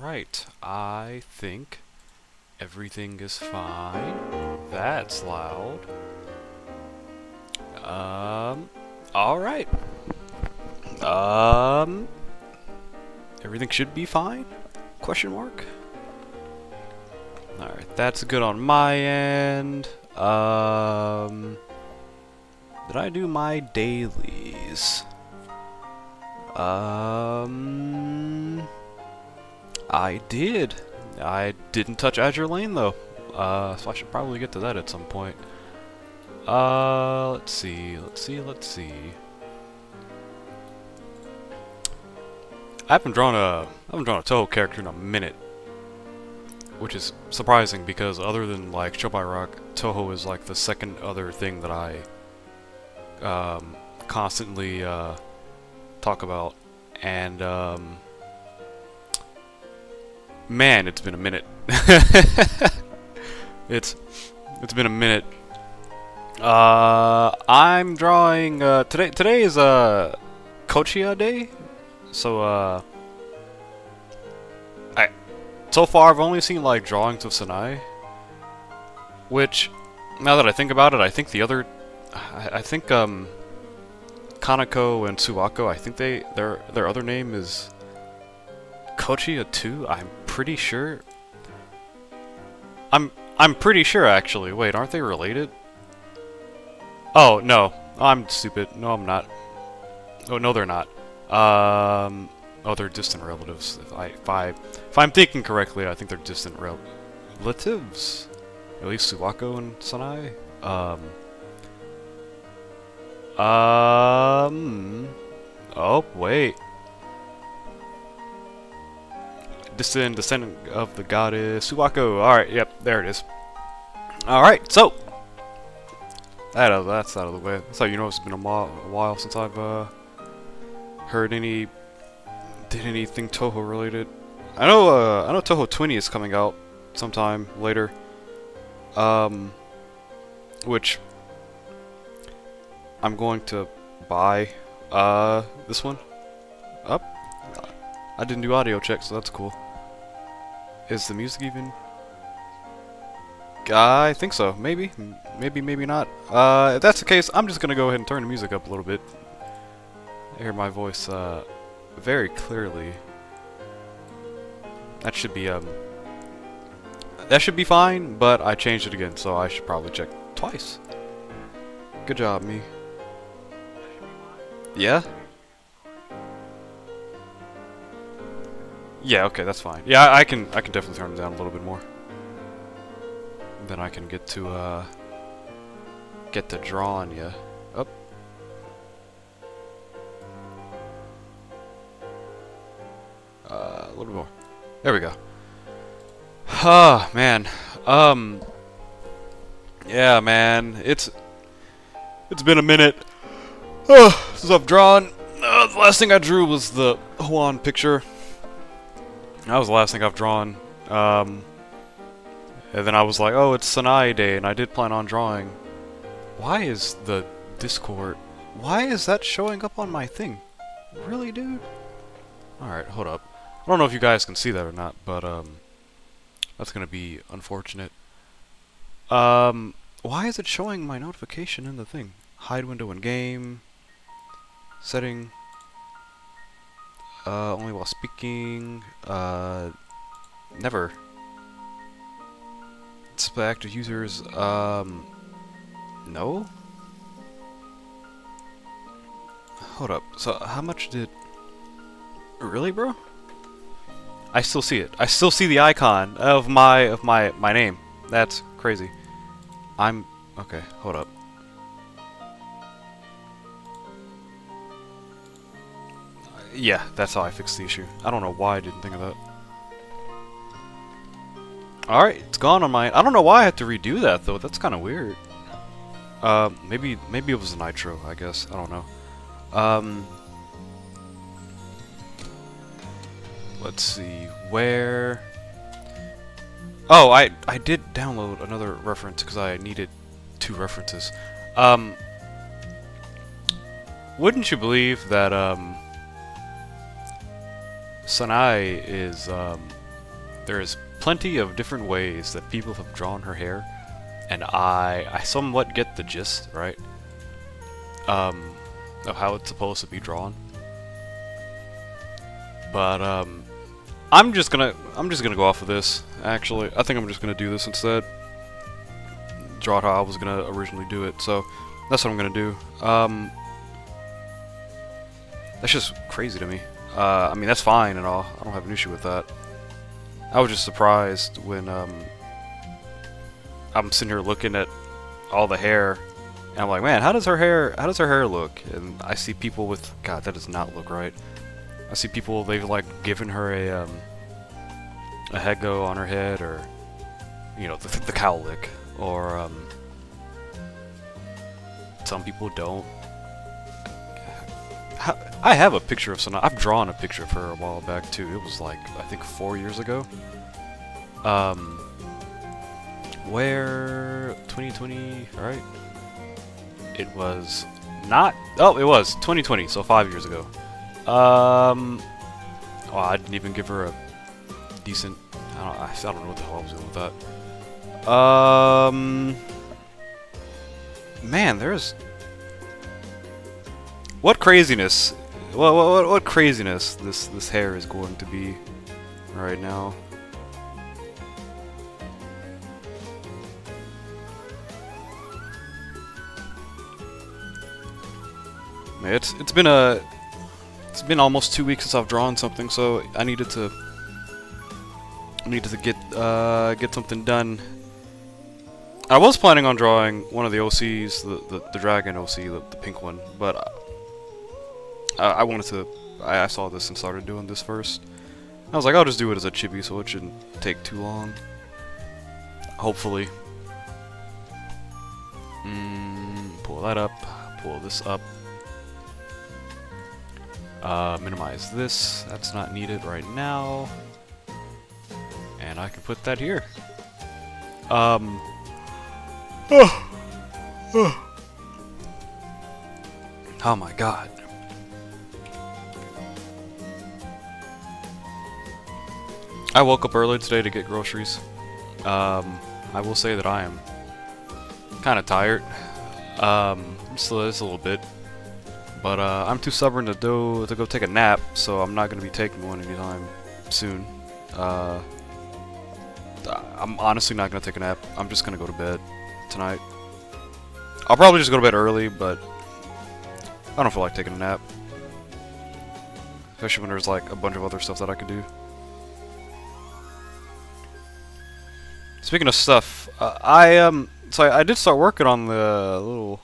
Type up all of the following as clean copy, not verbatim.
Alright, I think everything is fine. That's loud. Alright. Everything should be fine? Question mark? Alright, that's good on my end. Did I do my dailies? I did. I didn't touch Azure Lane though. So I should probably get to that at some point. Let's see. I haven't drawn a Touhou character in a minute, which is surprising because other than like Shobai Rock, Touhou is like the second other thing that I constantly talk about, and man, it's been a minute. It's been a minute. I'm drawing today. Today is Kochiya day, so so far I've only seen like drawings of Sanae, which now that I think about it, I think the other, I think Kanako and Suwako, I think their other name is Kochiya too. I'm pretty sure. I'm pretty sure actually. Wait, aren't they related? Oh no, I'm stupid. No, I'm not. Oh no, they're not. Oh, they're distant relatives. If I'm thinking correctly, I think they're distant relatives. At least Suwako and Sanae. Oh wait. Descendant of the goddess Suwako. Alright, yep, there it is. Alright, so that's out of the way. That's how you know it's been a while since I've did anything Touhou related. I know Touhou 20 is coming out sometime later. Which I'm going to buy this one. Up. I didn't do audio check, so that's cool. Is the music even? I think so. Maybe, maybe not. If that's the case, I'm just gonna go ahead and turn the music up a little bit. I hear my voice very clearly. That should be fine, but I changed it again, so I should probably check twice. Good job, me. Yeah? Yeah, okay, that's fine. Yeah, I can definitely turn it down a little bit more. Then I can get to drawing ya. Up. A little bit more. There we go. Ah, man. Yeah, man. It's been a minute since I've drawn. The last thing I drew was the Huan picture. That was the last thing I've drawn. And then I was like, oh, it's Sanae Day, and I did plan on drawing. Why is the Discord... Why is that showing up on my thing? Really, dude? Alright, hold up. I don't know if you guys can see that or not, but, that's gonna be unfortunate. Why is it showing my notification in the thing? Hide window in game. Setting. Only while speaking. Never. Display active users. No? Hold up. So how much did... Really, bro? I still see it. I still see the icon of my name. That's crazy. Okay, hold up. Yeah, that's how I fixed the issue. I don't know why I didn't think of that. Alright, it's gone on my... I don't know why I had to redo that, though. That's kind of weird. Maybe it was a nitro, I guess. I don't know. Let's see, where... Oh, I did download another reference because I needed 2 references. Wouldn't you believe that, Sanae is, There's plenty of different ways that people have drawn her hair, and I somewhat get the gist, right? Of how it's supposed to be drawn. But I'm just gonna go off of this. Actually, I think I'm just gonna do this instead. Draw it how I was gonna originally do it. So that's what I'm gonna do. That's just crazy to me. I mean, that's fine and all. I don't have an issue with that. I was just surprised when I'm sitting here looking at all the hair, and I'm like, man, how does her hair look? And I see people with, God, that does not look right. I see people, they've like given her a headgo on her head, or you know, the cowlick, or some people don't. I have a picture of Sanae. I've drawn a picture of her a while back too. It was like, I think 4 years ago. Where 2020, right? It was not. Oh, it was 2020, so 5 years ago. Oh, I didn't even give her a decent. I don't know what the hell I was doing with that. Man, there's. What craziness! What craziness this hair is going to be right now. Man, it's been almost 2 weeks since I've drawn something, so I needed to get something done. I was planning on drawing one of the OCs, the dragon OC, the pink one, but I wanted to. I saw this and started doing this first. I was like, I'll just do it as a chibi, so it shouldn't take too long. Hopefully. Pull that up. Pull this up. Minimize this. That's not needed right now. And I can put that here. Oh my god. I woke up early today to get groceries. I will say that I am kind of tired. Just a little bit. But I'm too stubborn to go take a nap, so I'm not going to be taking one anytime soon. I'm honestly not going to take a nap. I'm just going to go to bed tonight. I'll probably just go to bed early, but I don't feel like taking a nap. Especially when there's like a bunch of other stuff that I could do. Speaking of stuff, so I did start working on the little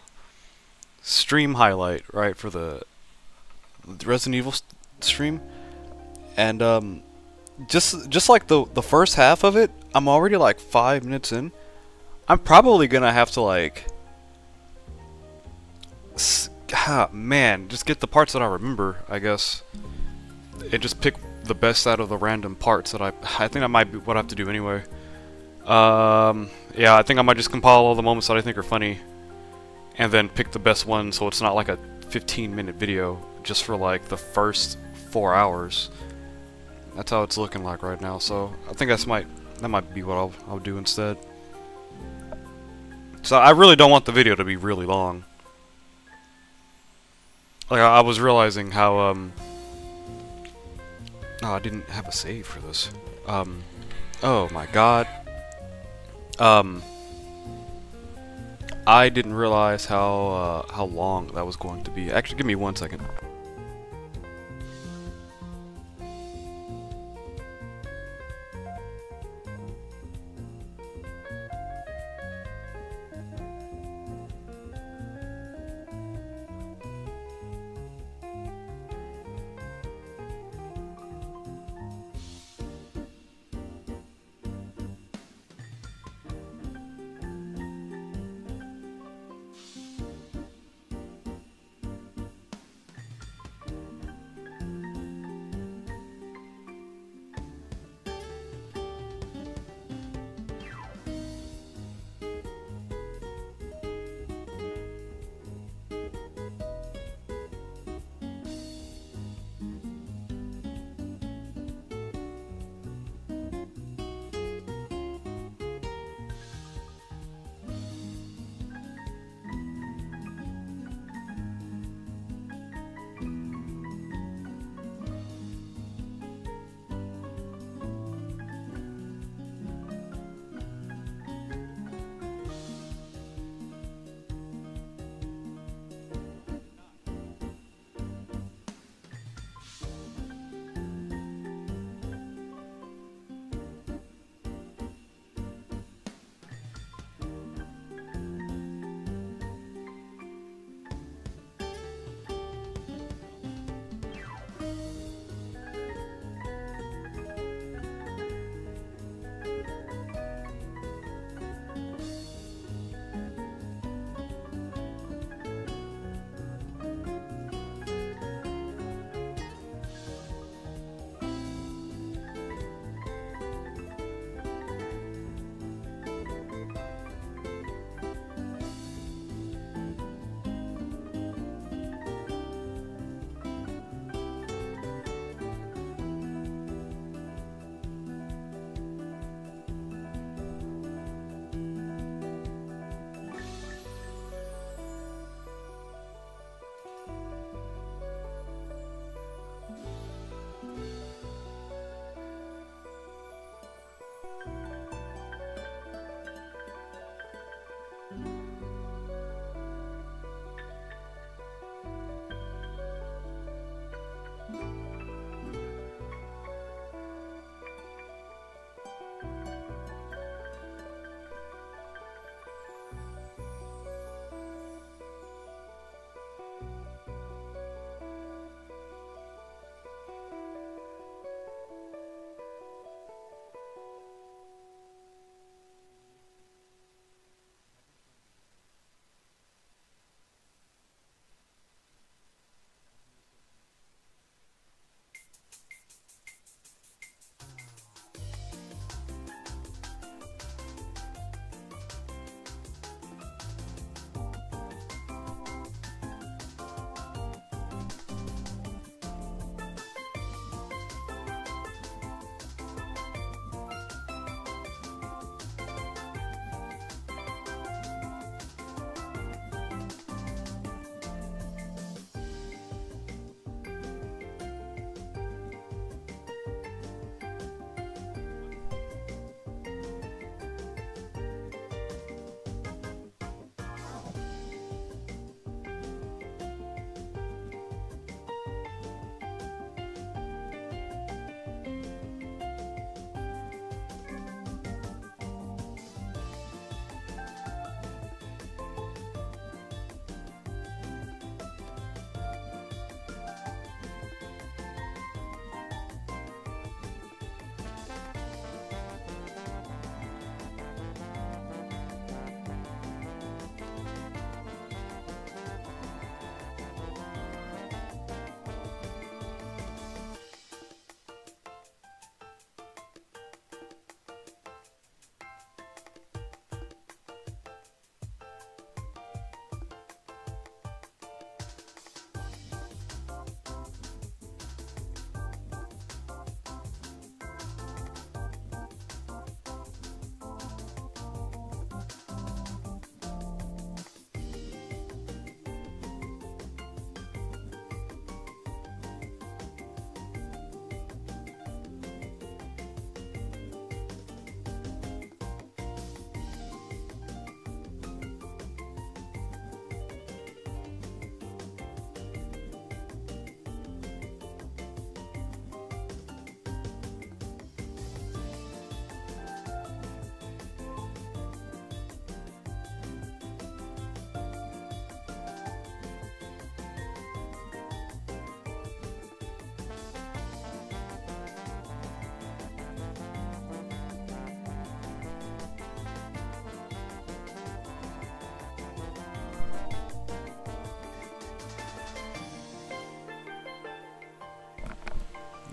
stream highlight, right, for the Resident Evil stream, and just like the first half of it, I'm already like 5 minutes in. I'm probably gonna have to like, man, just get the parts that I remember, I guess, and just pick the best out of the random parts that I think that might be what I have to do anyway. Yeah, I think I might just compile all the moments that I think are funny, and then pick the best one, so it's not like a 15-minute video just for like the first 4 hours. That's how it's looking like right now. So I think that might be what I'll do instead. So I really don't want the video to be really long. Like I was realizing how oh, I didn't have a save for this. Oh my god. I didn't realize how long that was going to be. Actually, give me 1 second.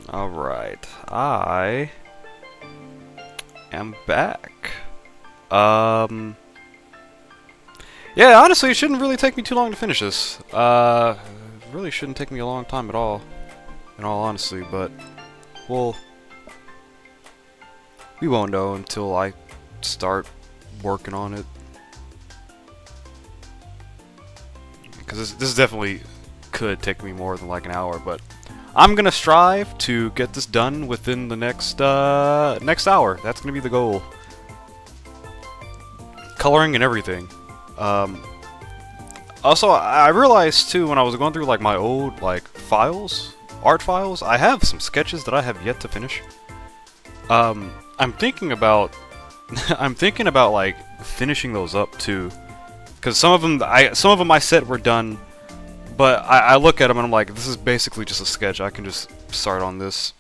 Alright, I am back. Yeah, honestly, it shouldn't really take me too long to finish this. It really shouldn't take me a long time at all, in all honesty, but, well, we won't know until I start working on it. Because this definitely could take me more than like an hour, but I'm gonna strive to get this done within the next hour. That's gonna be the goal. Coloring and everything. Also, I realized too when I was going through like my old like files, art files, I have some sketches that I have yet to finish. I'm thinking about like finishing those up too, because some of them I said were done, but I look at them and I'm like, this is basically just a sketch. I can just start on this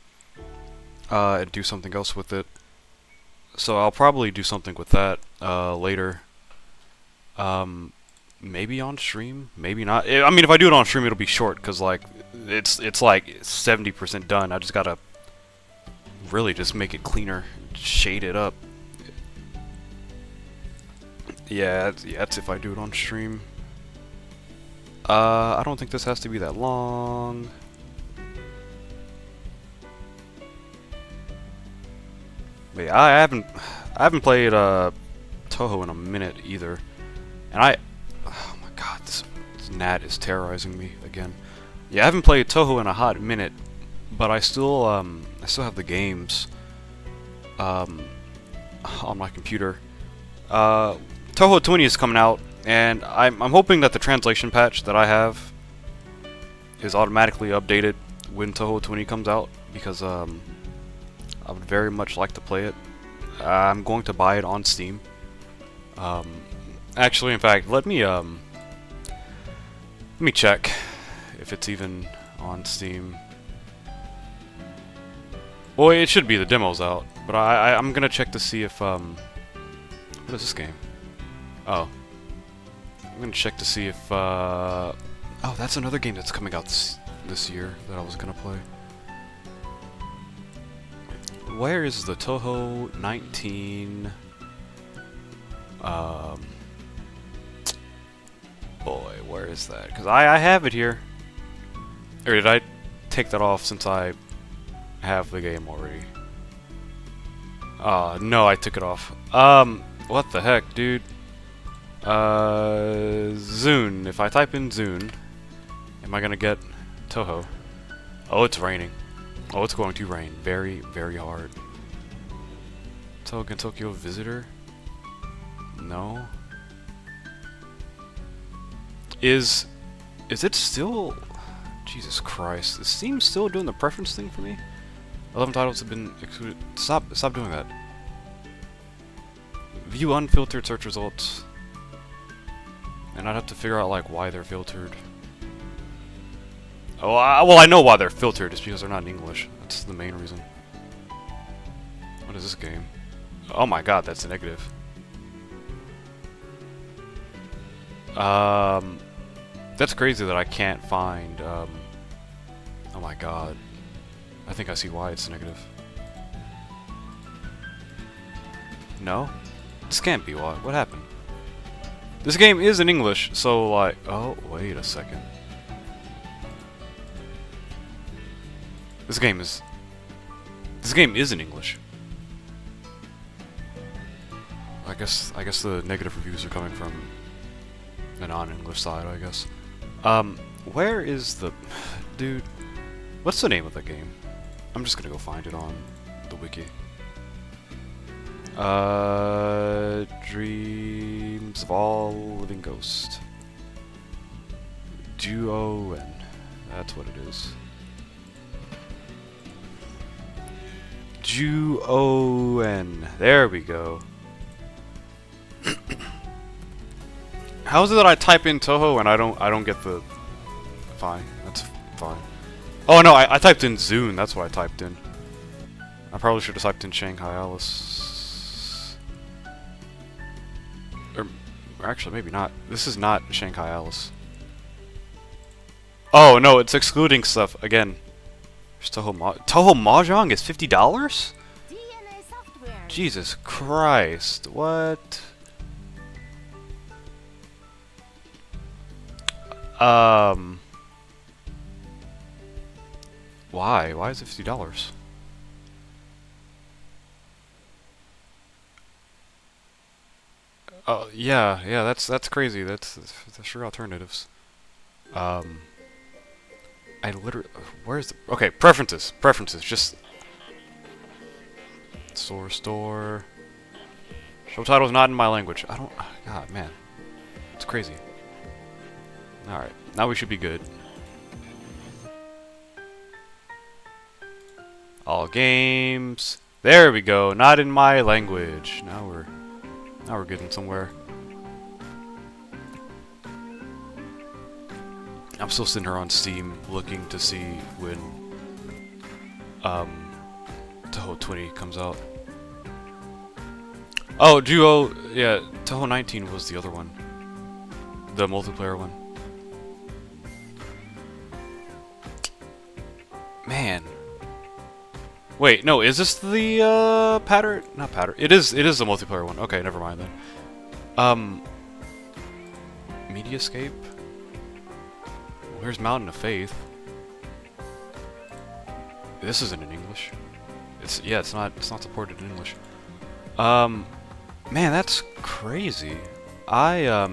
and do something else with it. So I'll probably do something with that later. Maybe on stream, maybe not. I mean, if I do it on stream, it'll be short because like it's like 70% done. I just gotta really just make it cleaner, shade it up. Yeah, that's if I do it on stream. I don't think this has to be that long. But yeah, I haven't played Touhou in a minute either, and oh my god, this gnat is terrorizing me again. Yeah, I haven't played Touhou in a hot minute, but I still have the games on my computer. Touhou 20 is coming out, and I'm hoping that the translation patch that I have is automatically updated when Touhou 20 comes out, because I would very much like to play it. I'm going to buy it on Steam. Actually, in fact, let me check if it's even on Steam. Well, it should be. The demo's out, but I'm gonna check to see if what is this game? Oh, I'm gonna check to see if oh, that's another game that's coming out this year that I was gonna play. Where is the Touhou 19? Boy, where is that? Because I have it here. Or did I take that off since I have the game already? No, I took it off. What the heck, dude? Zune. If I type in Zune, am I gonna get Touhou? Oh, it's raining. Oh, it's going to rain very, very hard. Tokyo Visitor? No. Is it still... Jesus Christ. Is Steam still doing the preference thing for me? 11 titles have been excluded. Stop doing that. View unfiltered search results. And I'd have to figure out like why they're filtered. Oh, well, I know why they're filtered. It's because they're not in English. That's the main reason. What is this game? Oh my god, that's a negative. That's crazy that I can't find, oh my god. I think I see why it's negative. No? This can't be why. What happened? This game is in English, so like... Oh, wait a second. This game is in English. I guess the negative reviews are coming from the non-English side, I guess. Where is the... Dude, what's the name of the game? I'm just gonna go find it on the wiki. Dreams of All Living Ghost. Duo-N. That's what it is. Duo-N. There we go. How is it that I type in Touhou and I don't get the... Fine, that's fine. Oh no, I typed in Zune, that's what I typed in. I probably should have typed in Shanghai Alice. Or actually, maybe not. This is not Shanghai Alice. Oh no, it's excluding stuff again. There's Touhou Mahjong is $50? Jesus Christ, what? Why? Why is it $50? Oh, yeah, that's crazy. That's sure alternatives. Um, I literally, where's the, okay, preferences, just store. Show title's not in my language. I don't, God, man, it's crazy. Alright, now we should be good. All games. There we go. Not in my language. Now we're getting somewhere. I'm still sitting here on Steam looking to see when Touhou 20 comes out. Oh, Duo, yeah, Touhou 19 was the other one. The multiplayer one. Man. Wait, no, is this the pattern? Not pattern. It is the multiplayer one. Okay, never mind then. Mediascape? Where's Mountain of Faith? This isn't in English. It's not supported in English. Man, that's crazy. I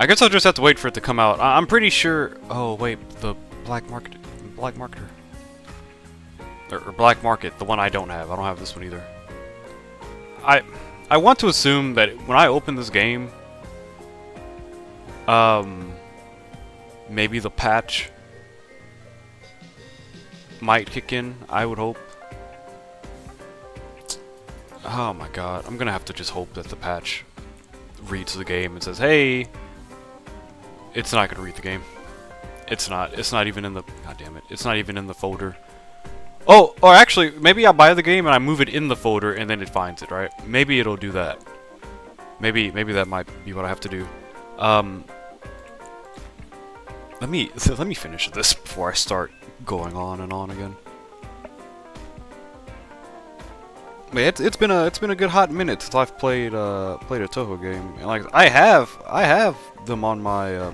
guess I'll just have to wait for it to come out. I'm pretty sure. Oh wait, the black marketer, or black market, the one I don't have. I don't have this one either. I want to assume that when I open this game, maybe the patch might kick in. I would hope. Oh my god, I'm gonna have to just hope that the patch reads the game and says, hey, it's not gonna read the game. It's not even in the, god damn it, it's not even in the folder. Oh, or actually, maybe I buy the game and I move it in the folder and then it finds it, right? Maybe it'll do that. Maybe that might be what I have to do. Let me finish this before I start going on and on again. But it's been a good hot minute since I've played a Touhou game, and like I have them on my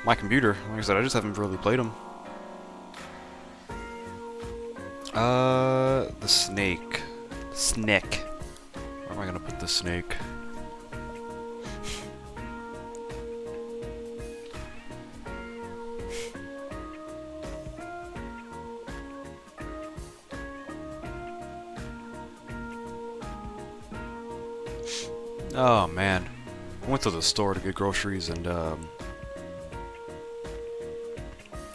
my computer. Like I said, I just haven't really played them. The snake. Where am I gonna put the snake? Oh man, I went to the store to get groceries and kind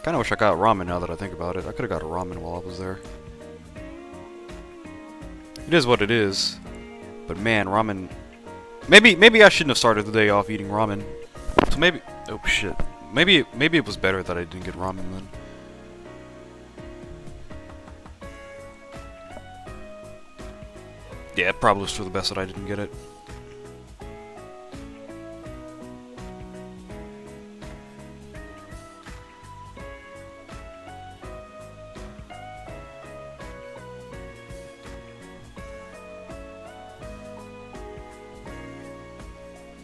of wish I got ramen now that I think about it. I could have got a ramen while I was there. It is what it is, but man, ramen. Maybe I shouldn't have started the day off eating ramen. So maybe, oh shit, maybe it was better that I didn't get ramen then. Yeah, it probably was for the best that I didn't get it.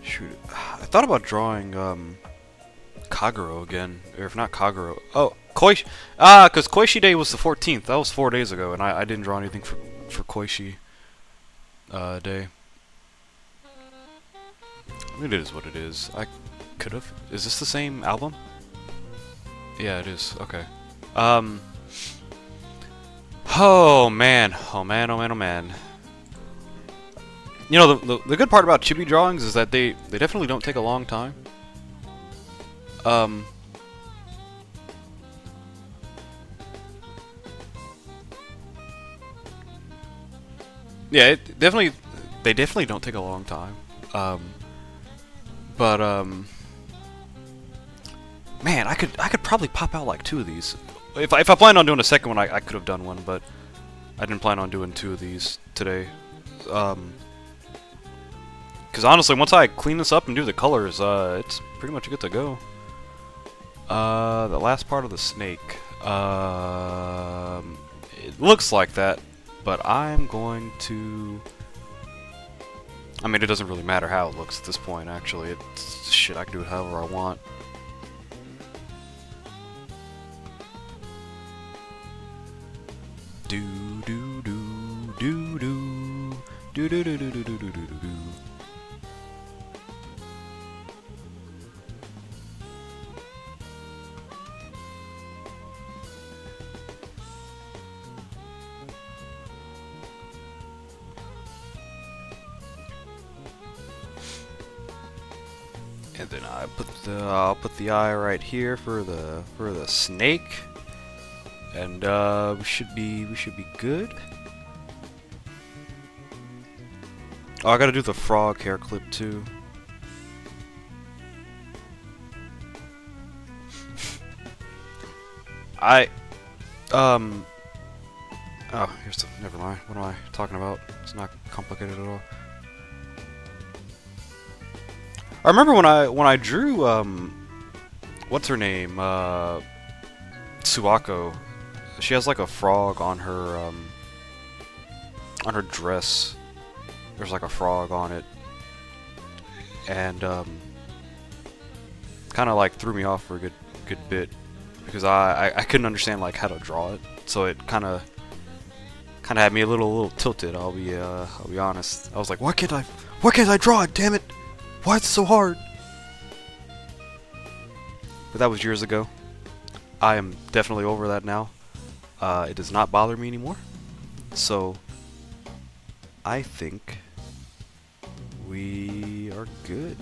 Shoot, I thought about drawing Kagero again, or if not Kagero, oh Koishi, because Koishi Day was the 14th. That was 4 days ago, and I didn't draw anything for Koishi Day. It is what it is. I could have. Is this the same album? Yeah, it is. Okay. Oh man. You know, the good part about Chibi drawings is that they definitely don't take a long time. Yeah, they definitely don't take a long time. Man, I could probably pop out like 2 of these. If I planned on doing a second one, I could have done one, but I didn't plan on doing 2 of these today. Because honestly, once I clean this up and do the colors, it's pretty much good to go. The last part of the snake. It looks like that, but I'm going to... I mean, it doesn't really matter how it looks at this point, actually. It's shit, I can do it however I want. Do do do do do do do do do do do do do do. And then I'll put the eye right here for the snake, and we should be good. Oh, I gotta do the frog hair clip too. Oh, here's the. Never mind. What am I talking about? It's not complicated at all. I remember when I drew what's her name? Suako. She has like a frog on her dress. There's like a frog on it. And kinda like threw me off for a good bit. Because I couldn't understand like how to draw it. So it kinda had me a little tilted, I'll be honest. I was like, why can't I draw it, damn it? Why is it so hard? But that was years ago. I am definitely over that now. It does not bother me anymore. So, I think we are good.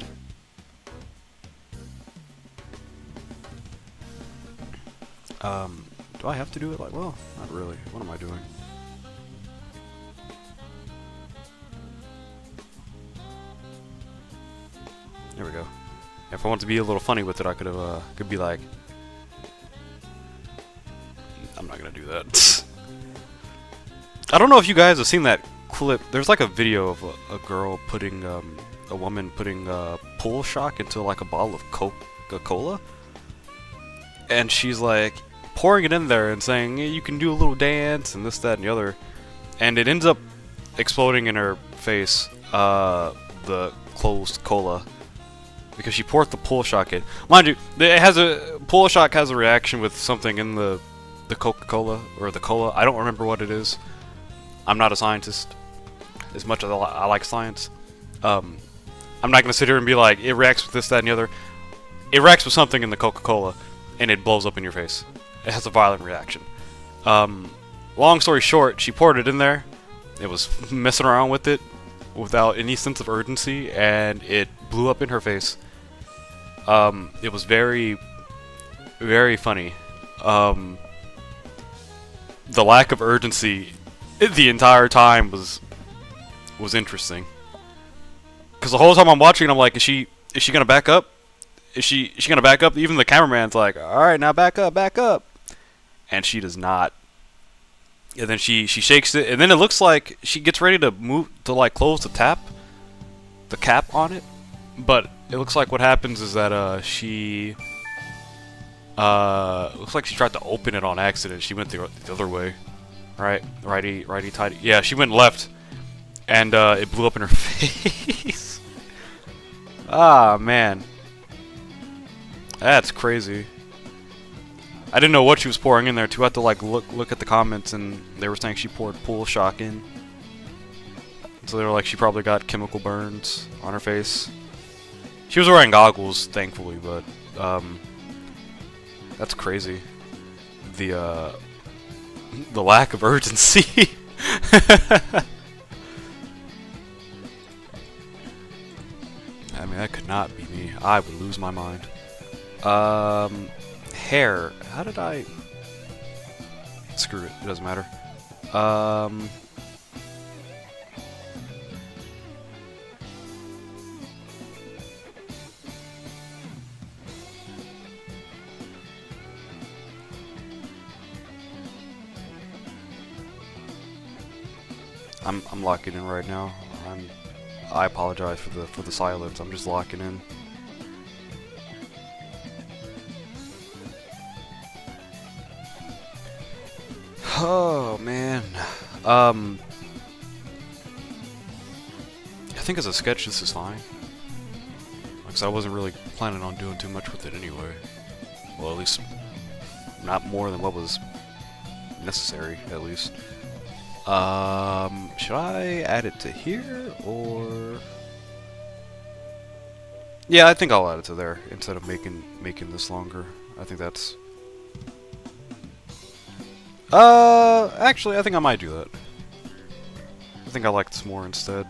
Do I have to do it like, well, not really. What am I doing? There we go. If I want to be a little funny with it, I could be like, I'm not gonna do that. I don't know if you guys have seen that clip. There's like a video of a girl putting, a woman putting pool shock into like a bottle of Coca-Cola, and she's like pouring it in there and saying, hey, you can do a little dance and this, that, and the other, and it ends up exploding in her face. The closed cola. Because she poured the pool shock in. Mind you, pool shock has a reaction with something in the Coca-Cola or the cola. I don't remember what it is. I'm not a scientist, as much as I like science. I'm not gonna sit here and be like, it reacts with this, that, and the other. It reacts with something in the Coca-Cola, and it blows up in your face. It has a violent reaction. Long story short, she poured it in there. It was messing around with it without any sense of urgency, and it blew up in her face. It was very, very funny. The lack of urgency the entire time was interesting. Because the whole time I'm watching, I'm like, is she gonna back up? Is she gonna back up? Even the cameraman's like, all right, now back up, and she does not. And then she shakes it, and then it looks like she gets ready to move to like close the cap on it, but it looks like what happens is that looks like she tried to open it on accident. She went the other way, right? Righty tighty. Yeah, she went left, and it blew up in her face. Ah man, that's crazy. I didn't know what she was pouring in there too. I had to like look at the comments, and they were saying she poured pool shock in. So they were like, she probably got chemical burns on her face. She was wearing goggles, thankfully, but that's crazy. The lack of urgency. I mean, that could not be me. I would lose my mind. Hair. How did I... Screw it. It doesn't matter. I'm locking in right now. I apologize for the silence. I'm just locking in. Oh man. I think as a sketch this is fine. Because I wasn't really planning on doing too much with it anyway. Well, at least not more than what was necessary, at least. Should I add it to here, or... Yeah, I think I'll add it to there, instead of making this longer. I think that's... actually, I think I might do that. I think I like this more instead.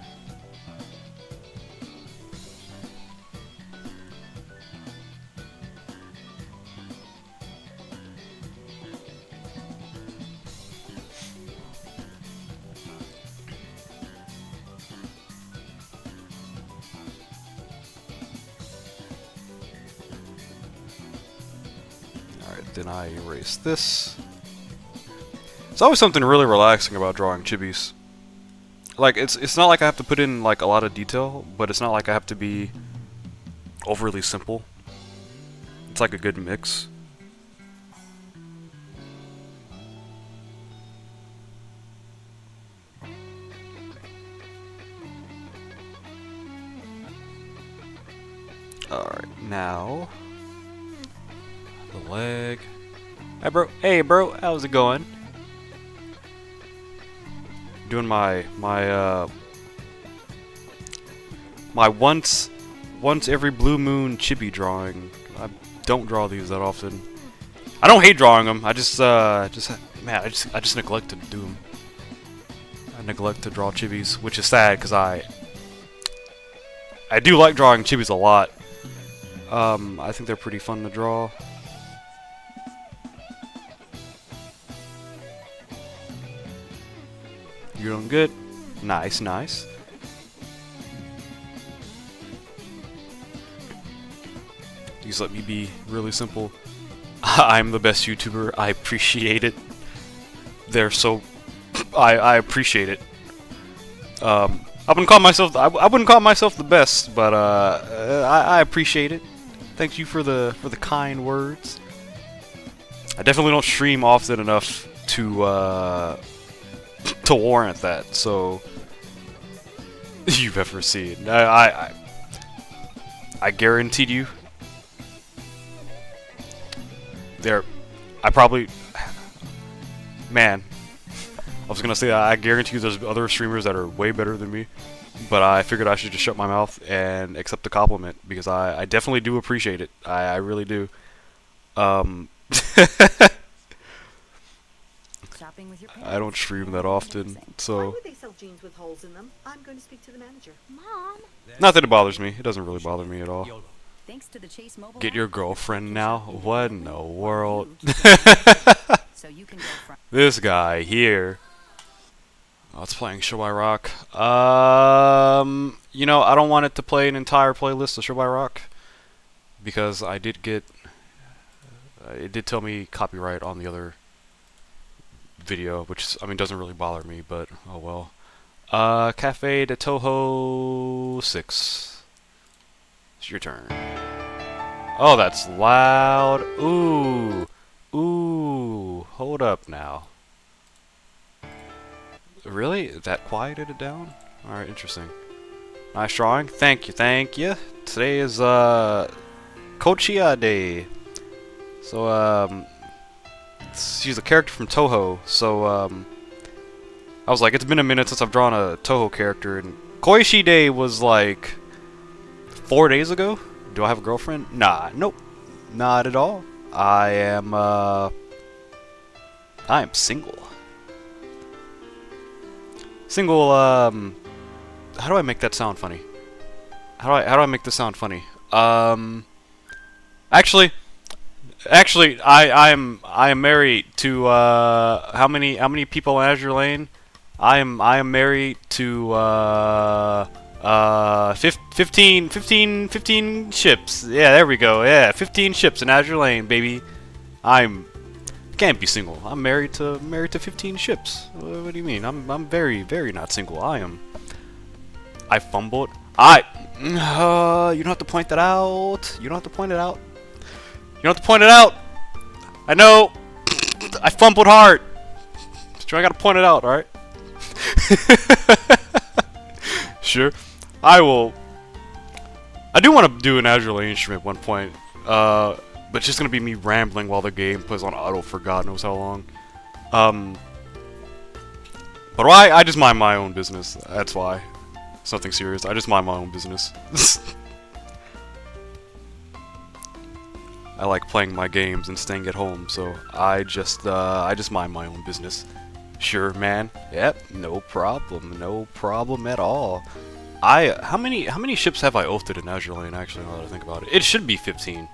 Then I erase this. It's always something really relaxing about drawing chibis. Like, it's not like I have to put in like a lot of detail, but it's not like I have to be overly simple. It's like a good mix. Alright, now the leg. Hey bro, how's it going? Doing my once every blue moon chibi drawing. I don't draw these that often. I don't hate drawing them. I just neglect to do them. I neglect to draw chibis, which is sad because I do like drawing chibis a lot. I think they're pretty fun to draw. You're doing good. Nice, nice. Please let me be really simple. I'm the best YouTuber. I appreciate it. They're so... I appreciate it. I wouldn't call myself... I wouldn't call myself the best, but I appreciate it. Thank you for the kind words. I definitely don't stream often enough to warrant that, so you've ever seen. I guaranteed you there. I probably, man, I was gonna say I guarantee you there's other streamers that are way better than me, but I figured I should just shut my mouth and accept the compliment because I definitely do appreciate it. I really do. I don't stream that often, so... Why would they sell jeans with holes in them? I'm going to speak to the manager. Mom! Not that it bothers me. It doesn't really bother me at all. Thanks to the Chase mobile Get your girlfriend now? What in the world? So you can go from This guy here. Oh, it's playing Show I Rock. You know, I don't want it to play an entire playlist of Show I Rock because I did get... it did tell me copyright on the other video, which, I mean, doesn't really bother me, but oh well. Cafe de Touhou 6. It's your turn. Oh, that's loud. Ooh. Ooh. Hold up now. Really? That quieted it down? Alright, interesting. Nice drawing. Thank you, thank you. Today is, Kochiya Day. So, she's a character from Touhou, so, I was like, it's been a minute since I've drawn a Touhou character, and Koishi Day was like 4 days ago. Do I have a girlfriend? Nah, nope, not at all. I am single. Single, how do I make that sound funny? How do I make this sound funny? Actually, I am married to how many people in Azure Lane? I am married to 15 ships. Yeah, there we go. Yeah, 15 ships in Azure Lane, baby. Can't be single. I'm married to 15 ships. What do you mean? I'm very not single. I fumbled. You don't have to point that out. You don't have to point it out. You don't have to point it out. I know. I fumbled hard. I gotta point it out, alright? Sure. I will. I do want to do an Azure Lane stream at one point. But it's just gonna be me rambling while the game plays on auto for God knows how long. But I just mind my own business. That's why. It's nothing serious. I just mind my own business. I like playing my games and staying at home, so I just mind my own business. Sure, man. Yep, no problem at all. How many ships have I oafed in Azure Lane? Actually, now that I think about it, it should be 15.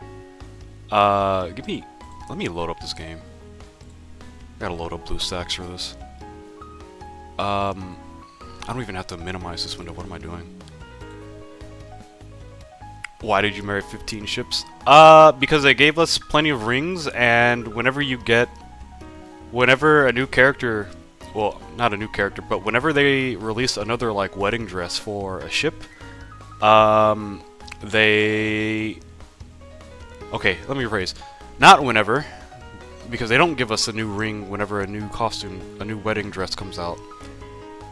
Let me load up this game. Gotta load up BlueStacks for this. I don't even have to minimize this window. What am I doing? Why did you marry 15 ships? Because they gave us plenty of rings, and whenever a new character, well, not a new character, but whenever they release another, like, wedding dress for a ship, okay, let me rephrase. Not whenever, because they don't give us a new ring whenever a new costume, a new wedding dress comes out.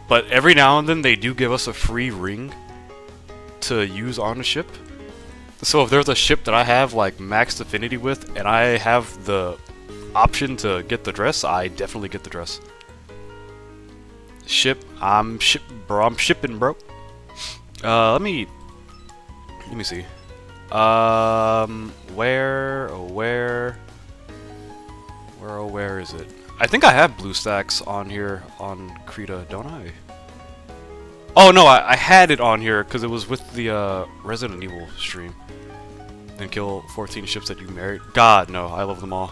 But every now and then they do give us a free ring to use on a ship. So if there's a ship that I have like maxed affinity with and I have the option to get the dress, I definitely get the dress. I'm shipping, bro. Let me see. Where is it? I think I have BlueStacks on here on Krita, don't I? Oh no, I had it on here because it was with the Resident Evil stream. Then kill 14 ships that you married. God, no, I love them all.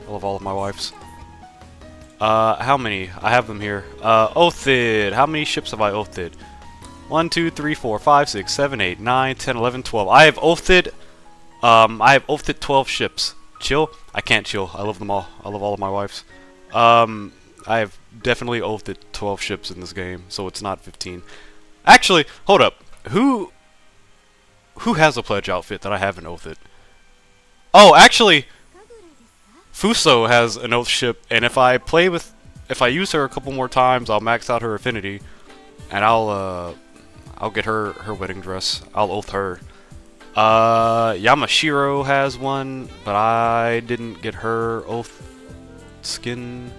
I love all of my wives. How many? I have them here. Oathid. How many ships have I oathid? 1, 2, 3, 4, 5, 6, 7, 8, 9, 10, 11, 12. I have oathid 12 ships. Chill? I can't chill. I love them all. I love all of my wives. I have definitely oathed 12 ships in this game, so it's not 15. Actually, hold up. Who has a pledge outfit that I haven't oathed? Oh, actually, Fuso has an oath ship, and if I use her a couple more times, I'll max out her affinity, and I'll get her wedding dress. I'll oath her. Yamashiro has one, but I didn't get her oath skin.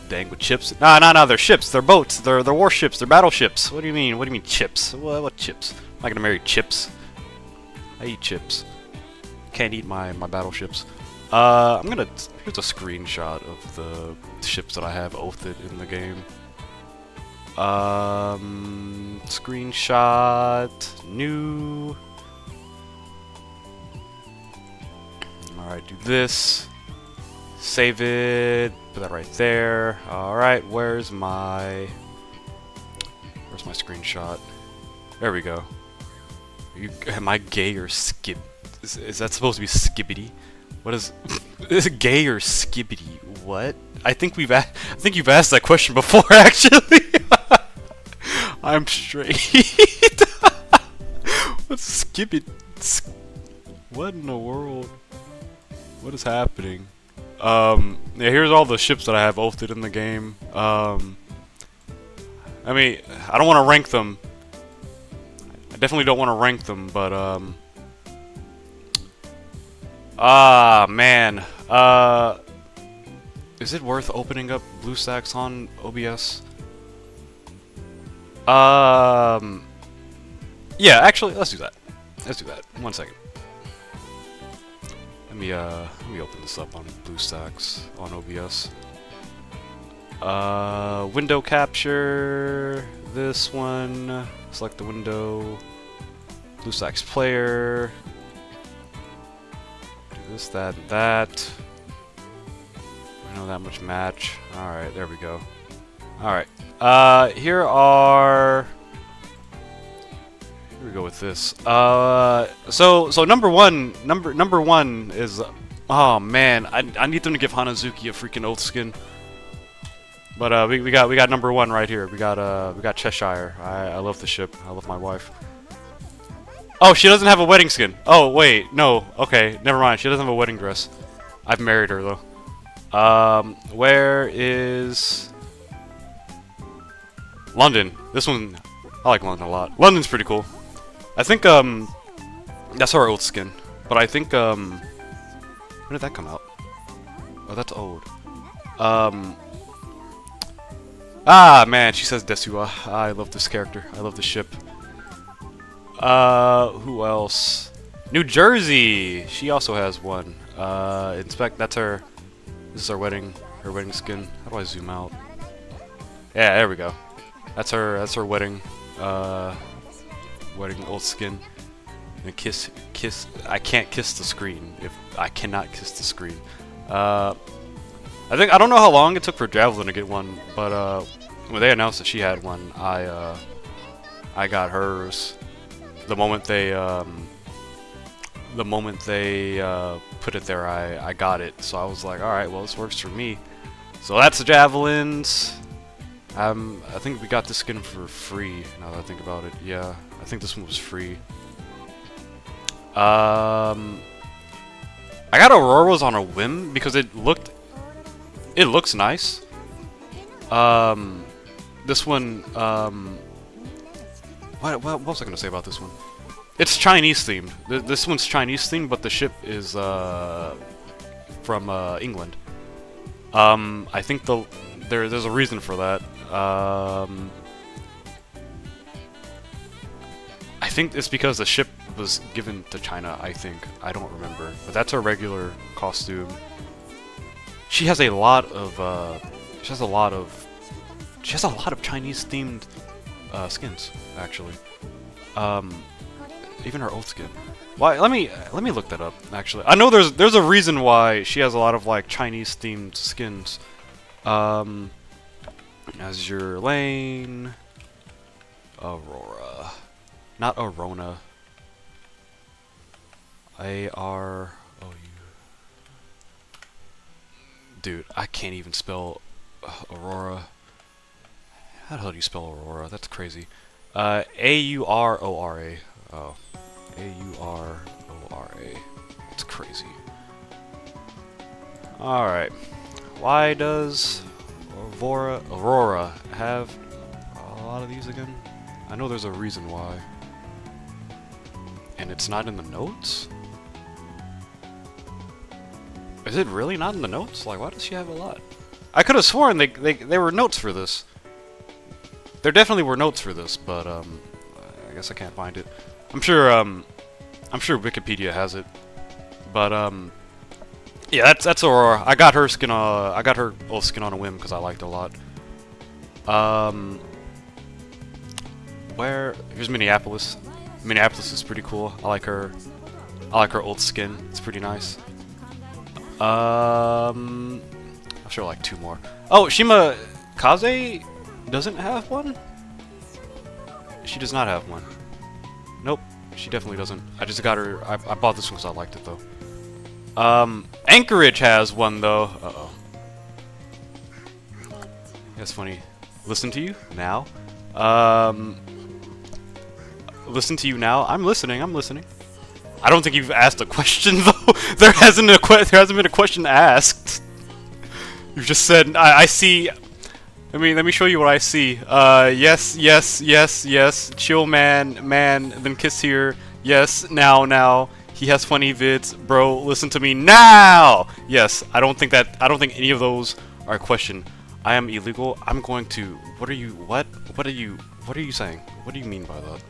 Dang, with chips? No, they're ships. They're boats. They're warships. They're battleships. What do you mean? What do you mean chips? What chips? I'm not gonna marry chips. I eat chips. Can't eat my battleships. Here's a screenshot of the ships that I have oathed in the game. Screenshot, new. Alright, do this. Save it. Put that right there. Alright, where's my screenshot? There we go. Am I gay or skib? Is that supposed to be skibbity? What is gay or skibbity? What? I think you've asked that question before, actually. I'm straight. What's skibbit? What in the world? What is happening? Yeah, here's all the ships that I have oathed in the game. I mean, I don't want to rank them. I definitely don't want to rank them, but man. Is it worth opening up BlueStacks on OBS? Yeah, actually, let's do that. Let's do that. 1 second. Let me open this up on BlueStacks on OBS. Window capture. This one. Select the window. BlueStacks player. Do this, that, and that. I know that much match. Alright, there we go. Alright. Here we go with this. So number one is, oh man, I need them to give Hanazuki a freaking oath skin. But we got number one right here. We got Cheshire. I love the ship. I love my wife. Oh, she doesn't have a wedding skin. Oh wait, no. Okay, never mind. She doesn't have a wedding dress. I've married her though. Where is London? This one, I like London a lot. London's pretty cool. I think, that's our old skin. But I think, when did that come out? Oh, that's old. Ah, man, she says Desua. I love this character. I love the ship. Who else? New Jersey! She also has one. Inspect, that's her. This is her wedding skin. How do I zoom out? Yeah, there we go. That's her wedding old skin. And kiss, I can't kiss the screen. I cannot kiss the screen. I don't know how long it took for Javelin to get one, but when they announced that she had one, I got hers the moment they put it there. I got it, so I was like, all right, well, this works for me. So that's the Javelins. I think we got this skin for free. Now that I think about it, yeah, I think this one was free. I got Aurora's on a whim because it looks nice. This one, what was I gonna say about this one? It's Chinese themed. This one's Chinese themed, but the ship is from England. I think there's a reason for that. I think it's because the ship was given to China, I think. I don't remember. But that's her regular costume. She has a lot of Chinese themed skins, actually. Even her old skin. Why? Let me look that up, actually. I know there's a reason why she has a lot of like Chinese themed skins. Azure Lane, Aurora. Not Arona. A-R-O-U. Dude, I can't even spell Aurora. How the hell do you spell Aurora? That's crazy. A-U-R-O-R-A. Oh. A-U-R-O-R-A. That's crazy. Alright. Why does Aurora have a lot of these again? I know there's a reason why. And it's not in the notes? Is it really not in the notes? Like, why does she have a lot? I could have sworn they were notes for this. There definitely were notes for this, but I guess I can't find it. I'm sure Wikipedia has it. But yeah, that's Aurora. I got her skin. I got her old skin on a whim because I liked it a lot. Here's Minneapolis. Minneapolis is pretty cool. I like her old skin. It's pretty nice. I'll show like two more. Oh, Shima Kaze doesn't have one? She does not have one. Nope, she definitely doesn't. I just got her. I bought this one because I liked it though. Anchorage has one though. Uh-oh. That's funny. Listen to you now. Listen to you now. I'm listening. I don't think you've asked a question though. There hasn't been a question asked. You've just said I see. Let me show you what I see. Yes. Chill, man. Then kiss here. Yes. Now. He has funny vids, bro. Listen to me now. Yes. I don't think any of those are a question. I am illegal. I'm going to. What are you saying? What do you mean by that?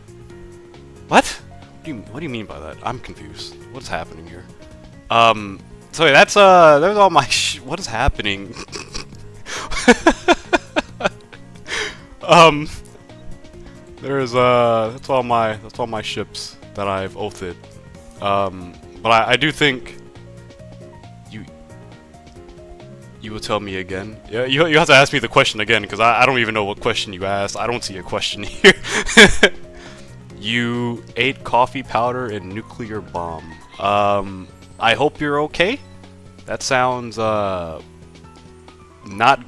What? What do you mean by that? I'm confused. What's happening here? So yeah, there's all my what is happening? That's all my ships that I've oathed. But I do think you will tell me again. Yeah, you have to ask me the question again because I don't even know what question you asked. I don't see a question here. You ate coffee powder and nuclear bomb. I hope you're okay. That sounds not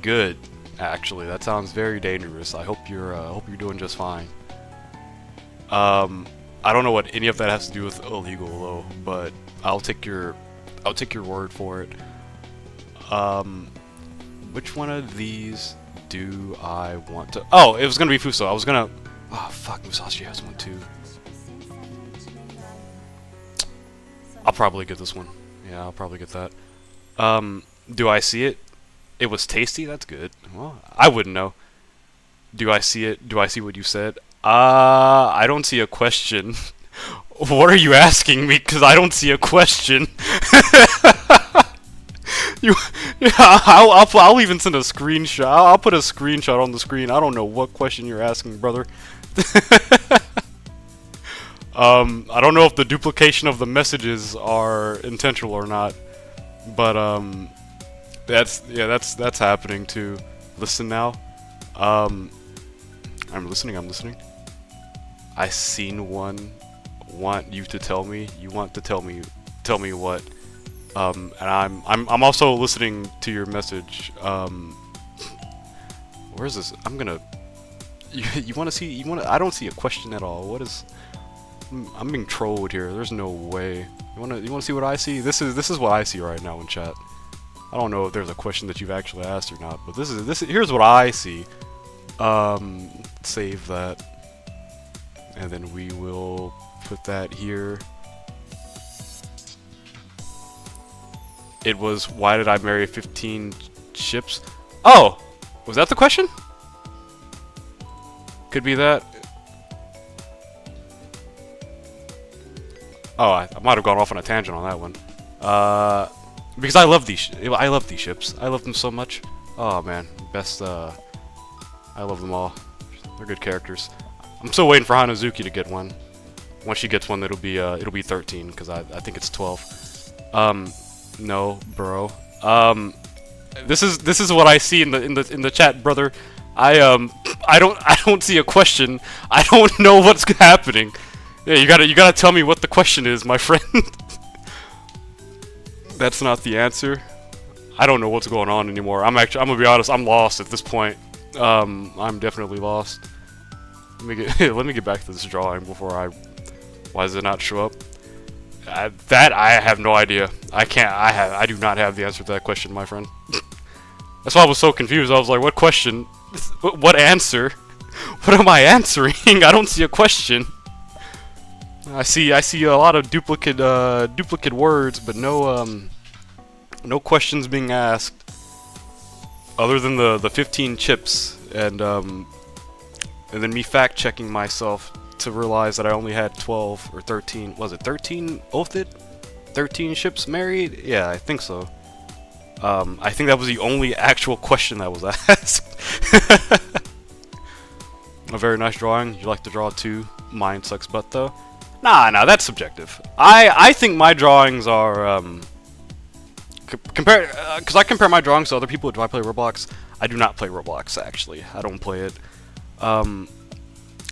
good. Actually, that sounds very dangerous. I hope you're doing just fine. I don't know what any of that has to do with illegal though, but I'll take your word for it. Which one of these do I want to... Oh, it was gonna be Fuso. I was gonna... Oh, fuck, Musashi has one too. I'll probably get this one. Yeah, I'll probably get that. Do I see it? It was tasty? That's good. Well, I wouldn't know. Do I see it? Do I see what you said? I don't see a question. What are you asking me? Because I don't see a question. I'll even send a screenshot. I'll put a screenshot on the screen. I don't know what question you're asking, brother. I don't know if the duplication of the messages are intentional or not, but that's happening too. Listen now. I'm listening. I seen one. Want you to tell me? You want to tell me? Tell me what? And I'm also listening to your message. Where's this? I'm gonna. You want to see? You want? I don't see a question at all. What is? I'm being trolled here. There's no way. You wanna see what I see? This is what I see right now in chat. I don't know if there's a question that you've actually asked or not, but here's what I see. Save that, and then we will put that here. It was, why did I marry 15 ships? Oh! Was that the question? Could be that. Oh, I might have gone off on a tangent on that one. Because I love these ships. I love them so much. Oh man, best, I love them all. They're good characters. I'm still waiting for Hanazuki to get one. Once she gets one, it'll be 13, because I think it's 12. No, bro. This is what I see in the chat, brother. I don't see a question. I don't know what's happening. Yeah, you gotta tell me what the question is, my friend. That's not the answer. I don't know what's going on anymore. I'm gonna be honest. I'm lost at this point. I'm definitely lost. Let me get back to this drawing before I. Why does it not show up? That I have no idea. I do not have the answer to that question, my friend. That's why I was so confused. I was like, what question? What answer? What am I answering? I don't see a question. I see a lot of duplicate words, but no questions being asked. Other than the 15 chips and then me fact checking myself to realize that I only had 12 or 13. Was it 13 oathed? 13 ships married? Yeah, I think so. I think that was the only actual question that was asked. A very nice drawing. You like to draw too? Mine sucks butt though. Nah, that's subjective. I think my drawings are because I compare my drawings to other people. Do I play Roblox? I do not play Roblox actually. I don't play it.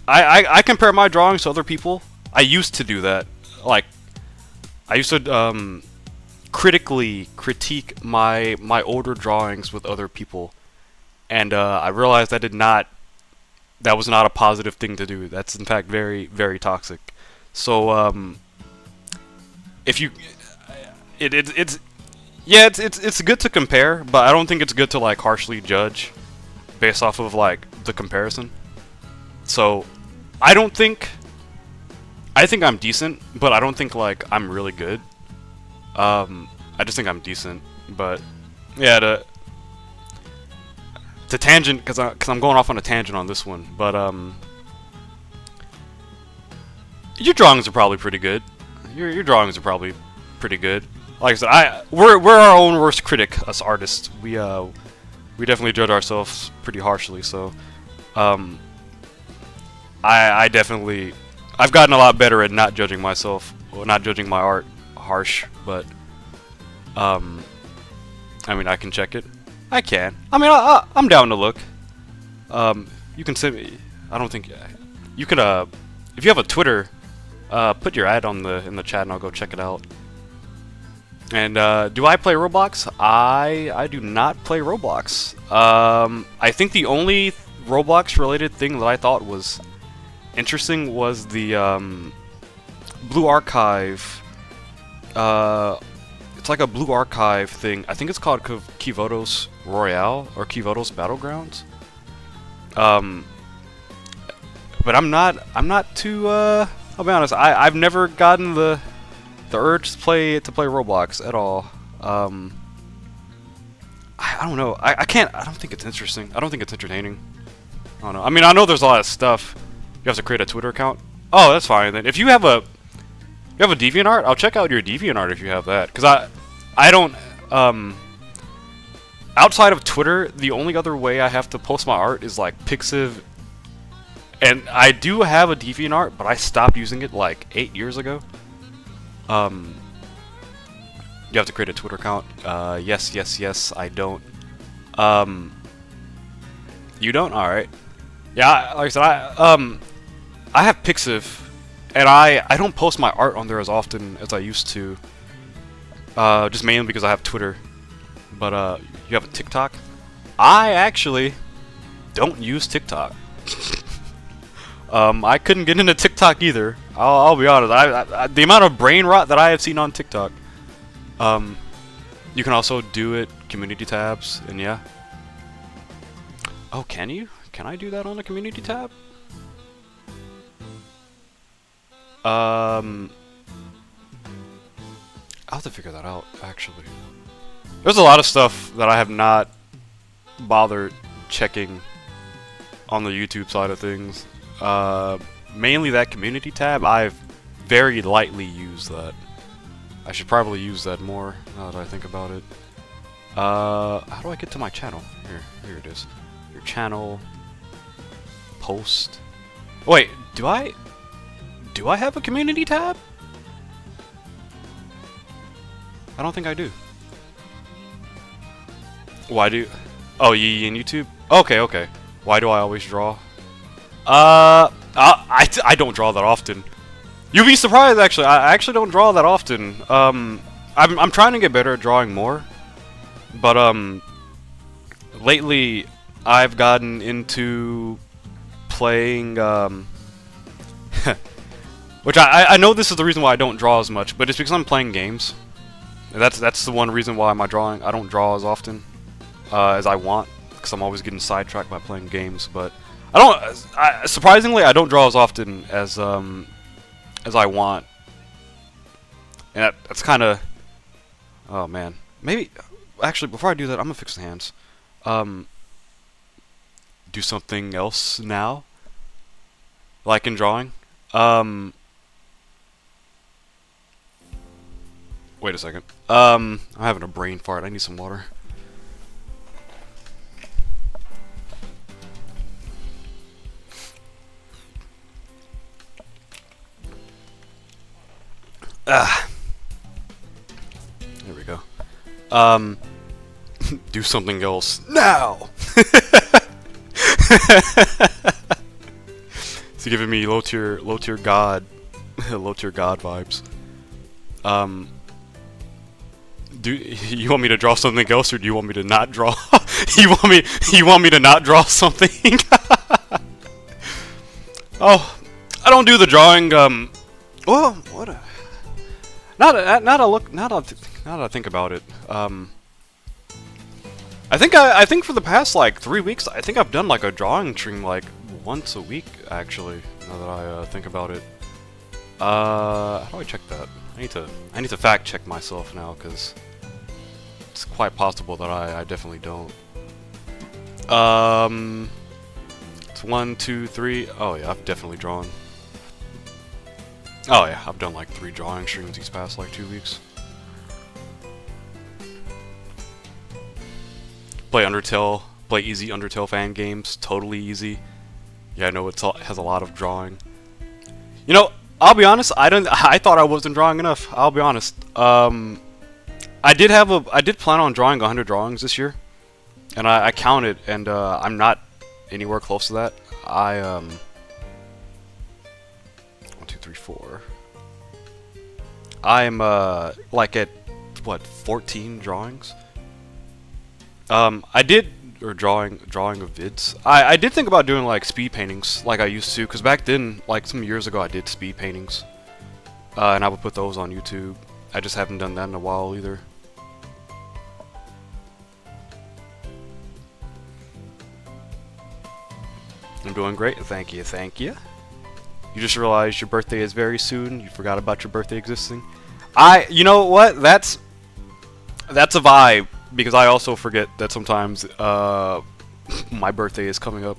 I compare my drawings to other people. I used to do that. Like, I used to critically critique my older drawings with other people, and I realized that was not a positive thing to do. That's in fact very, very toxic. So if you, it's good to compare, but I don't think it's good to like harshly judge based off of like the comparison. So I think I'm decent, but I don't think like I'm really good. I just think I'm decent, but yeah, to tangent, because I'm going off on a tangent on this one, but your drawings are probably pretty good. Your drawings are probably pretty good. Like I said, we're our own worst critic, us artists. We definitely judge ourselves pretty harshly. So, I've gotten a lot better at not judging myself, or not judging my art harsh. But, I mean, I can check it. I can. I mean, I'm down to look. You can send me. I don't think you can. If you have a Twitter, put your ad in the chat, and I'll go check it out. And do I play Roblox? I do not play Roblox. I think the only Roblox related thing that I thought was interesting was the Blue Archive It's like a blue archive thing. I think it's called Kivotos Royale or Kivotos Battlegrounds. But I'm not too. I'll be honest. I've never gotten the urge to play Roblox at all. I don't know. I can't. I don't think it's interesting. I don't think it's entertaining. I don't know. I mean, I know there's a lot of stuff. You have to create a Twitter account. Oh, that's fine then. If you have a DeviantArt, I'll check out your DeviantArt if you have that. Cause I don't. Outside of Twitter, the only other way I have to post my art is like Pixiv. And I do have a DeviantArt, but I stopped using it like 8 years ago. You have to create a Twitter account. Yes, I don't. You don't? Alright. Yeah, like I said, I have Pixiv, and I don't post my art on there as often as I used to. Just mainly because I have Twitter. But, you have a TikTok? I actually don't use TikTok. I couldn't get into TikTok either. I'll be honest. The amount of brain rot that I have seen on TikTok. You can also do it community tabs, and yeah. Oh, can you? Can I do that on the community tab? I'll have to figure that out, actually. There's a lot of stuff that I have not bothered checking on the YouTube side of things. Mainly that community tab, I've very lightly used that. I should probably use that more, now that I think about it. How do I get to my channel? Here it is. Your channel. Post. Wait, do I have a community tab? I don't think I do. Why do... Oh, Yee in YouTube? Okay. Why do I always draw? I don't draw that often. You'd be surprised, actually. I actually don't draw that often. I'm trying to get better at drawing more. But, lately, I've gotten into playing, which I know this is the reason why I don't draw as much, but it's because I'm playing games. That's the one reason why I don't draw as often as I want, because I'm always getting sidetracked by playing games. But surprisingly, I don't draw as often as I want, and that's kind of. Oh man, maybe actually before I do that, I'm gonna fix the hands. Do something else now, like in drawing. Wait a second. I'm having a brain fart. I need some water. There we go. Do something else now. It's giving me low tier god, low tier god vibes. Do you want me to draw something else, or do you want me to not draw? you want me to not draw something? Oh, I don't do the drawing. Well, what? Now that I think about it, I think for the past like 3 weeks, I think I've done like a drawing stream like once a week actually. Now that I think about it, how do I check that? I need to fact check myself now, because it's quite possible that I definitely don't. It's 1, 2, 3. Oh yeah, I've definitely drawn. Oh yeah, I've done like 3 drawing streams these past like 2 weeks. Play Undertale, play easy Undertale fan games, totally easy. Yeah, I know it has a lot of drawing. You know, I'll be honest, I thought I wasn't drawing enough. I'll be honest. I did plan on drawing 100 drawings this year, and I counted, and I'm not anywhere close to that. 1, 2, 3, 4. I'm like at what, 14 drawings. I did, or drawing of vids. I did think about doing like speed paintings like I used to, because back then, like some years ago, I did speed paintings, and I would put those on YouTube. I just haven't done that in a while either. I'm doing great. Thank you. Thank you. You just realized your birthday is very soon. You forgot about your birthday existing. You know what? That's a vibe because I also forget that sometimes my birthday is coming up.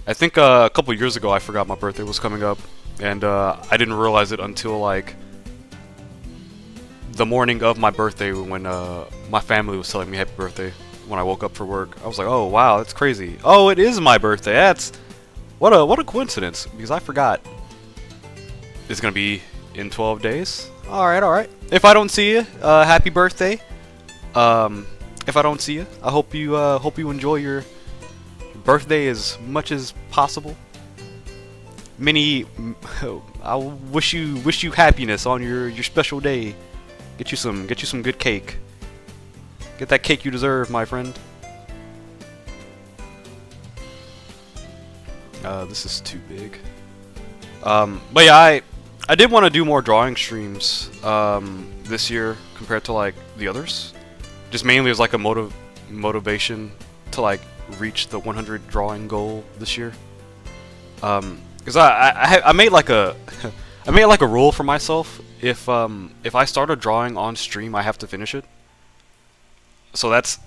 I think a couple years ago I forgot my birthday was coming up, and I didn't realize it until like the morning of my birthday when my family was telling me happy birthday when I woke up for work. I was like, oh wow, that's crazy. Oh, it is my birthday. That's what a coincidence because I forgot. It's gonna be in 12 days. All right. If I don't see you, happy birthday. If I don't see you, I hope you enjoy your birthday as much as possible. I wish you happiness on your special day. Get you some good cake. Get that cake you deserve, my friend. This is too big. But yeah, I did want to do more drawing streams this year compared to like the others. Just mainly as like a motivation to like reach the 100 drawing goal this year. Because I made like a I made like a rule for myself. If I start a drawing on stream, I have to finish it. So that's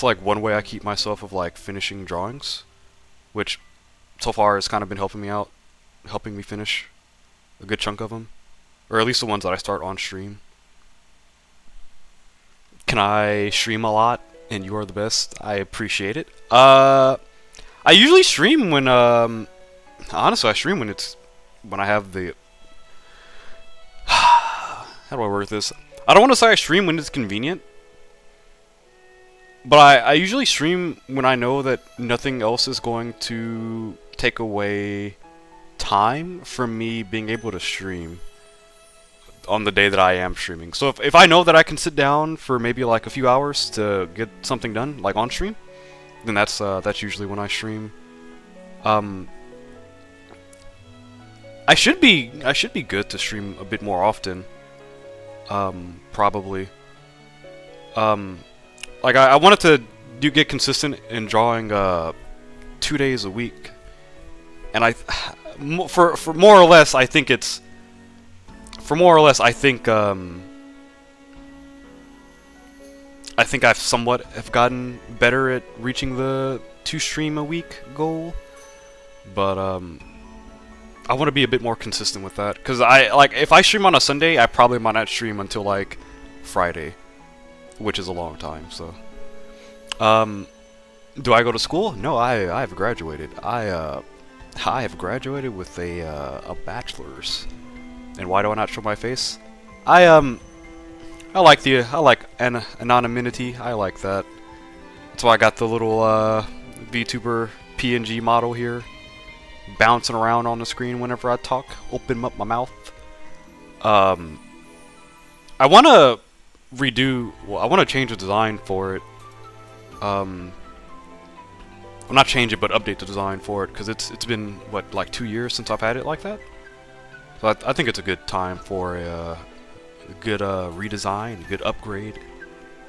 like one way I keep myself of like finishing drawings, which so far has kind of been helping me out, helping me finish a good chunk of them, or at least the ones that I start on stream. Can I stream a lot? And you are the best. I appreciate it. I usually stream when honestly I stream when I have the how do I word this? I don't want to say I stream when it's convenient, but I usually stream when I know that nothing else is going to take away time from me being able to stream on the day that I am streaming. So if I know that I can sit down for maybe like a few hours to get something done, like on stream, then that's usually when I stream. I should be good to stream a bit more often. Probably. Like I wanted to get consistent in drawing 2 days a week, and for more or less I think it's I think I've somewhat have gotten better at reaching the 2 stream a week goal, but I want to be a bit more consistent with that, because if I stream on a Sunday, I probably might not stream until like Friday, which is a long time. So, do I go to school? No, I have graduated. I have graduated with a bachelor's. And why do I not show my face? I like anonymity. I like that. That's why I got the little VTuber PNG model here, bouncing around on the screen whenever I talk. Open up my mouth. I want to I want to change the design for it. Well, not change it, but update the design for it, because it's been what, like 2 years since I've had it like that. So I think it's a good time for a good redesign, a good upgrade,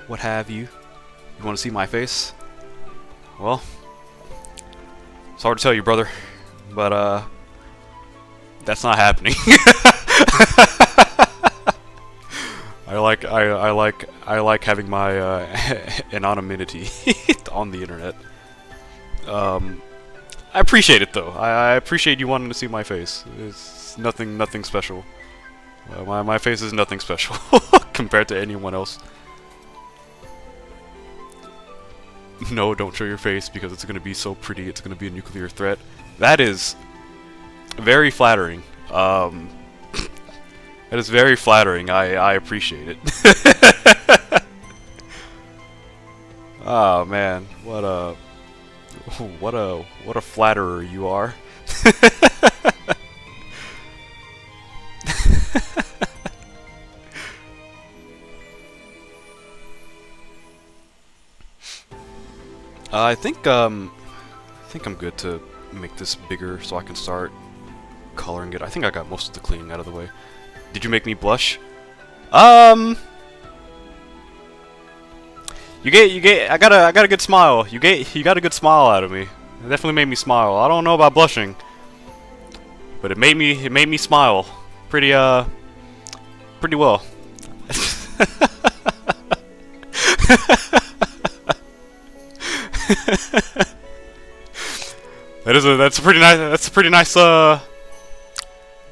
what have you. You want to see my face? Well, it's hard to tell you, brother, but that's not happening. I like having my anonymity on the internet. I appreciate it though. I appreciate you wanting to see my face. It's nothing special. My face is nothing special compared to anyone else. No, don't show your face because it's gonna be so pretty. It's gonna be a nuclear threat. That is very flattering. That is very flattering. I appreciate it. Oh man, what a flatterer you are. I think I'm good to make this bigger so I can start coloring it. I think I got most of the cleaning out of the way. Did you make me blush? I got a good smile. You got a good smile out of me. It definitely made me smile. I don't know about blushing, but it made me smile pretty pretty well. That's a pretty nice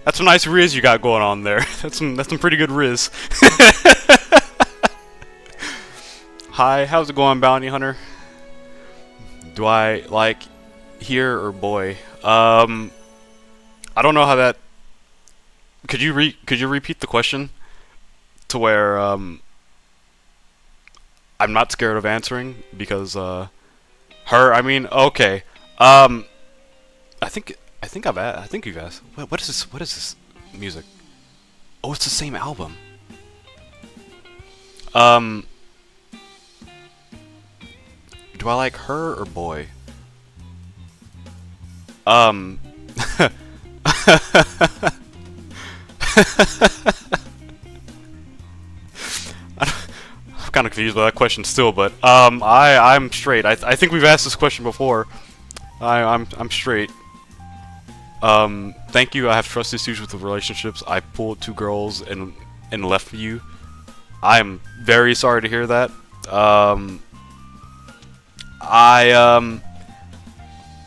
that's some nice riz you got going on there. That's some pretty good riz. Hi, how's it going, Bounty Hunter? Do I like here or boy? I don't know how that. Could you repeat the question to where I'm not scared of answering because her. I mean, okay. I think you've asked. What is this? What is this music? Oh, it's the same album. Do I like her or boy? I'm kind of confused by that question still, but I'm straight. I think we've asked this question before. I'm straight. Thank you. I have trust issues with the relationships. I pulled 2 girls and left you. I'm very sorry to hear that.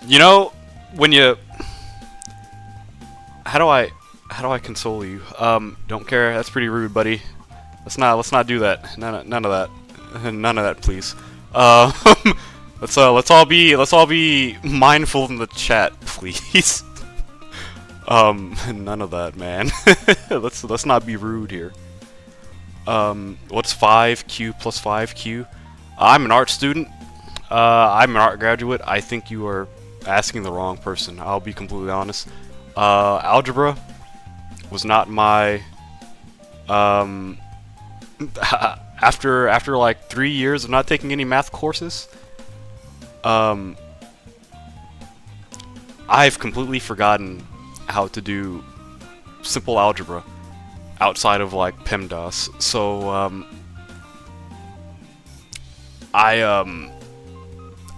You know, when you, how do I console you? Don't care. That's pretty rude, buddy. Let's not do that. None of that. None of that, please. Let's all be mindful in the chat, please. None of that, man. let's not be rude here. What's 5Q plus 5Q? I'm an art student. I'm an art graduate. I think you are asking the wrong person. I'll be completely honest. Algebra was not my. After like 3 years of not taking any math courses, I've completely forgotten how to do simple algebra outside of like PEMDAS. So I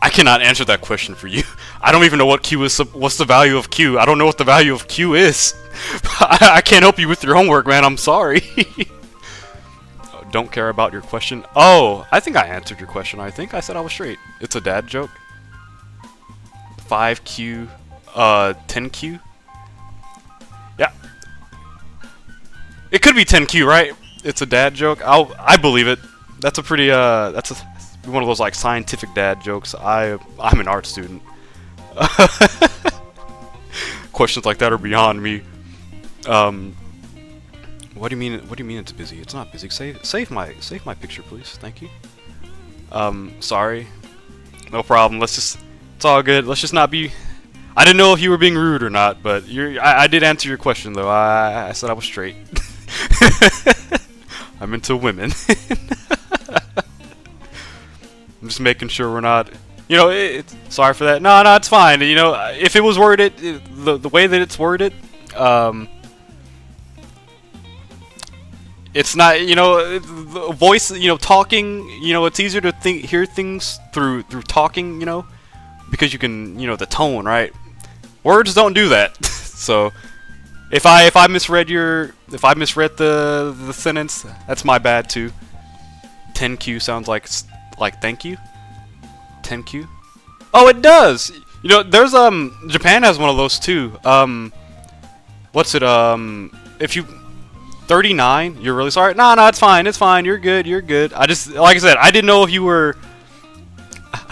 cannot answer that question for you. I don't even know what Q is. What's the value of Q? I don't know what the value of Q is. I can't help you with your homework, man. I'm sorry. Don't care about your question. Oh, I think I answered your question. I think I said I was straight. It's a dad joke. 5Q, 10Q. Yeah. It could be 10Q, right? It's a dad joke. I believe it. That's a pretty that's one of those like scientific dad jokes. I'm an art student. Questions like that are beyond me. What do you mean? What do you mean it's busy? It's not busy. Save my picture, please. Thank you. Sorry. No problem. It's all good. Let's just not be. I didn't know if you were being rude or not, but I did answer your question though. I said I was straight. I'm into women. I'm just making sure we're not. You know, sorry for that. No, it's fine. You know, if it was worded the way that it's worded, it's not. You know, the voice. You know, talking. You know, it's easier to hear things through talking. You know, because you can. You know, the tone, right? Words don't do that. So, if I misread the sentence, that's my bad too. 10Q sounds like thank you. 10Q. Oh, it does. You know, there's Japan has one of those too. What's it? If you 39, you're really sorry. No, it's fine. It's fine. You're good. I just, like I said, I didn't know if you were.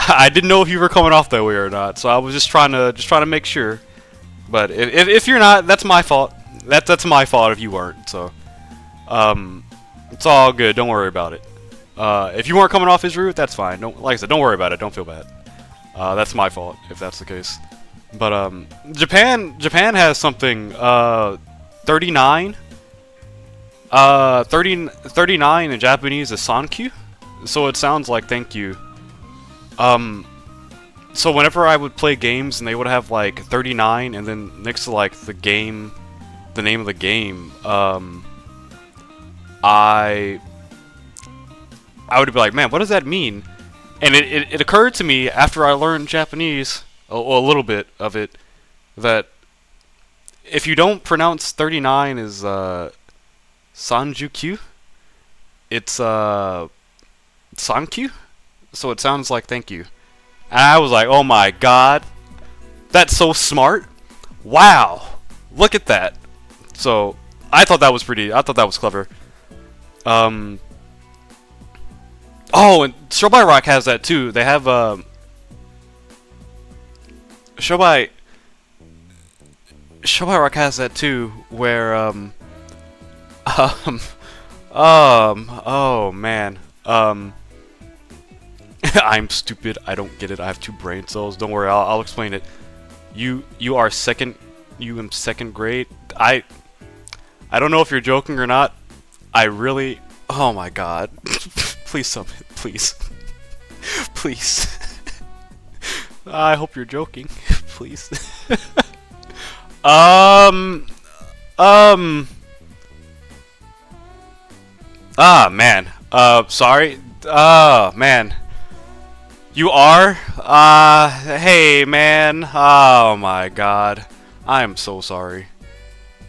I didn't know if you were coming off that way or not. So I was just trying to make sure. But if you're not, that's my fault. That's my fault if you weren't. So, it's all good. Don't worry about it. If you weren't coming off his route, that's fine. Like I said, don't worry about it. Don't feel bad. That's my fault if that's the case. But Japan has something. 39. 39 in Japanese is sankyu, so it sounds like thank you. So whenever I would play games and they would have like 39 and then next to like the name of the game, I would be like, man, what does that mean? And it occurred to me after I learned Japanese a little bit of it, that if you don't pronounce 39 as Sanjukyu, it's Sankyu, so it sounds like thank you. And I was like, oh my god, that's so smart. Wow, look at that. So I thought that was clever. Oh, and Shobai Rock has that too. They have Shobai Rock has that too, where oh man, I'm stupid. I don't get it. I have 2 brain cells. Don't worry, I'll explain it. You are second. You in 2nd grade. I don't know if you're joking or not. I really. Oh my god. Please submit. Please. Please. I hope you're joking. Please. Ah man. Sorry. Man. You are? Hey man. Oh my god. I am so sorry.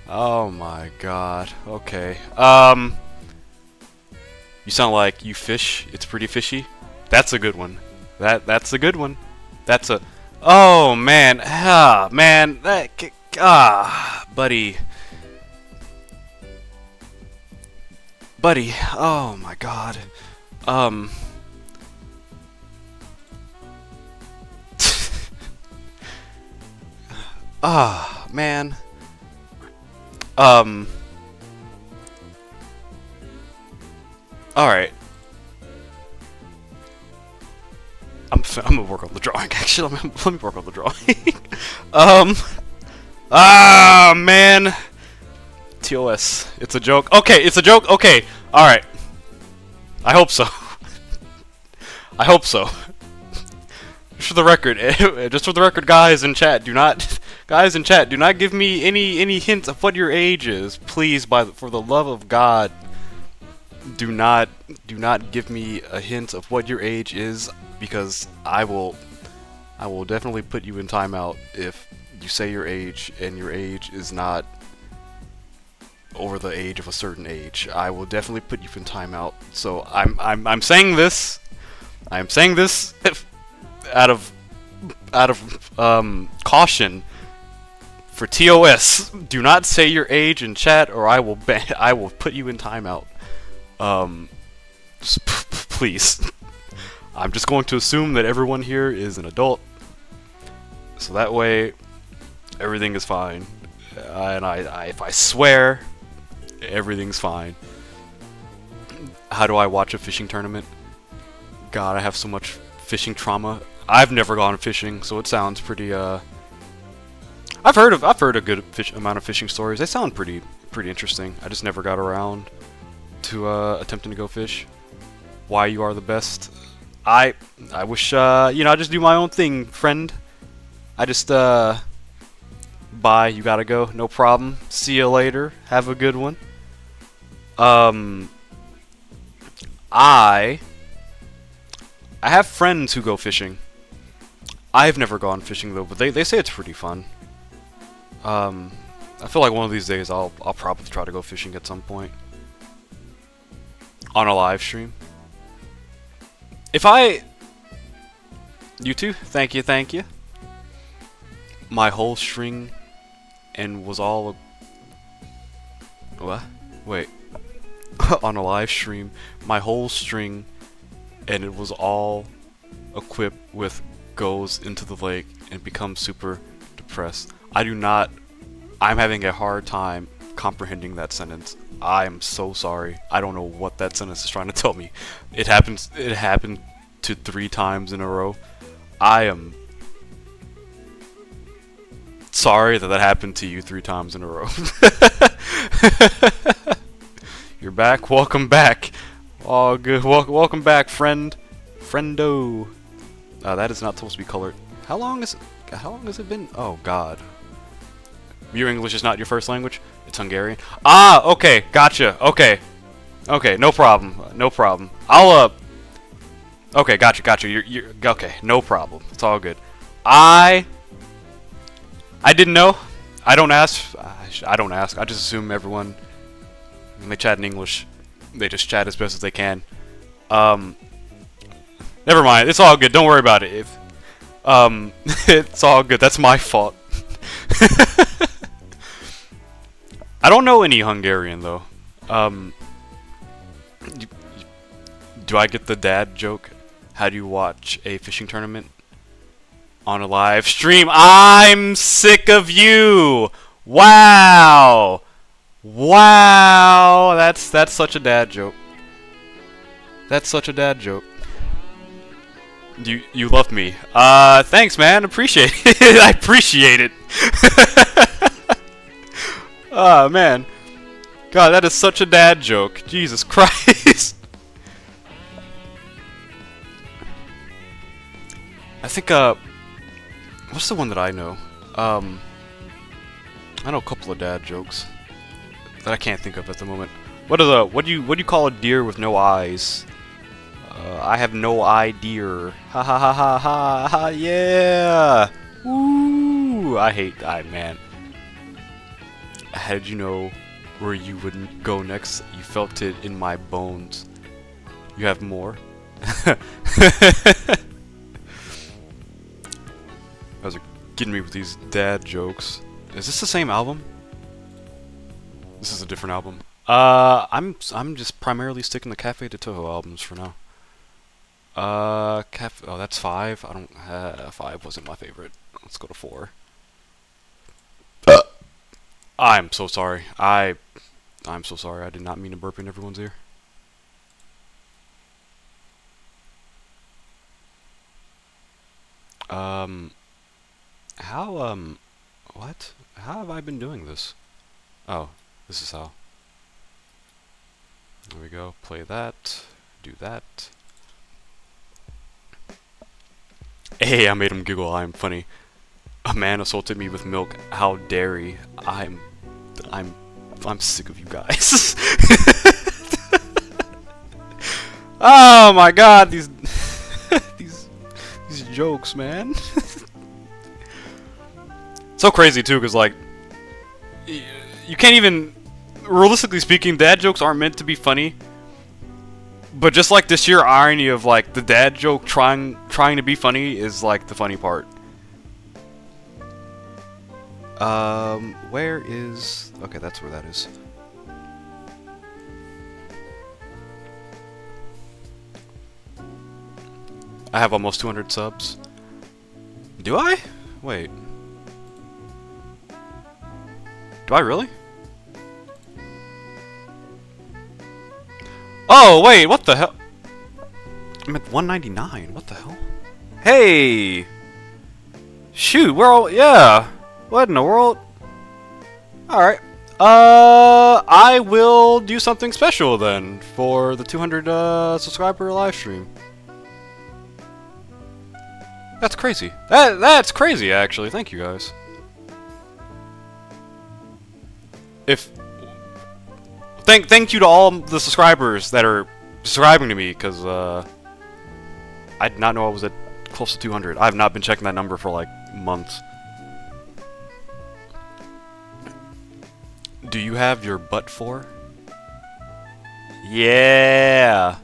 Oh my god. Okay. You sound like you fish. It's pretty fishy. That's a good one. That's a good one. That's a. Oh man. Ah man. Buddy. Buddy. Oh my god. Ah, man. Alright. I'm gonna work on the drawing, actually. Let me work on the drawing. Ah, man. TOS. It's a joke. Okay, it's a joke. Okay. Alright. I hope so. I hope so. Just for the record, guys in chat, do not give me any hints of what your age is, please. For the love of God, do not give me a hint of what your age is, because I will definitely put you in timeout if you say your age and your age is not over the age of a certain age. I will definitely put you in timeout. So I'm saying this. I'm saying this out of caution for TOS. Do not say your age in chat, or I will put you in timeout. Please. I'm just going to assume that everyone here is an adult, so that way everything is fine. And if I swear, everything's fine. How do I watch a fishing tournament? God, I have so much fishing trauma. I've never gone fishing, so it sounds pretty. I've heard a good amount of fishing stories. They sound pretty interesting. I just never got around to attempting to go fish. Why you are the best? I wish I just do my own thing, friend. I just bye. You gotta go. No problem. See you later. Have a good one. I have friends who go fishing. I've never gone fishing though, but they say it's pretty fun. I feel like one of these days I'll probably try to go fishing at some point on a live stream. You too? Thank you. My whole string and was all what? Wait. On a live stream, my whole string and it was all equipped with goes into the lake and becomes super depressed. I'm having a hard time comprehending that sentence. I am so sorry. I don't know what that sentence is trying to tell me. It happened to 3 times in a row. I am sorry that happened to you 3 times in a row. You're back. Welcome back. Oh, good. Welcome back, friendo. That is not supposed to be colored. How long has it been? Oh God. Your English is not your first language. It's Hungarian. Ah, okay. Gotcha. Okay. No problem. Okay, gotcha. You're okay. No problem. It's all good. I didn't know. I don't ask. I don't ask. I just assume everyone, when they chat in English, they just chat as best as they can. Never mind. It's all good. Don't worry about it. It's all good. That's my fault. I don't know any Hungarian though. Do I get the dad joke? How do you watch a fishing tournament on a live stream? I'm sick of you. Wow. Wow. That's such a dad joke. That's such a dad joke. You love me. Thanks, man. Appreciate it. I appreciate it. Oh, man. God, that is such a dad joke. Jesus Christ. I think, what's the one that I know? I know a couple of dad jokes that I can't think of at the moment. What do you call a deer with no eyes? I have no idea. Ha ha ha ha ha ha, yeah! Woo! Man. How did you know where you wouldn't go next? You felt it in my bones. You have more? You guys are getting me with these dad jokes. Is this the same album? This is a different album. I'm just primarily sticking to Cafe de Touhou albums for now. Oh, that's 5. I don't. 5 wasn't my favorite. Let's go to 4. I'm so sorry. I'm so sorry. I did not mean to burp in everyone's ear. What? How have I been doing this? Oh, this is how. There we go. Play that. Do that. Hey, I made him giggle. I'm funny. A man assaulted me with milk. How dare he? I'm sick of you guys. Oh my God, these these jokes, man. So crazy too, cause like you can't even, realistically speaking, dad jokes aren't meant to be funny. But just like the sheer irony of like the dad joke trying to be funny is like the funny part. Where is... Okay, that's where that is. I have almost 200 subs. Do I? Wait. Do I really? Oh, wait, what the hell? I'm at 199, what the hell? Hey! Shoot, we're all... Yeah! What in the world? Alright. I will do something special then for the 200 subscriber live stream. That's crazy. That's crazy, actually. Thank you, guys. Thank you to all the subscribers that are subscribing to me, because I did not know I was at close to 200. I have not been checking that number for like months. Do you have your butt for? Yeah.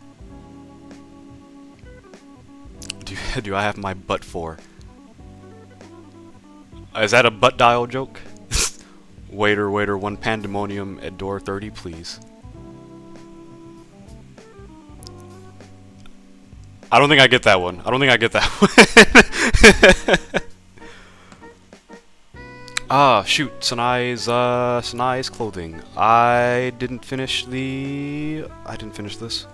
Do I have my butt for? Is that a butt dial joke? Waiter, 1 pandemonium at door 30, please. I don't think I get that one. Ah, shoot. Sanae's clothing. I didn't finish this.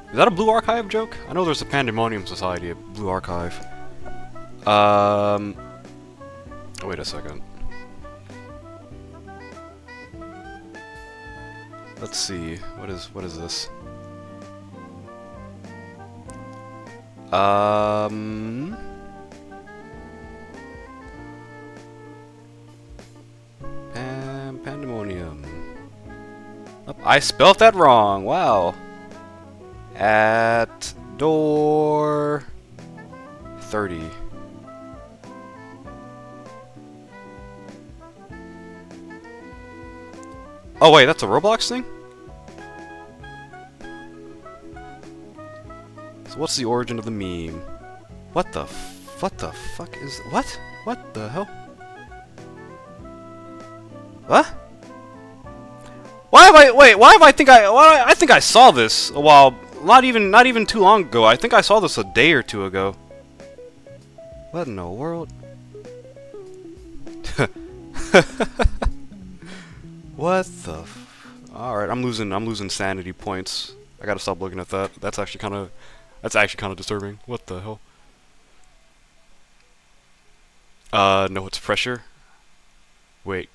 Is that a Blue Archive joke? I know there's a Pandemonium Society at Blue Archive. Wait a second. Let's see. What is this? Pandemonium. Oh, I spelled that wrong. Wow. at door 30. Oh wait, that's a Roblox thing? So what's the origin of the meme? What the fuck is what? What the hell? What? I think I saw this a while, not even too long ago. I think I saw this a day or two ago. What in the world? What the Alright, I'm losing sanity points. I gotta stop looking at that. That's actually kinda disturbing. What the hell? No, it's pressure. Wait,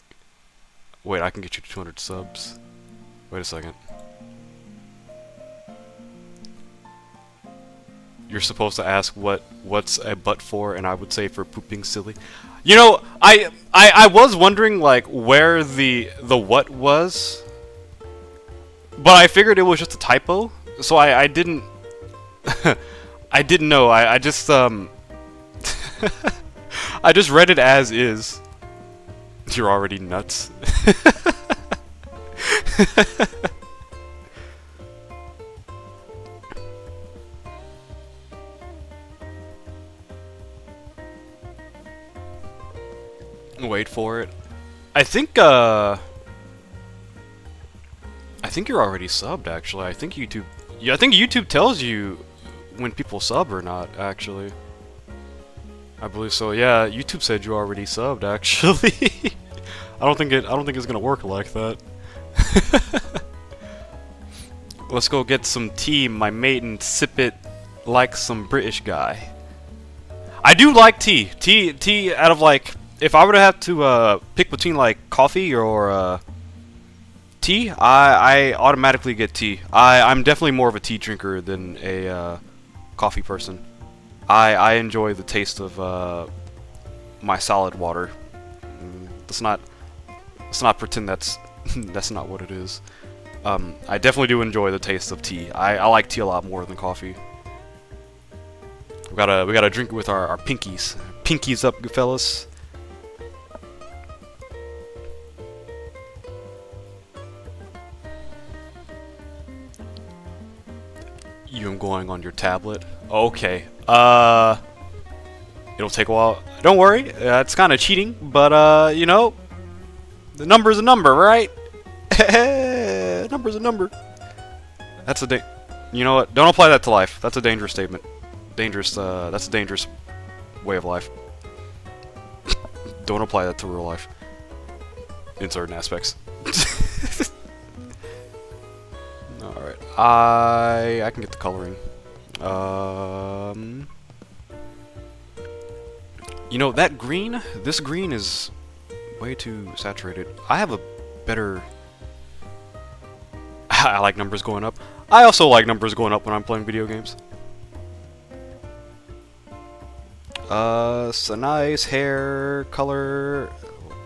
I can get you to 200 subs. Wait a second. You're supposed to ask what's a butt for, and I would say for pooping silly. You know, I was wondering like where the what was, but I figured it was just a typo, so I didn't I didn't know. I just I just read it as is. You're already nuts. Wait for it. I think you're already subbed actually. I think YouTube tells you when people sub or not actually. I believe so. Yeah, YouTube said you already subbed actually. I don't think it's gonna work like that. Let's go get some tea, my mate, and sip it like some British guy. I do like tea. Tea out of like, if I were to have to pick between like coffee or tea, I automatically get tea. I'm definitely more of a tea drinker than a coffee person. I enjoy the taste of my solid water. Let's not pretend that's not what it is. I definitely do enjoy the taste of tea. I like tea a lot more than coffee. We gotta drink it with our pinkies. Pinkies up, good fellas. You going on your tablet? Okay. It'll take a while. Don't worry. It's kind of cheating, but you know, the number's a number, right? Number's a number. That's a You know what? Don't apply that to life. That's a dangerous statement. Dangerous. That's a dangerous way of life. Don't apply that to real life. In certain aspects. Alright. I can get the coloring. You know, that green, this green is way too saturated. I have a better... I like numbers going up. I also like numbers going up when I'm playing video games. Sanae's hair color...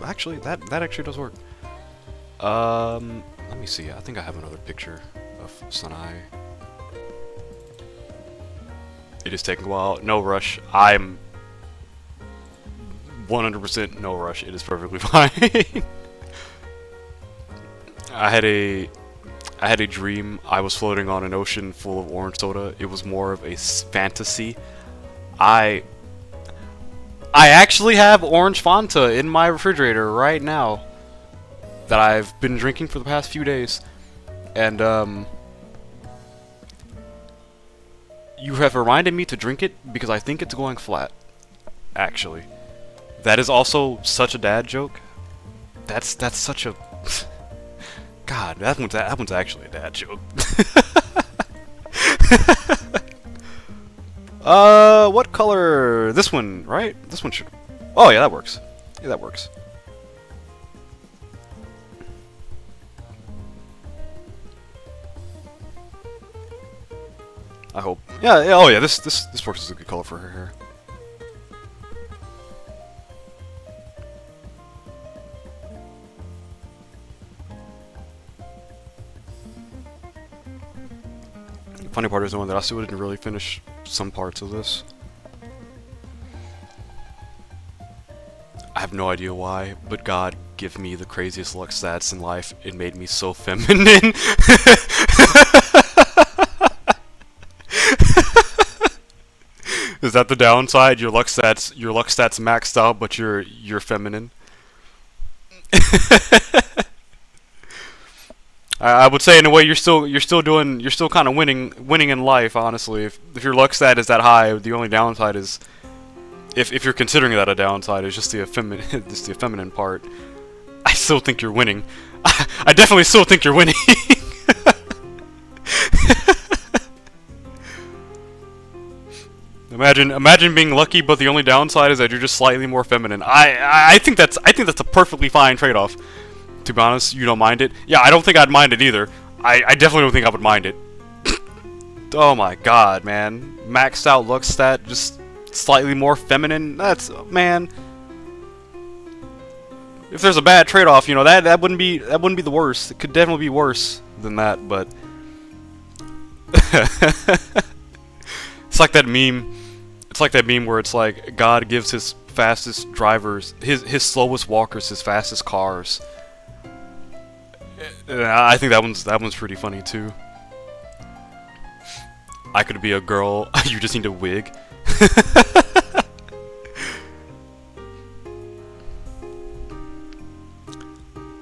Actually, that actually does work. Let me see. I think I have another picture of Sanae. It is taking a while. No rush. I'm 100% no rush. It is perfectly fine. I had a dream. I was floating on an ocean full of orange soda. It was more of a fantasy. I actually have orange Fanta in my refrigerator right now that I've been drinking for the past few days. And you have reminded me to drink it because I think it's going flat. Actually. That is also such a dad joke. That's such a... God, that one's actually a dad joke. What color? This one, right? This one should... Oh, yeah, that works. Yeah, that works. I hope. Yeah, oh yeah, this works as a good color for her hair. Funny part is knowing that I still didn't really finish some parts of this. I have no idea why, but God give me the craziest luck stats in life. It made me so feminine. Is that the downside? Your luck stats maxed out, but you're feminine. I would say in a way you're still kind of winning in life. Honestly, if your luck stat is that high, the only downside is if you're considering that a downside is just the effeminate part. I still think you're winning. I definitely still think you're winning. Imagine being lucky, but the only downside is that you're just slightly more feminine. I think that's a perfectly fine trade-off. To be honest, you don't mind it. Yeah, I don't think I'd mind it either. I definitely don't think I would mind it. Oh my god, man. Maxed out luck stat, just slightly more feminine. That's, man. If there's a bad trade-off, you know, that wouldn't be the worst. It could definitely be worse than that, but it's like that meme. It's like that meme where it's like God gives his fastest drivers, his slowest walkers, his fastest cars. I think that one's pretty funny too. I could be a girl. You just need a wig.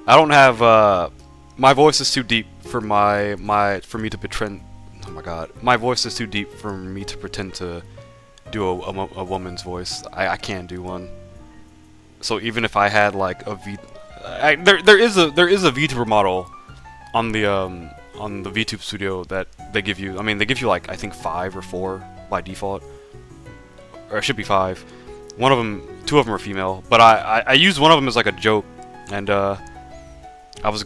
I don't have my voice is too deep for for me to pretend. Oh my god, my voice is too deep for me to pretend to do a woman's voice. I can't do one. So even if I had like a there is a VTuber model on the VTube Studio that they give you. I mean, they give you like I think 5 or 4 by default, or it should be 5. Two of them are female, but I used one of them as like a joke, and I was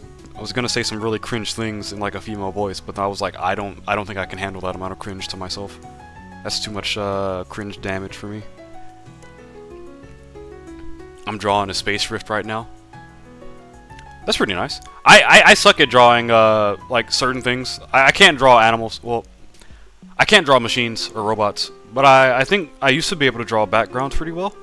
gonna say some really cringe things in like a female voice, but then I was like, I don't think I can handle that amount of cringe to myself. That's too much cringe damage for me. I'm drawing a space rift right now. That's pretty nice. I suck at drawing like certain things. I can't draw animals. Well, I can't draw machines or robots, but I think I used to be able to draw backgrounds pretty well.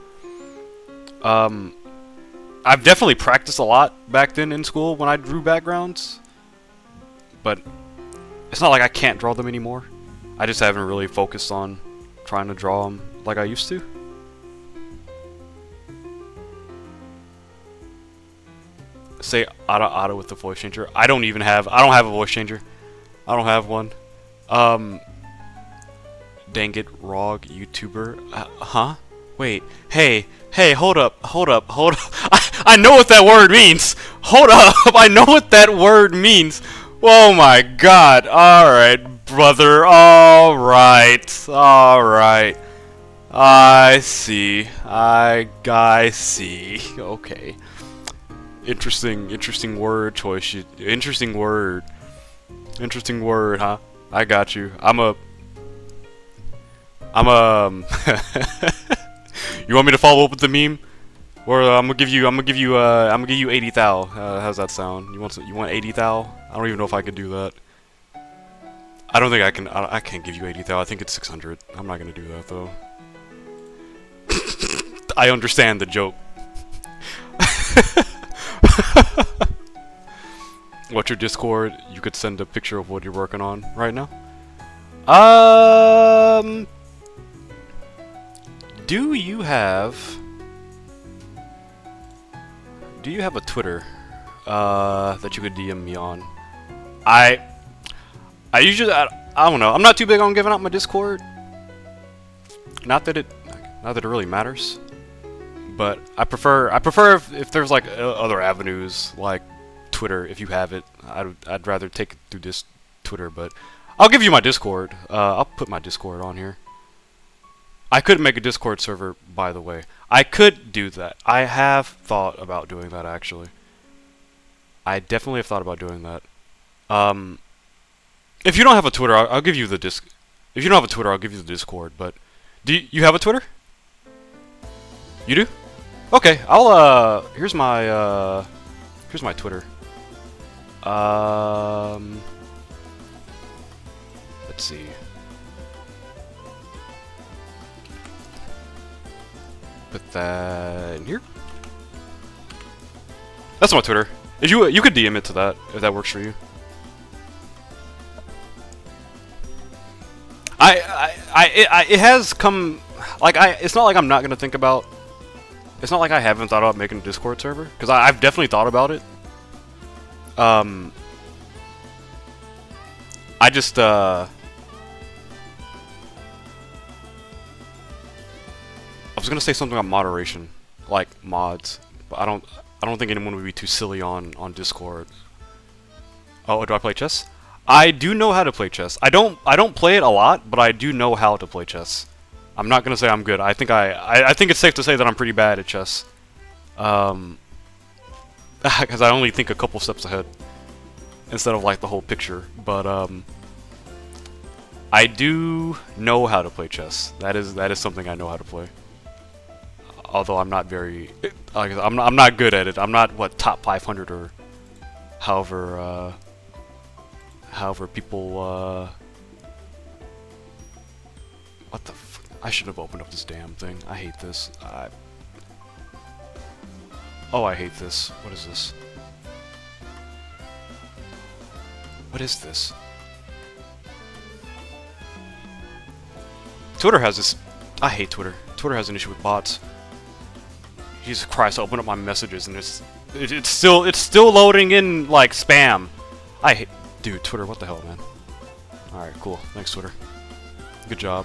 I've definitely practiced a lot back then in school when I drew backgrounds, but it's not like I can't draw them anymore. I just haven't really focused on trying to draw them like I used to. Say Ada with the voice changer. I don't have a voice changer. I don't have one. Dang it, ROG YouTuber. Huh? Wait. Hey, hold up. I know what that word means. Hold up. I know what that word means. Oh my god. Alright, brother. Alright. I see. I see. Okay. Interesting word choice. Interesting word, huh? I got you. You want me to follow up with the meme, or I'm gonna give you 80 thou. How's that sound? You want 80 thou? I don't even know if I could do that. I don't think I can. I can't give you 80 thou. I think it's 600. I'm not gonna do that though. I understand the joke. What's your Discord? You could send a picture of what you're working on right now. Do you have a Twitter that you could DM me on? I usually I don't know. I'm not too big on giving out my Discord. Not that it really matters. But I prefer if there's like other avenues like Twitter. If you have it, I'd rather take it through this Twitter. But I'll give you my Discord. I'll put my Discord on here. I could make a Discord server, by the way. I could do that. I have thought about doing that actually. I definitely have thought about doing that. If you don't have a Twitter, I'll give you the If you don't have a Twitter, I'll give you the Discord. But do you have a Twitter? You do? Okay, I'll here's my Twitter. Let's see. Put that in here. That's my Twitter. If you could DM it to that if that works for you. It has come like it's not like I'm not gonna think about. It's not like I haven't thought about making a Discord server because I've definitely thought about it. I just I was gonna say something about moderation, like mods, but I don't think anyone would be too silly on Discord. Oh, do I play chess? I do know how to play chess. I don't play it a lot, but I do know how to play chess. I'm not gonna say I'm good. I think I think it's safe to say that I'm pretty bad at chess. Because I only think a couple steps ahead instead of like the whole picture. But I do know how to play chess. That is something I know how to play. Although I'm not very, I'm not good at it. I'm not what top 500 or however people. What the? I should have opened up this damn thing. I hate this. Oh, I hate this. What is this? What is this? Twitter has this. I hate Twitter. Twitter has an issue with bots. Jesus Christ! I open up my messages and it's still loading in like spam. I hate, dude. Twitter, what the hell, man? All right, cool. Thanks, Twitter. Good job.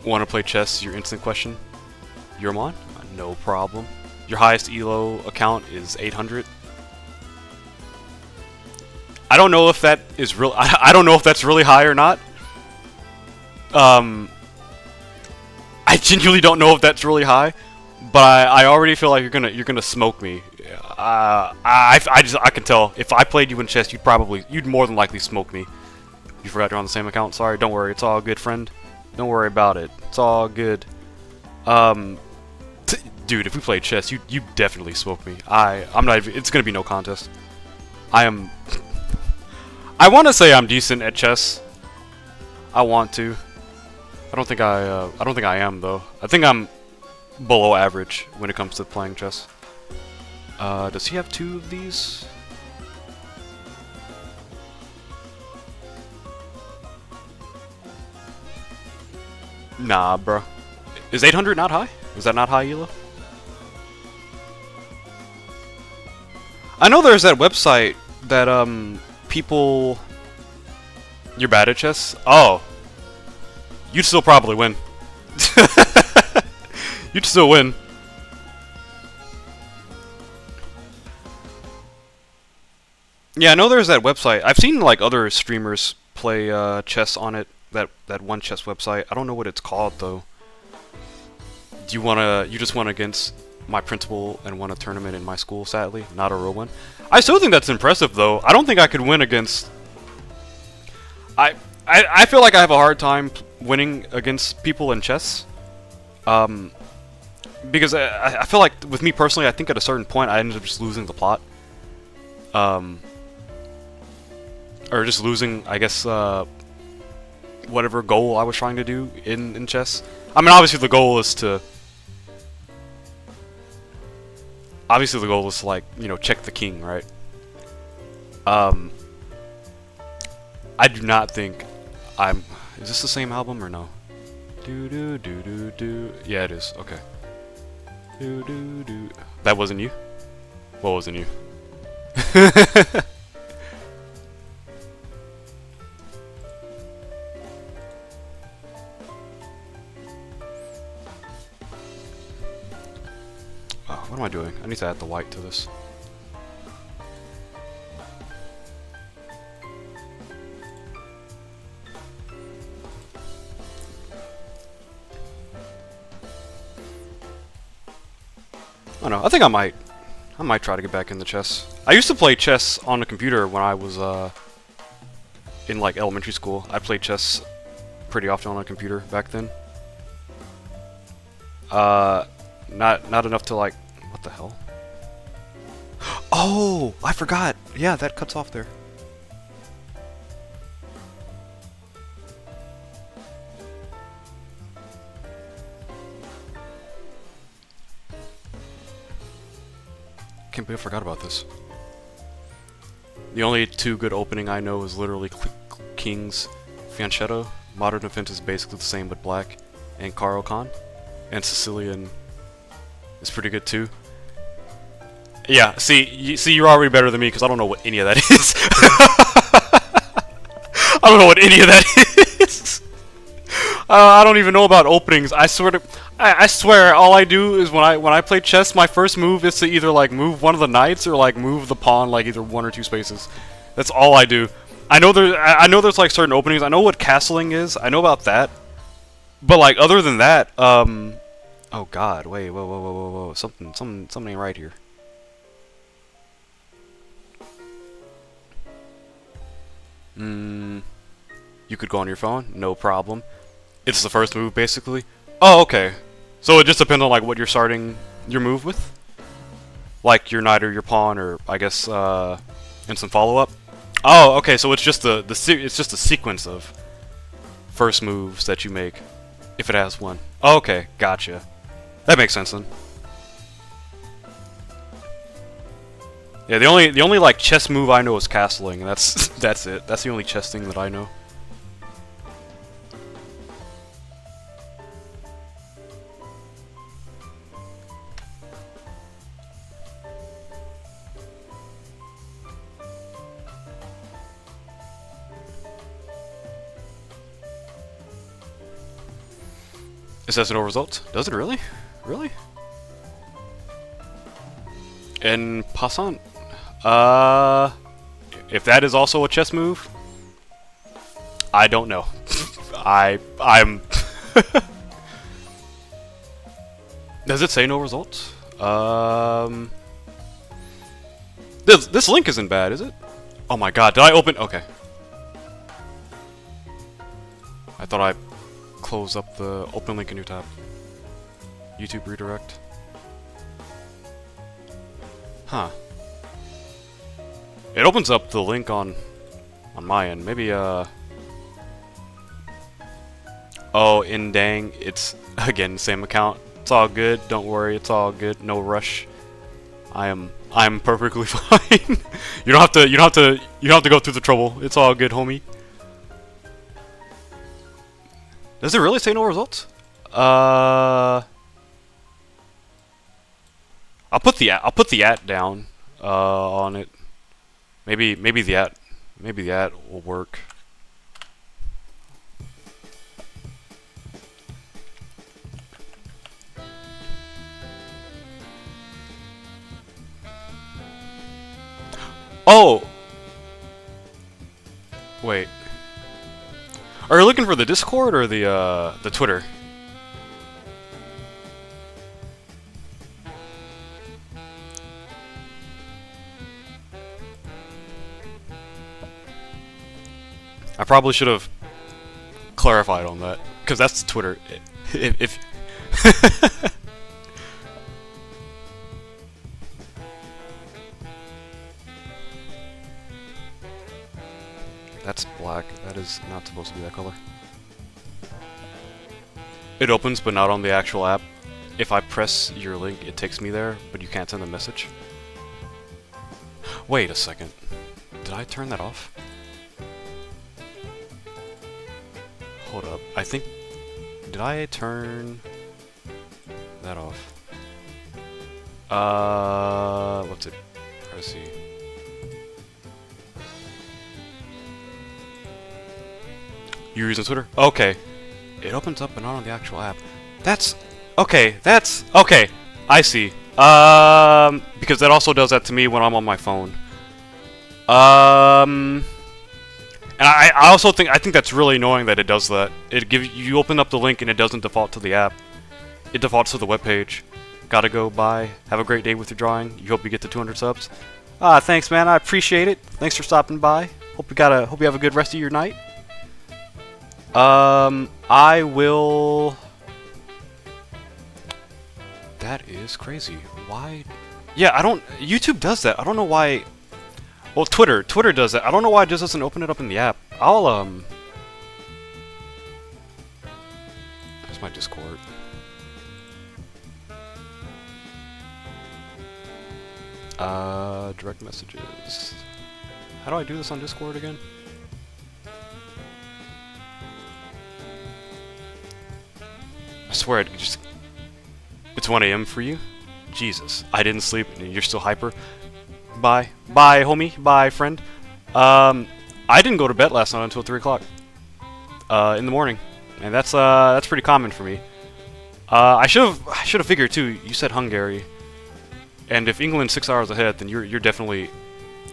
Want to play chess? Your instant question. You're on? No problem. Your highest elo account is 800. I don't know if that is real. I don't know if that's really high or not. I genuinely don't know if that's really high, but I already feel like you're gonna smoke me. I can tell if I played you in chess, you'd more than likely smoke me. You forgot you're on the same account. Sorry, don't worry, it's all good, friend. Don't worry about it. It's all good. Dude, if we played chess, you definitely smoke me. I'm not even, it's gonna be no contest. I am. I want to say I'm decent at chess. I want to. I don't think I am though. I think I'm below average when it comes to playing chess. Does he have 2 of these? Nah, bro. Is 800 not high? Is that not high elo? I know there's that website that people. You're bad at chess? Oh. You'd still probably win. You'd still win. Yeah, I know there's that website. I've seen like other streamers play chess on it. That one chess website. I don't know what it's called though. Do you just won against my principal and won a tournament in my school? Sadly, not a real one. I still think that's impressive though. I don't think I could win against. I feel like I have a hard time winning against people in chess. Because I feel like with me personally, I think at a certain point I ended up just losing the plot. Or just losing, I guess, whatever goal I was trying to do in chess. I mean, obviously the goal is to... Obviously the goal is to, like, you know, check the king, right? I do not think I'm... Is this the same album or no? Do do do do do. Yeah, it is. Okay. Do do do. That wasn't you? What wasn't you? Oh, what am I doing? I need to add the white to this. I don't know. I think I might try to get back into chess. I used to play chess on the computer when I was in like elementary school. I played chess pretty often on a computer back then. Not enough to like, what the hell? Oh, I forgot. Yeah, that cuts off there. can't believe I forgot about this. The only two good opening I know is literally King's Fianchetto. Modern Defense is basically the same but black. And Karo Khan. And Sicilian is pretty good too. Yeah, see, you're already better than me because I don't know what any of that is. I don't know what any of that is. I don't even know about openings. I swear, all I do is when I play chess, my first move is to either like move one of the knights or like move the pawn like either 1 or 2 spaces. That's all I do. I know there's like certain openings. I know what castling is. I know about that. But like other than that, oh God, wait, whoa, something ain't right here. You could go on your phone, no problem. It's the first move, basically. Oh, okay. So it just depends on like what you're starting your move with, like your knight or your pawn, or I guess instant follow-up. Oh, okay. So it's just it's just a sequence of first moves that you make, if it has one. Oh, okay, gotcha. That makes sense then. Yeah, the only like chess move I know is castling, and that's it. That's the only chess thing that I know. It says no results. Does it really? Really? En passant. If that is also a chess move, I don't know. I'm. Does it say no results? This link isn't bad, is it? Oh my God! Did I open? Okay. I thought I closed up the open link in new tab. YouTube redirect. Huh. It opens up the link on my end. Maybe oh, in dang, it's again same account. It's all good. Don't worry, it's all good. No rush. I'm perfectly fine. You don't have to go through the trouble. It's all good, homie. Does it really say no results? I'll put the at down on it. Maybe the at will work. Oh. Wait. Are you looking for the Discord or the Twitter? I probably should have clarified on that, because that's Twitter. If that's black. That is not supposed to be that color. It opens, but not on the actual app. If I press your link, it takes me there, but you can't send a message. Wait a second. Did I turn that off? Hold up. I think... Did I turn that off? What's it? Privacy. You're using Twitter? Okay. It opens up but not on the actual app. That's... Okay, that's... Okay, I see. Because that also does that to me when I'm on my phone. And I also think... I think that's really annoying that it does that. It gives... You open up the link and it doesn't default to the app. It defaults to the webpage. Gotta go, bye. Have a great day with your drawing. You hope you get to 200 subs. Thanks, man. I appreciate it. Thanks for stopping by. Hope you have a good rest of your night. I will... That is crazy. Why? Yeah, I don't... YouTube does that. I don't know why... Well, Twitter does that. I don't know why it just doesn't open it up in the app. There's my Discord. Direct messages. How do I do this on Discord again? I swear it just... It's 1 AM for you? Jesus. I didn't sleep and you're still hyper? Bye. Bye, homie. Bye, friend. I didn't go to bed last night until 3 o'clock. In the morning. And that's pretty common for me. I should have figured too. You said Hungary. And if England's 6 hours ahead, then you're definitely...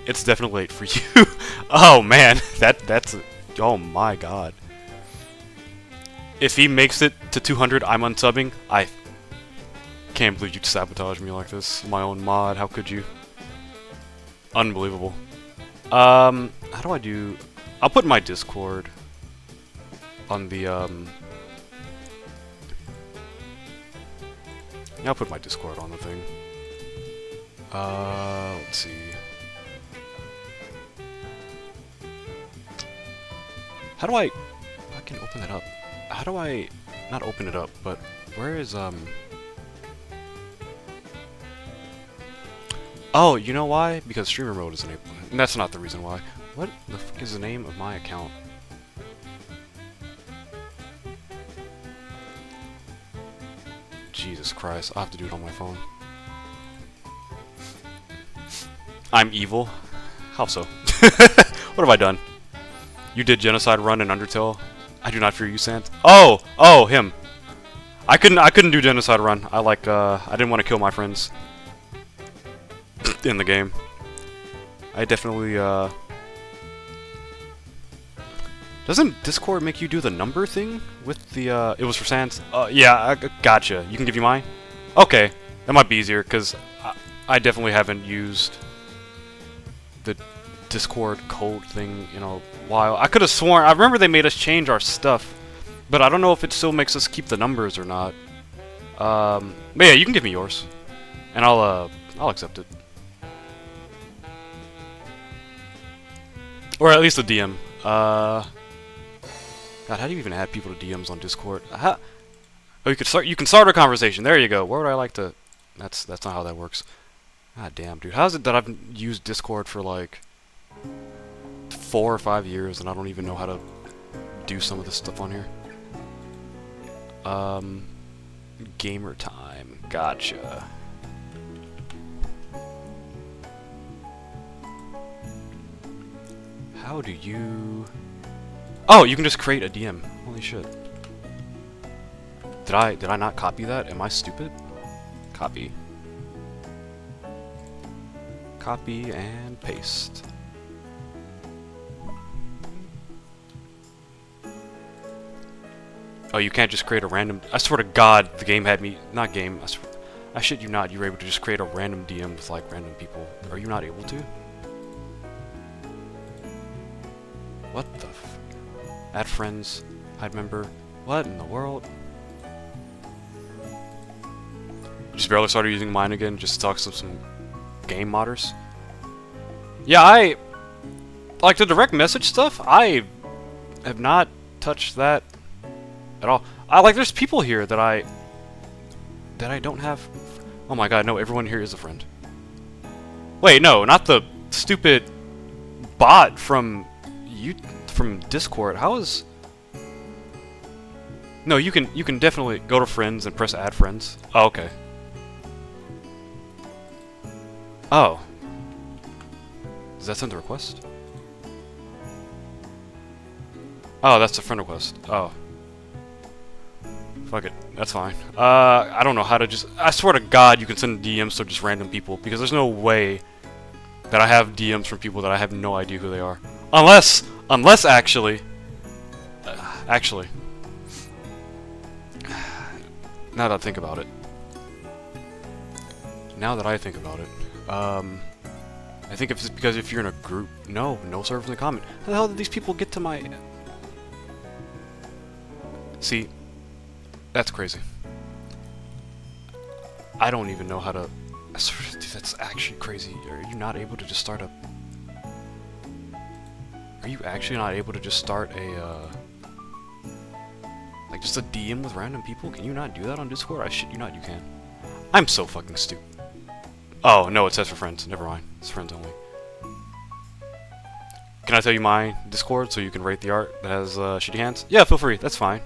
It's definitely late for you. Oh man. That's... Oh my god. If he makes it to 200, I'm unsubbing. I can't believe you'd sabotage me like this. My own mod, how could you? Unbelievable. How do I do... I'll put my Discord on the, Yeah, I'll put my Discord on the thing. Let's see. How do I can open it up? How do I not open it up, but where is Oh, you know why? Because streamer mode is enabled. And that's not the reason why. What the fuck is the name of my account? Jesus Christ, I'll have to do it on my phone. I'm evil? How so? What have I done? You did Genocide Run in Undertale? I do not fear you, Sant. Oh! Oh, him! I couldn't do Genocide Run. I didn't want to kill my friends. In the game. I definitely, Doesn't Discord make you do the number thing with the, it was for Sans? Yeah, gotcha. You can give you mine? Okay. That might be easier, because I definitely haven't used the Discord code thing in a while. I could have sworn, I remember they made us change our stuff, but I don't know if it still makes us keep the numbers or not. But yeah, you can give me yours. And I'll accept it. Or at least a DM. God, how do you even add people to DMs on Discord? Oh, you can start a conversation. There you go. Where would I like to? That's not how that works. God damn, dude. How is it that I've used Discord for like 4 or 5 years and I don't even know how to do some of this stuff on here? Gamer time. Gotcha. How do you... Oh, you can just create a DM. Holy shit. Did I not copy that? Am I stupid? Copy. Copy and paste. Oh, you can't just create a random... I swear to God, the game had me... Not game. I shit you not. You were able to just create a random DM with, like, random people. Are you not able to? What the f... Add friends. Hide member. What in the world? Just barely started using mine again just to talk to some game modders. Yeah, I... Like, the direct message stuff, I have not touched that at all. Like, there's people here that I don't have... Oh my god, no, everyone here is a friend. Wait, no, not the stupid bot from Discord. How is... No, you can definitely go to friends and press add friends. Oh, okay. Oh. Does that send the request? Oh, that's a friend request. Oh. Fuck it. That's fine. I don't know how to just... I swear to God you can send DMs to just random people, because there's no way that I have DMs from people that I have no idea who they are. Unless actually... actually... Now that I think about it. I think it's because if you're in a group... No servers in the comment. How the hell did these people get to my... See... That's crazy. I don't even know how to... Dude, that's actually crazy. Are you not able to just start a... Are you actually not able to just start a, like, just a DM with random people? Can you not do that on Discord? I shit you not, you can. I'm so fucking stupid. Oh, no, it says for friends. Never mind. It's friends only. Can I tell you my Discord so you can rate the art that has shitty hands? Yeah, feel free. That's fine.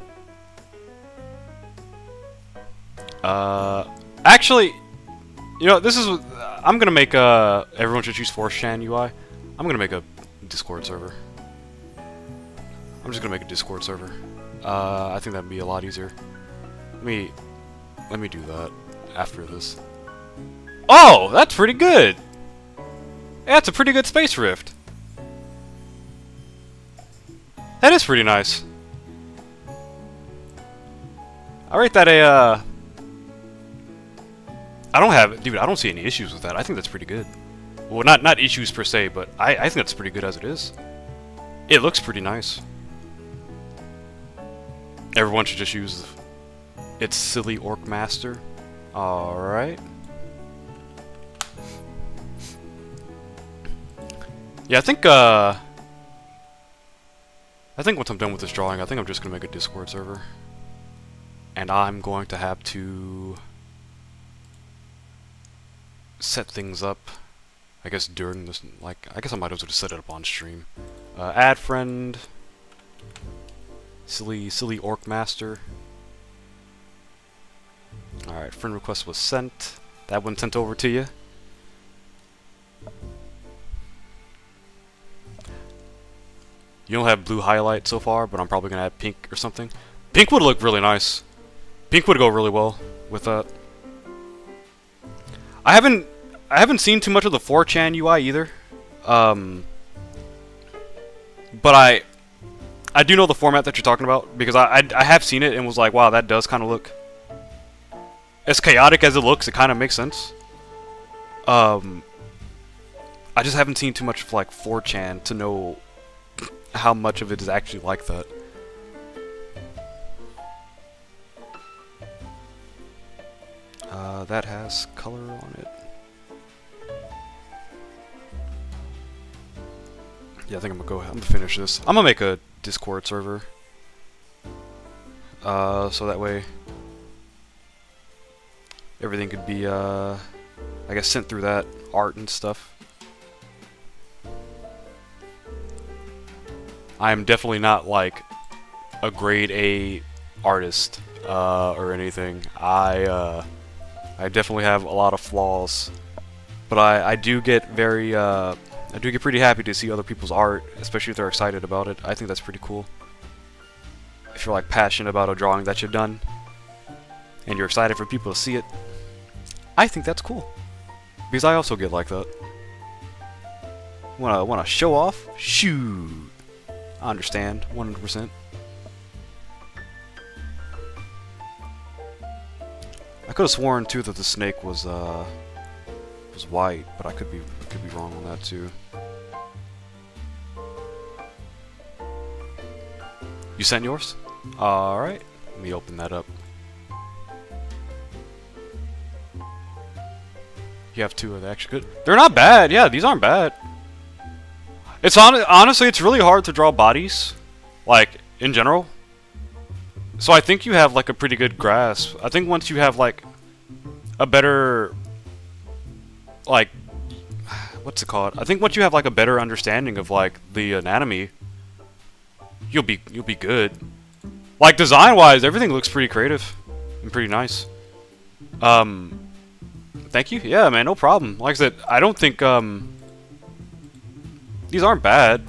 Actually, you know, this is... I'm gonna make everyone should choose 4chan UI. I'm gonna make a Discord server. I'm just gonna make a Discord server. I think that'd be a lot easier. Let me do that after this. Oh, that's pretty good! Yeah, that's a pretty good Space Rift. That is pretty nice. I rate that a, I don't see any issues with that. I think that's pretty good. Well, not issues per se, but I think that's pretty good as it is. It looks pretty nice. Everyone should just use its silly Orc Master. Alright. Yeah, I think once I'm done with this drawing, I think I'm just gonna make a Discord server. And I'm going to have to set things up, I guess during this, like, I guess I might as well just set it up on stream. Add friend, silly Orc Master. Alright, friend request was sent. That one sent over to you. You don't have blue highlight so far, but I'm probably gonna add pink or something. Pink would look really nice. Pink would go really well with that. I haven't seen too much of the 4chan UI either. But I do know the format that you're talking about because I have seen it and was like, wow, that does kind of look, as chaotic as it looks, it kind of makes sense. I just haven't seen too much of like 4chan to know how much of it is actually like that. That has color on it. Yeah, I think I'm gonna finish this. I'm gonna make a Discord server. So that way everything could be, I guess, sent through that art and stuff. I am definitely not like a grade A artist or anything. I definitely have a lot of flaws, but I do get very I do get pretty happy to see other people's art, especially if they're excited about it. I think that's pretty cool. If you're like passionate about a drawing that you've done and you're excited for people to see it, I think that's cool because I also get like that. Wanna show off? Shoot. I understand, 100%. I could have sworn too that the snake was white, but I could be wrong on that too. You sent yours? All right, let me open that up. You have two of the extra good. They're not bad. Yeah, these aren't bad. It's honestly, it's really hard to draw bodies, like, in general. So I think you have, like, a pretty good grasp. I think once you have, like, a better, like, what's it called? I think once you have, like, a better understanding of, like, the anatomy, you'll be good. Like, design-wise, everything looks pretty creative and pretty nice. Thank you. Yeah, man, no problem. Like I said, I don't think, these aren't bad.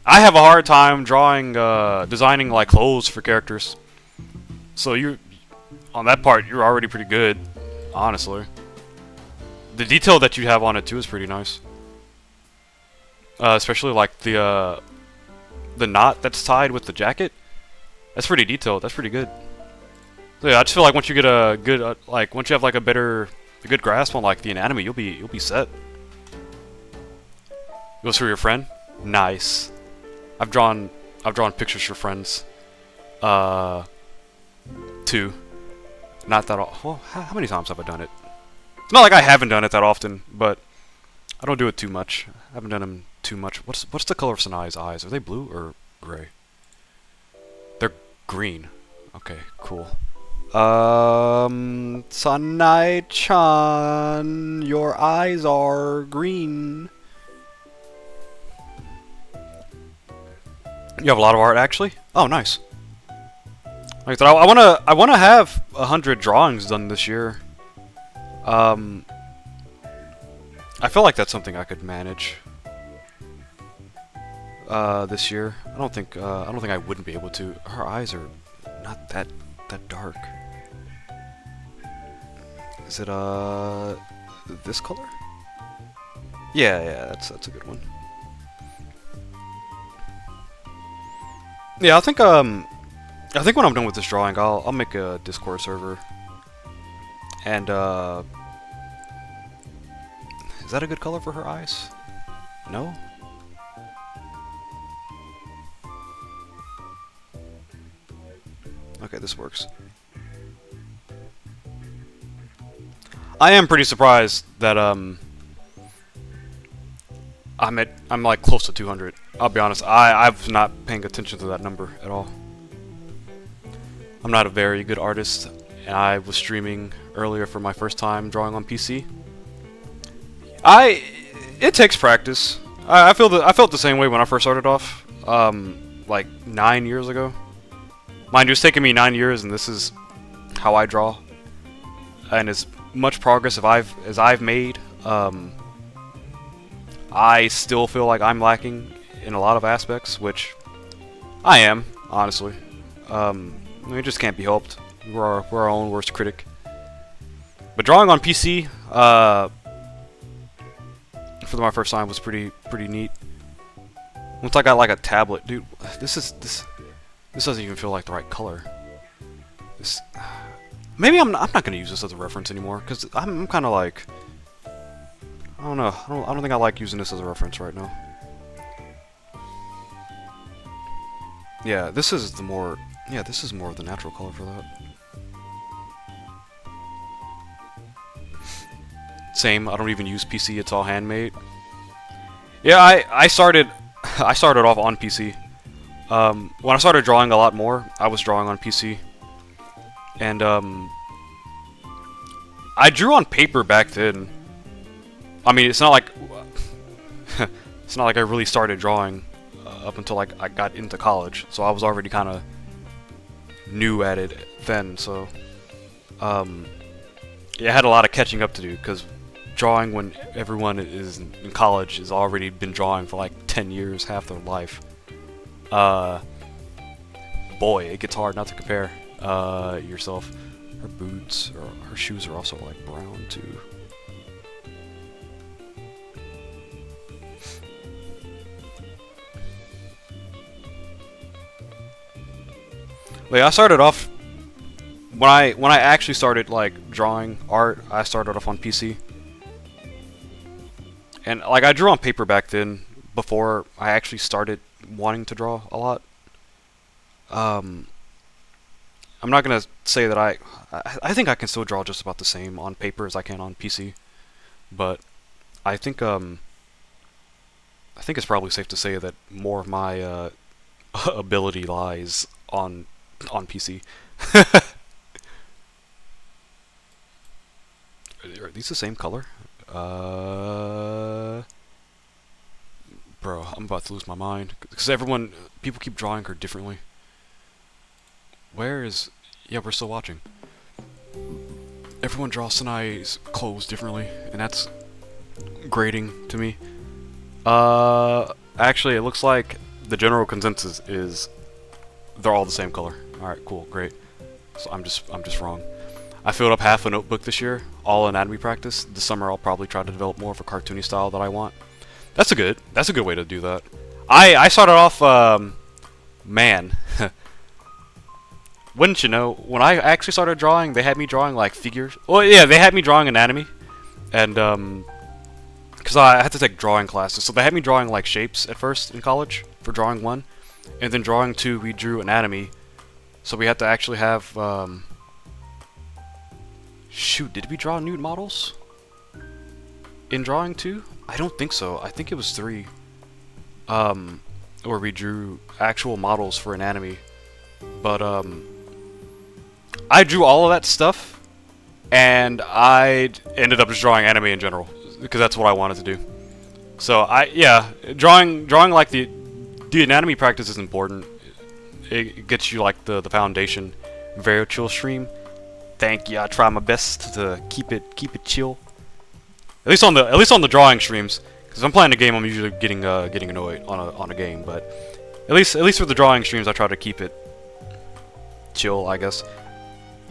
I have a hard time drawing, designing like clothes for characters. So on that part, you're already pretty good, honestly. The detail that you have on it too is pretty nice. Especially like the knot that's tied with the jacket. That's pretty detailed. That's pretty good. So yeah, I just feel like once you get a good, like once you have like a good grasp on like the anatomy, you'll be set. Goes for your friend? Nice. I've drawn pictures for friends. 2. Not that well, how many times have I done it? It's not like I haven't done it that often, but I don't do it too much. I haven't done them too much. What's the color of Sanae's eyes? Are they blue or gray? They're green. Okay, cool. Sanae-chan, your eyes are green. You have a lot of art, actually? Oh, nice. Like I said, I wanna have 100 drawings done this year. I feel like that's something I could manage. This year. I don't think I wouldn't be able to. Her eyes are not that dark. Is it this color? Yeah, that's a good one. Yeah, I think when I'm done with this drawing, I'll make a Discord server. And is that a good color for her eyes? No? Okay, this works. I am pretty surprised that I'm like close to 200. I'll be honest. I've not paying attention to that number at all. I'm not a very good artist, and I was streaming earlier for my first time drawing on PC. It takes practice. I felt the same way when I first started off, like 9 years ago. Mind you, it's taken me 9 years, and this is how I draw. And as much progress as I've made, I still feel like I'm lacking in a lot of aspects, which I am, honestly. It just can't be helped. We're our own worst critic. But drawing on PC, for my first time, was pretty neat. Once I got like a tablet, dude, this doesn't even feel like the right color. Maybe I'm not gonna use this as a reference anymore, because I'm kind of like, I don't know. I don't think I like using this as a reference right now. Yeah, this is more of the natural color for that. Same. I don't even use PC. It's all handmade. Yeah, I started off on PC. When I started drawing a lot more, I was drawing on PC. And I drew on paper back then. I mean, it's not like I really started drawing up until like I got into college. So I was already kind of new at it then. So yeah, I had a lot of catching up to do, because drawing when everyone is in college has already been drawing for like 10 years, half their life. Boy, it gets hard not to compare yourself. Her boots, or her shoes, are also like brown too. Like, I started off when I actually started like drawing art. I started off on PC, and like I drew on paper back then before I actually started wanting to draw a lot. I'm not gonna say that I think I can still draw just about the same on paper as I can on PC, but I think it's probably safe to say that more of my ability lies on PC. Are these the same color? Bro, I'm about to lose my mind, because people keep drawing her differently. Where is... Yeah, we're still watching. Everyone draws Sanae's clothes differently, and that's grating to me. Actually, it looks like the general consensus is they're all the same color. Alright, cool, great. So I'm just wrong. I filled up half a notebook this year, all anatomy practice. This summer I'll probably try to develop more of a cartoony style that I want. That's a good way to do that. I started off, man. Wouldn't you know, when I actually started drawing, they had me drawing like figures. Well, yeah, they had me drawing anatomy, and because I had to take drawing classes, so they had me drawing like shapes at first in college for drawing 1, and then drawing 2 we drew anatomy. So we had to actually have shoot, did we draw nude models in drawing 2? I don't think so. I think it was 3. Where we drew actual models for anatomy. But I drew all of that stuff, and I ended up just drawing anime in general because that's what I wanted to do. So yeah, drawing like the anatomy practice is important. It gets you like the foundation. Very chill stream. Thank you. I try my best to keep it chill. At least on the drawing streams. Because if I'm playing a game, I'm usually getting annoyed on a game. But at least for the drawing streams, I try to keep it chill, I guess.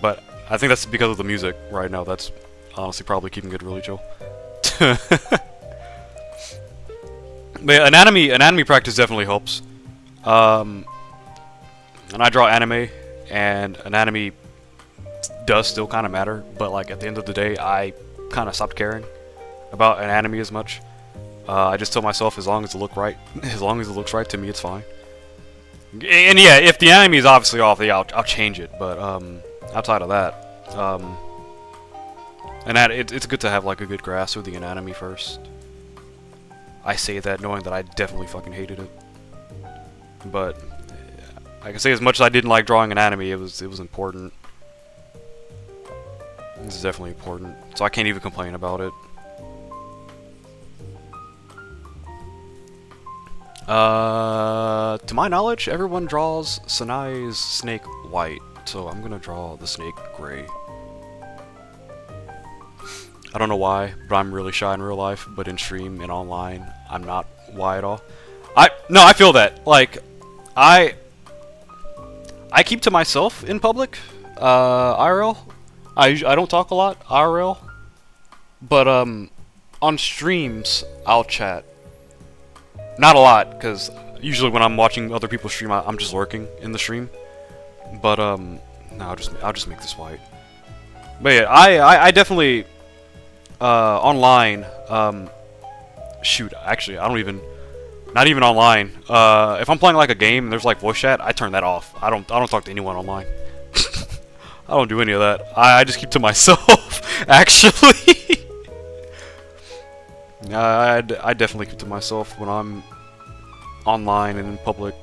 But I think that's because of the music right now. That's honestly probably keeping it really chill. But yeah, anatomy practice definitely helps. And I draw anime, and anatomy does still kind of matter. But like at the end of the day, I kind of stopped caring about anatomy as much. I just tell myself as long as it looks right to me, it's fine. And yeah, if the anatomy is obviously off, yeah, I'll change it. But outside of that, and it's good to have like a good grasp of the anatomy first. I say that knowing that I definitely fucking hated it, but I can say as much as I didn't like drawing anatomy, it was important. This is definitely important, so I can't even complain about it. To my knowledge, everyone draws Sanae's snake white, so I'm gonna draw the snake gray. I don't know why, but I'm really shy in real life, but in stream and online, I'm not why at all. No, I feel that. Like, I keep to myself in public, IRL. I don't talk a lot, IRL. But, on streams, I'll chat. Not a lot, because usually when I'm watching other people stream, I'm just lurking in the stream. But, no, I'll just make this white. But yeah, I definitely, online, shoot, actually, I don't even, not even online. If I'm playing like a game and there's like voice chat, I turn that off. I don't talk to anyone online. I don't do any of that. I just keep to myself, actually. I definitely keep to myself when I'm online and in public.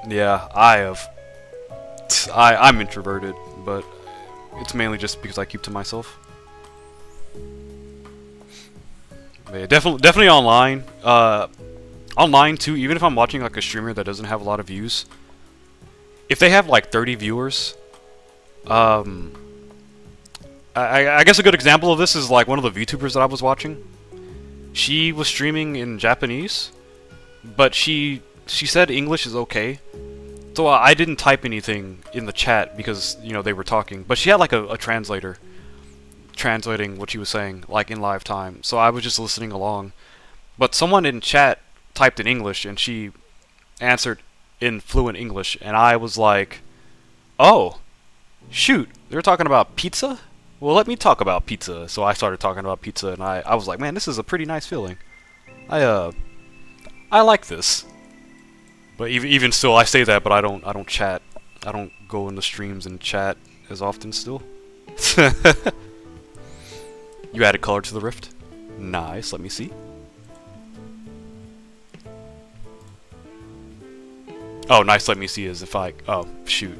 Yeah, I'm introverted, but it's mainly just because I keep to myself. But yeah, definitely online. Online too, even if I'm watching like a streamer that doesn't have a lot of views. If they have like 30 viewers, I guess a good example of this is like one of the VTubers that I was watching. She was streaming in Japanese, but she said English is okay. So I didn't type anything in the chat because, you know, they were talking. But she had like a translator translating what she was saying, like in live time. So I was just listening along. But someone in chat typed in English and she answered in fluent English. And I was like, oh, shoot, they're talking about pizza? Well, let me talk about pizza. So I started talking about pizza and I was like, man, this is a pretty nice feeling. I like this. But even still, I say that, but I don't chat. I don't go into streams and chat as often still. You added color to the rift. Nice, let me see. Oh, nice, let me see as if I... Oh, shoot.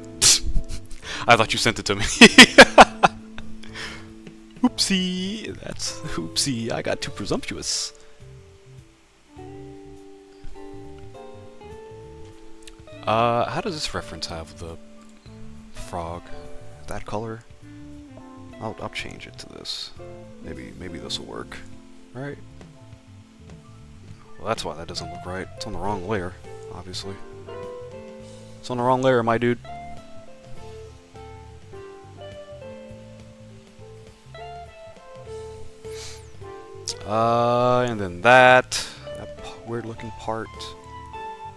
I thought you sent it to me. Oopsie. That's... Oopsie, I got too presumptuous. How does this reference have the frog? That color? I'll change it to this. Maybe this will work. Right? Well, that's why that doesn't look right. It's on the wrong layer, obviously. It's on the wrong layer, my dude. And then that weird looking part.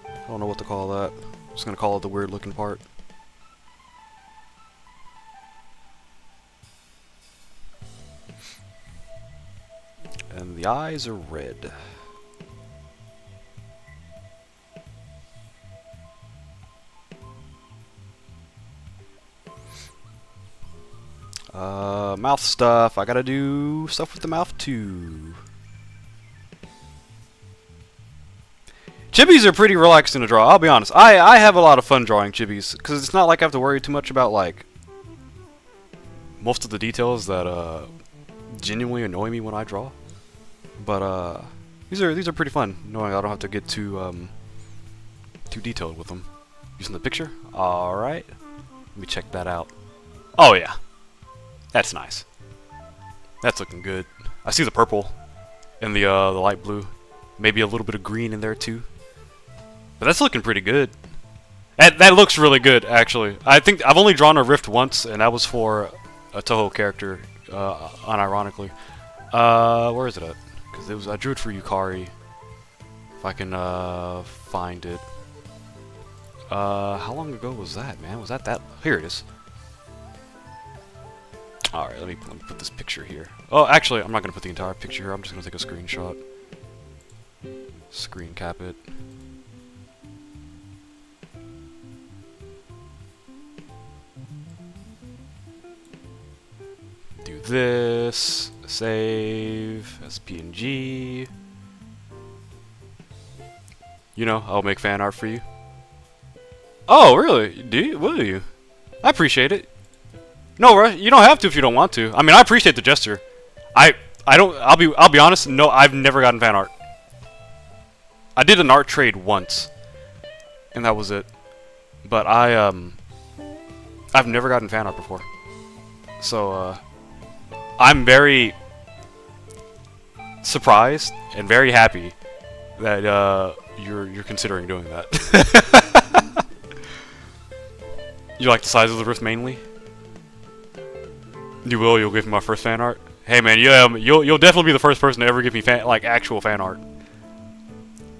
I don't know what to call that. I'm just gonna call it the weird looking part. And the eyes are red. Mouth stuff. I gotta do stuff with the mouth too. Chibis are pretty relaxing to draw, I'll be honest. I have a lot of fun drawing chibis, because it's not like I have to worry too much about, like, most of the details that, genuinely annoy me when I draw. But, these are pretty fun, knowing I don't have to get too detailed with them. Using the picture? Alright. Let me check that out. Oh, yeah. That's nice. That's looking good. I see the purple and the light blue. Maybe a little bit of green in there, too. But that's looking pretty good. That looks really good, actually. I think I've only drawn a rift once, and that was for a Touhou character, unironically. Where is it at? Because I drew it for Yukari. If I can find it. How long ago was that, man? Was that? Here it is. Alright, let me put this picture here. Oh, actually, I'm not going to put the entire picture here. I'm just going to take a screenshot. Screen cap it. Do this. Save. As PNG. You know, I'll make fan art for you. Oh, really? Do you? Will you? I appreciate it. No, you don't have to if you don't want to. I mean, I appreciate the gesture. I don't. I'll be honest. No, I've never gotten fan art. I did an art trade once, and that was it. But I've never gotten fan art before. So I'm very surprised and very happy that you're considering doing that. You like the size of the rift mainly? You'll give me my first fan art? Hey man, you'll definitely be the first person to ever give me actual fan art.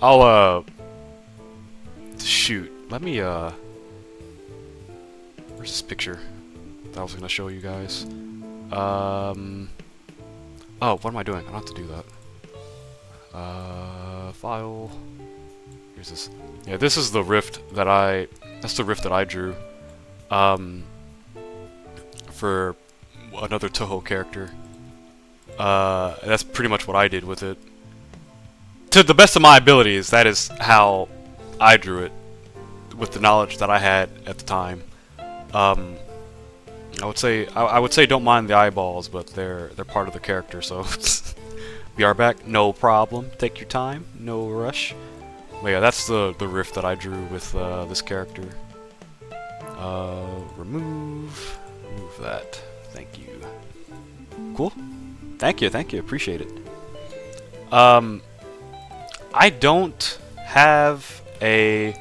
I'll shoot. Let me where's this picture that I was gonna show you guys? Oh, what am I doing? I don't have to do that. File. Here's this. Yeah, this is the rift that that's the rift that I drew. For another Touhou character. That's pretty much what I did with it. To the best of my abilities, that is how I drew it, with the knowledge that I had at the time. I would say don't mind the eyeballs, but they're part of the character. So we are back, no problem. Take your time, no rush. But yeah, that's the rift that I drew with this character. Remove that. Thank you. Cool. Thank you. Appreciate it. I don't have a...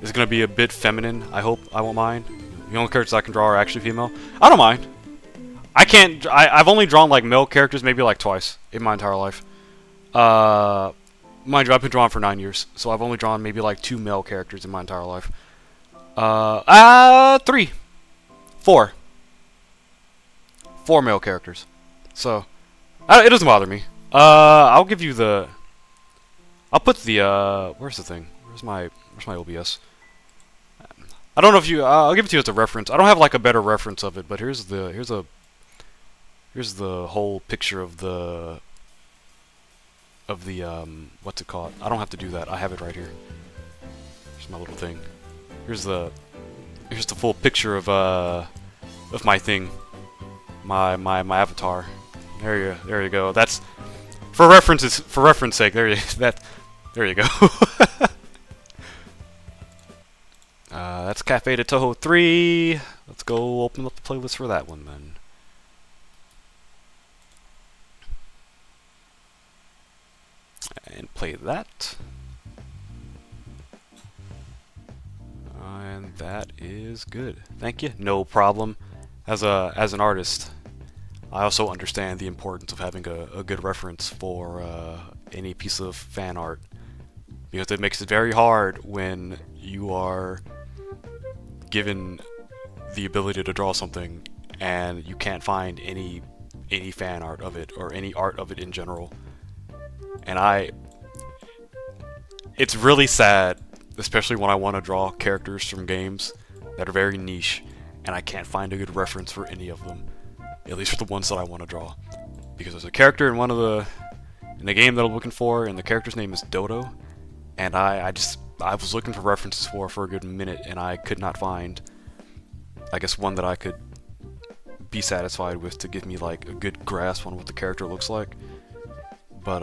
It's gonna be a bit feminine. I hope I won't mind. The only characters I can draw are actually female. I don't mind. I can't... I've only drawn like male characters maybe like twice in my entire life. Mind you, I've been drawing for 9 years, so I've only drawn maybe like 2 male characters in my entire life. 3. 4. 4 male characters. So, it doesn't bother me. I'll give you the... I'll put the, where's the thing? Where's my OBS? I don't know if you... I'll give it to you as a reference. I don't have like a better reference of it, but here's the whole picture of the... what's it called? I don't have to do that. I have it right here. Here's my little thing. Here's the full picture of my thing. My avatar. There you go. That's for reference sake. There you go. That's Cafe de Touhou 3. Let's go open up the playlist for that one then. And play that. And that is good. Thank you. No problem. As an artist, I also understand the importance of having a good reference for any piece of fan art, because it makes it very hard when you are given the ability to draw something and you can't find any fan art of it or any art of it in general. And it's really sad, especially when I want to draw characters from games that are very niche and I can't find a good reference for any of them, at least for the ones that I want to draw. Because there's a character in the game that I'm looking for, and the character's name is Dodo, and I was looking for references for a good minute, and I could not find, I guess, one that I could be satisfied with to give me like a good grasp on what the character looks like. But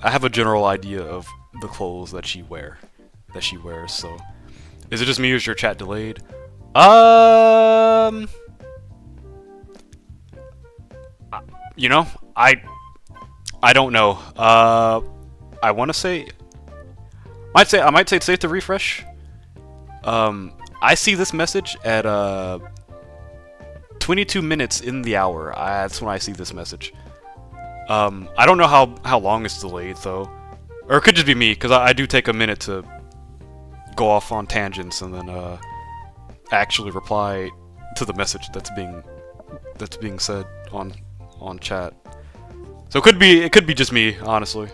I have a general idea of the clothes that she wears. So, is it just me or is your chat delayed? You know, I don't know. I want to say, I might say it's safe to refresh. I see this message at 22 minutes in the hour. That's when I see this message. I don't know how long it's delayed though, or it could just be me because I do take a minute to go off on tangents and then actually reply to the message that's being said on chat. So it could be just me, honestly.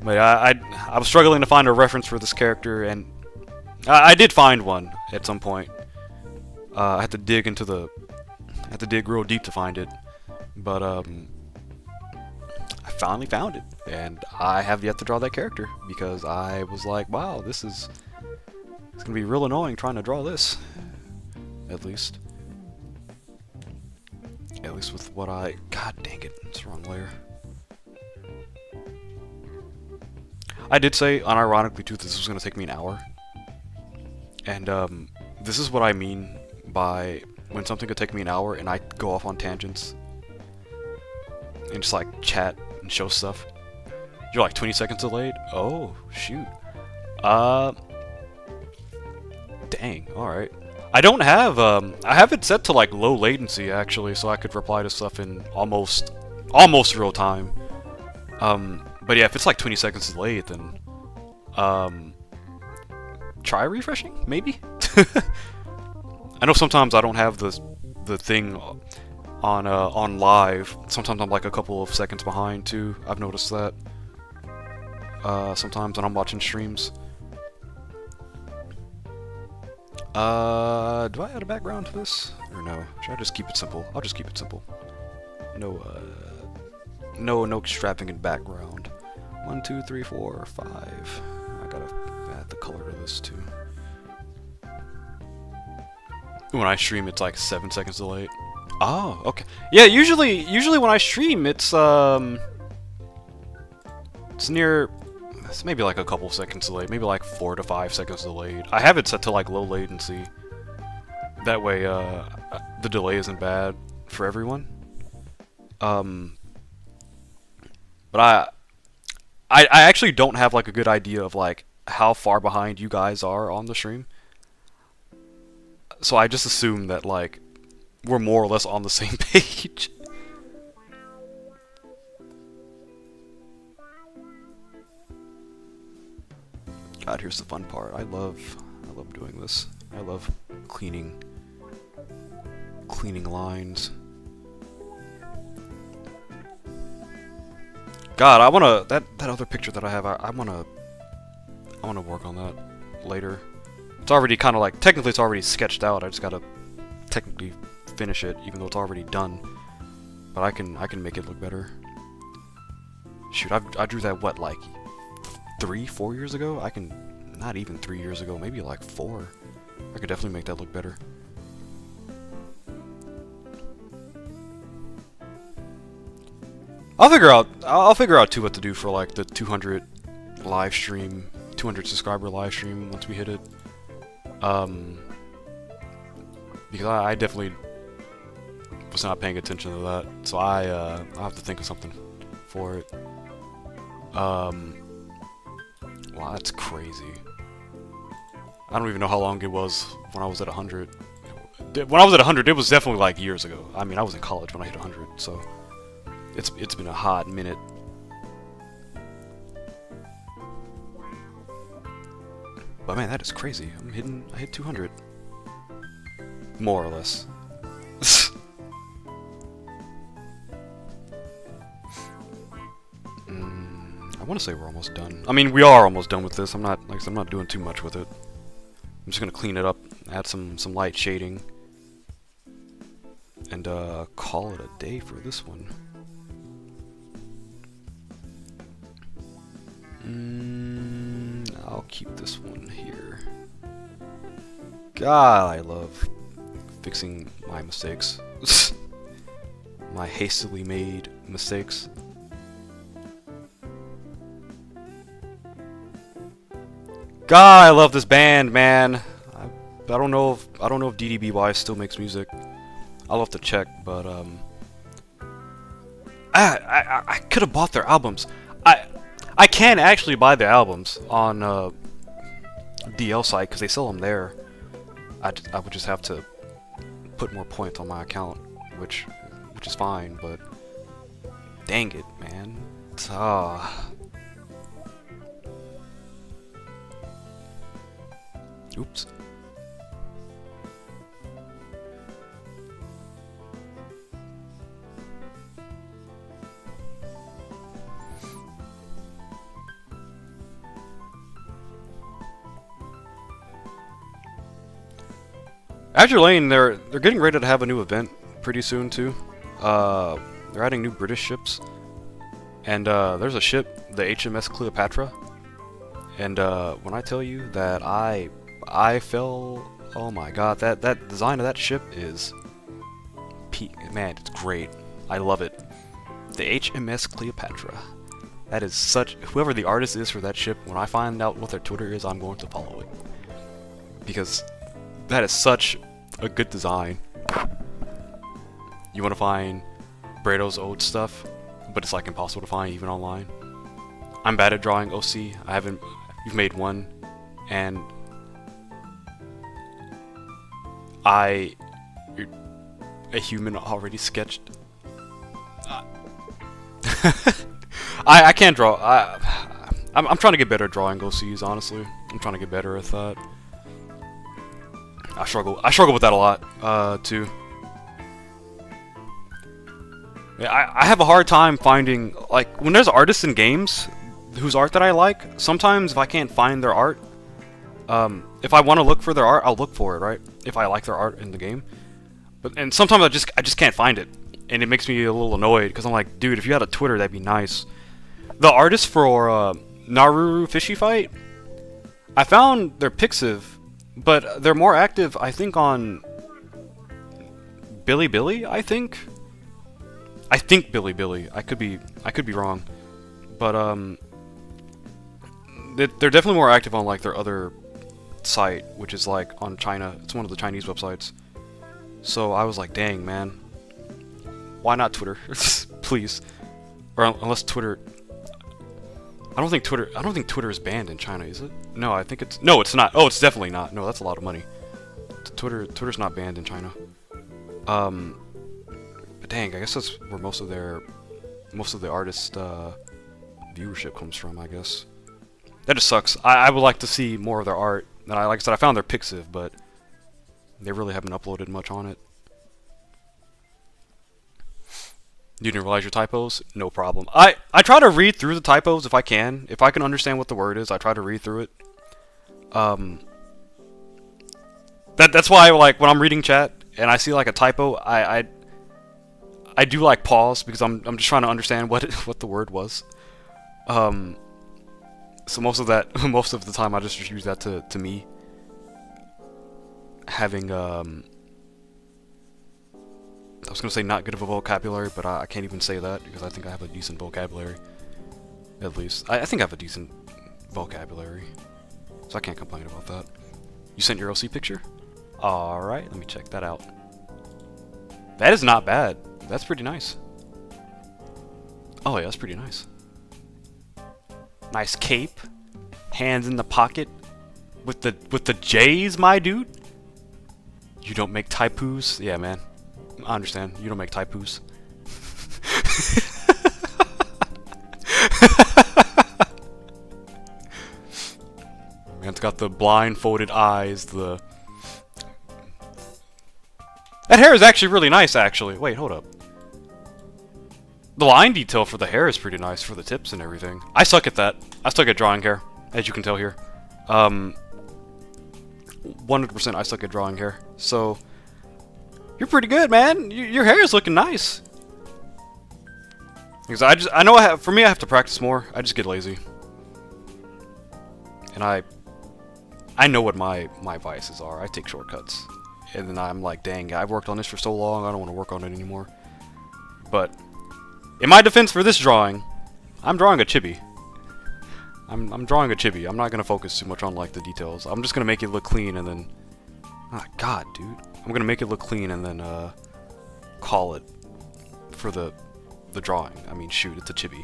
But I was struggling to find a reference for this character, and I did find one at some point. I had to dig real deep to find it, but I finally found it, and I have yet to draw that character because I was like, wow, it's gonna be real annoying trying to draw this. At least with what God dang it, it's the wrong layer. I did say, unironically too, this was gonna take me an hour. And this is what I mean by when something could take me an hour and I go off on tangents and just like chat and show stuff. You're like 20 seconds delayed? Oh, shoot. Dang, alright. I don't have, I have it set to like low latency actually, so I could reply to stuff in almost real time. But yeah, if it's like 20 seconds delayed, then, try refreshing, maybe? I know sometimes I don't have the thing on live. Sometimes I'm like a couple of seconds behind too. I've noticed that. Sometimes when I'm watching streams. Do I add a background to this? Or no? Should I just keep it simple? I'll just keep it simple. No extravagant background. 1, 2, 3, 4, 5. I gotta add the color to this too. When I stream, it's like 7 seconds delayed. Oh, okay. Yeah, usually when I stream, it's maybe like a couple seconds delayed, maybe like 4 to 5 seconds delayed. I have it set to like low latency. That way, the delay isn't bad for everyone. But I actually don't have like a good idea of like how far behind you guys are on the stream. So I just assume that like we're more or less on the same page. God, here's the fun part. I love doing this. I love cleaning lines. God, I wanna that other picture that I have. I wanna work on that later. It's already kind of like technically it's already sketched out. I just gotta technically finish it, even though it's already done. But I can make it look better. Shoot, I drew that what, like 3-4 years ago? Not even 3 years ago, maybe like 4. I could definitely make that look better. I'll figure out too what to do for like the 200 live stream, 200 subscriber live stream once we hit it. Because I definitely was not paying attention to that, so I'll have to think of something for it. Wow, that's crazy. I don't even know how long it was when I was at 100. When I was at 100, it was definitely like years ago. I mean, I was in college when I hit 100, so it's been a hot minute. But man, that is crazy. I hit 200. More or less. I want to say we're almost done. I mean, we are almost done with this. I'm not doing too much with it. I'm just gonna clean it up, add some light shading, and call it a day for this one. I'll keep this one here. God, I love fixing my mistakes. My hastily made mistakes. God, I love this band, man. I don't know if DDBY still makes music. I'll have to check, but I could have bought their albums. I can actually buy the albums on DL site because they sell them there. I would just have to put more points on my account, which is fine, but dang it, man. Oops. Azure Lane, they're getting ready to have a new event pretty soon too. They're adding new British ships, and there's a ship, the HMS Cleopatra, and when I tell you that I fell, oh my god, that design of that ship is peak, man, it's great. I love it. The HMS Cleopatra. That is such, whoever the artist is for that ship, when I find out what their Twitter is, I'm going to follow it, because that is such a good design. You want to find Brado's old stuff, but it's like impossible to find even online. I'm bad at drawing OC. You've made one, and you're a human already sketched. I can't draw. I'm trying to get better at drawing OCs, honestly. I'm trying to get better at that. I struggle with that a lot, too. Yeah, I have a hard time finding, like, when there's artists in games whose art that I like, sometimes if I can't find their art, if I want to look for their art, I'll look for it, right? If I like their art in the game. And sometimes I just can't find it. And it makes me a little annoyed, because I'm like, dude, if you had a Twitter, that'd be nice. The artist for, Naruru Fishy Fight, I found their Pixiv, but they're more active, I think, on Billy, I think. I think Billy. I could be wrong, but they're definitely more active on like their other site, which is like on China. It's one of the Chinese websites. So I was like, dang, man, why not Twitter? Please, or unless Twitter. I don't think Twitter is banned in China, is it? No, I think it's... No, it's not. Oh, it's definitely not. No, that's a lot of money. Twitter's not banned in China. But dang, I guess that's where most of the artist viewership comes from, I guess. That just sucks. I would like to see more of their art. And like I said, I found their Pixiv, but they really haven't uploaded much on it. You didn't realize your typos? No problem. I try to read through the typos if I can. If I can understand what the word is, I try to read through it. That's why, like, when I'm reading chat and I see like a typo, I do like pause, because I'm just trying to understand what the word was. So most of the time I just use that to me having I was gonna say not good of a vocabulary, but I can't even say that, because I think I have a decent vocabulary. At least I think I have a decent vocabulary, so I can't complain about that. You sent your OC picture? Alright, let me check that out. That is not bad. That's pretty nice. Oh yeah, that's pretty nice. Nice cape, hands in the pocket, with the J's, my dude. You don't make typos? Yeah, man. I understand. You don't make typos. Man's got the blindfolded eyes, That hair is actually really nice, actually. Wait, hold up. The line detail for the hair is pretty nice, for the tips and everything. I suck at that. I suck at drawing hair, as you can tell here. 100% I suck at drawing hair. So, you're pretty good, man. Your hair is looking nice. Because I know for me, I have to practice more. I just get lazy. And I know what my biases are. I take shortcuts. And then I'm like, dang, I've worked on this for so long, I don't want to work on it anymore. But in my defense for this drawing, I'm drawing a chibi. I'm drawing a chibi. I'm not gonna focus too much on like the details. I'm just gonna make it look clean and then, ah, God, dude. I'm gonna make it look clean and then call it for the drawing. I mean, shoot, it's a chibi.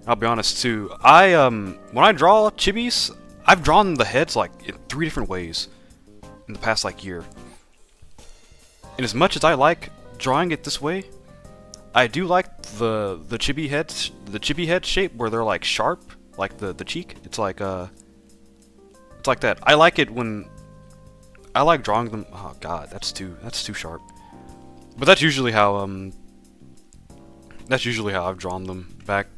I'll be honest too. When I draw chibis, I've drawn the heads like in 3 different ways in the past like year. And as much as I like drawing it this way, I do like the chibi head shape where they're like sharp, like the cheek. It's like that. I like it when I like drawing them. Oh God, that's too sharp. But that's usually how I've drawn them back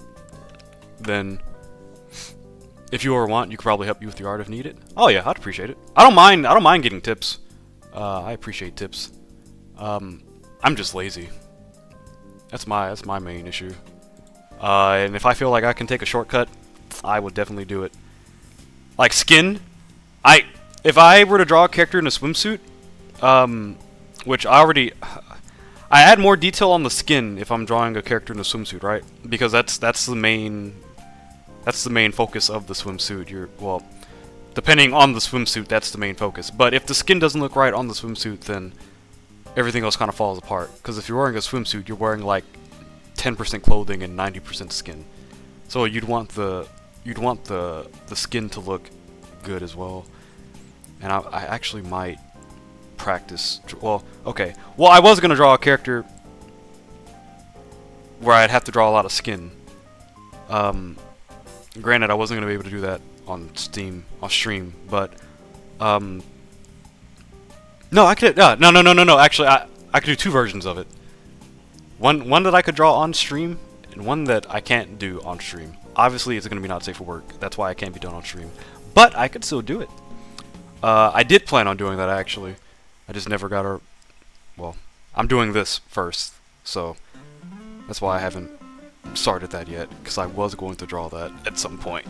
then. If you ever want, you could probably help you with your art if needed. Oh yeah, I'd appreciate it. I don't mind getting tips. I appreciate tips. I'm just lazy. That's my main issue. And if I feel like I can take a shortcut, I would definitely do it. Like skin, if I were to draw a character in a swimsuit, which I add more detail on the skin if I'm drawing a character in a swimsuit, right? Because that's the main focus of the swimsuit. Well, depending on the swimsuit, that's the main focus. But if the skin doesn't look right on the swimsuit, then everything else kind of falls apart. Because if you're wearing a swimsuit, you're wearing like 10% clothing and 90% skin. So you'd want the skin to look good as well. And I actually might practice. Well, okay. Well, I was gonna draw a character where I'd have to draw a lot of skin. Granted, I wasn't gonna be able to do that on stream, but no, I could. No. Actually, I could do 2 versions of it. One that I could draw on stream, and one that I can't do on stream. Obviously, it's gonna be not safe for work. That's why I can't be done on stream. But I could still do it. I did plan on doing that actually. I just never got a. Well, I'm doing this first, so that's why I haven't started that yet. Because I was going to draw that at some point.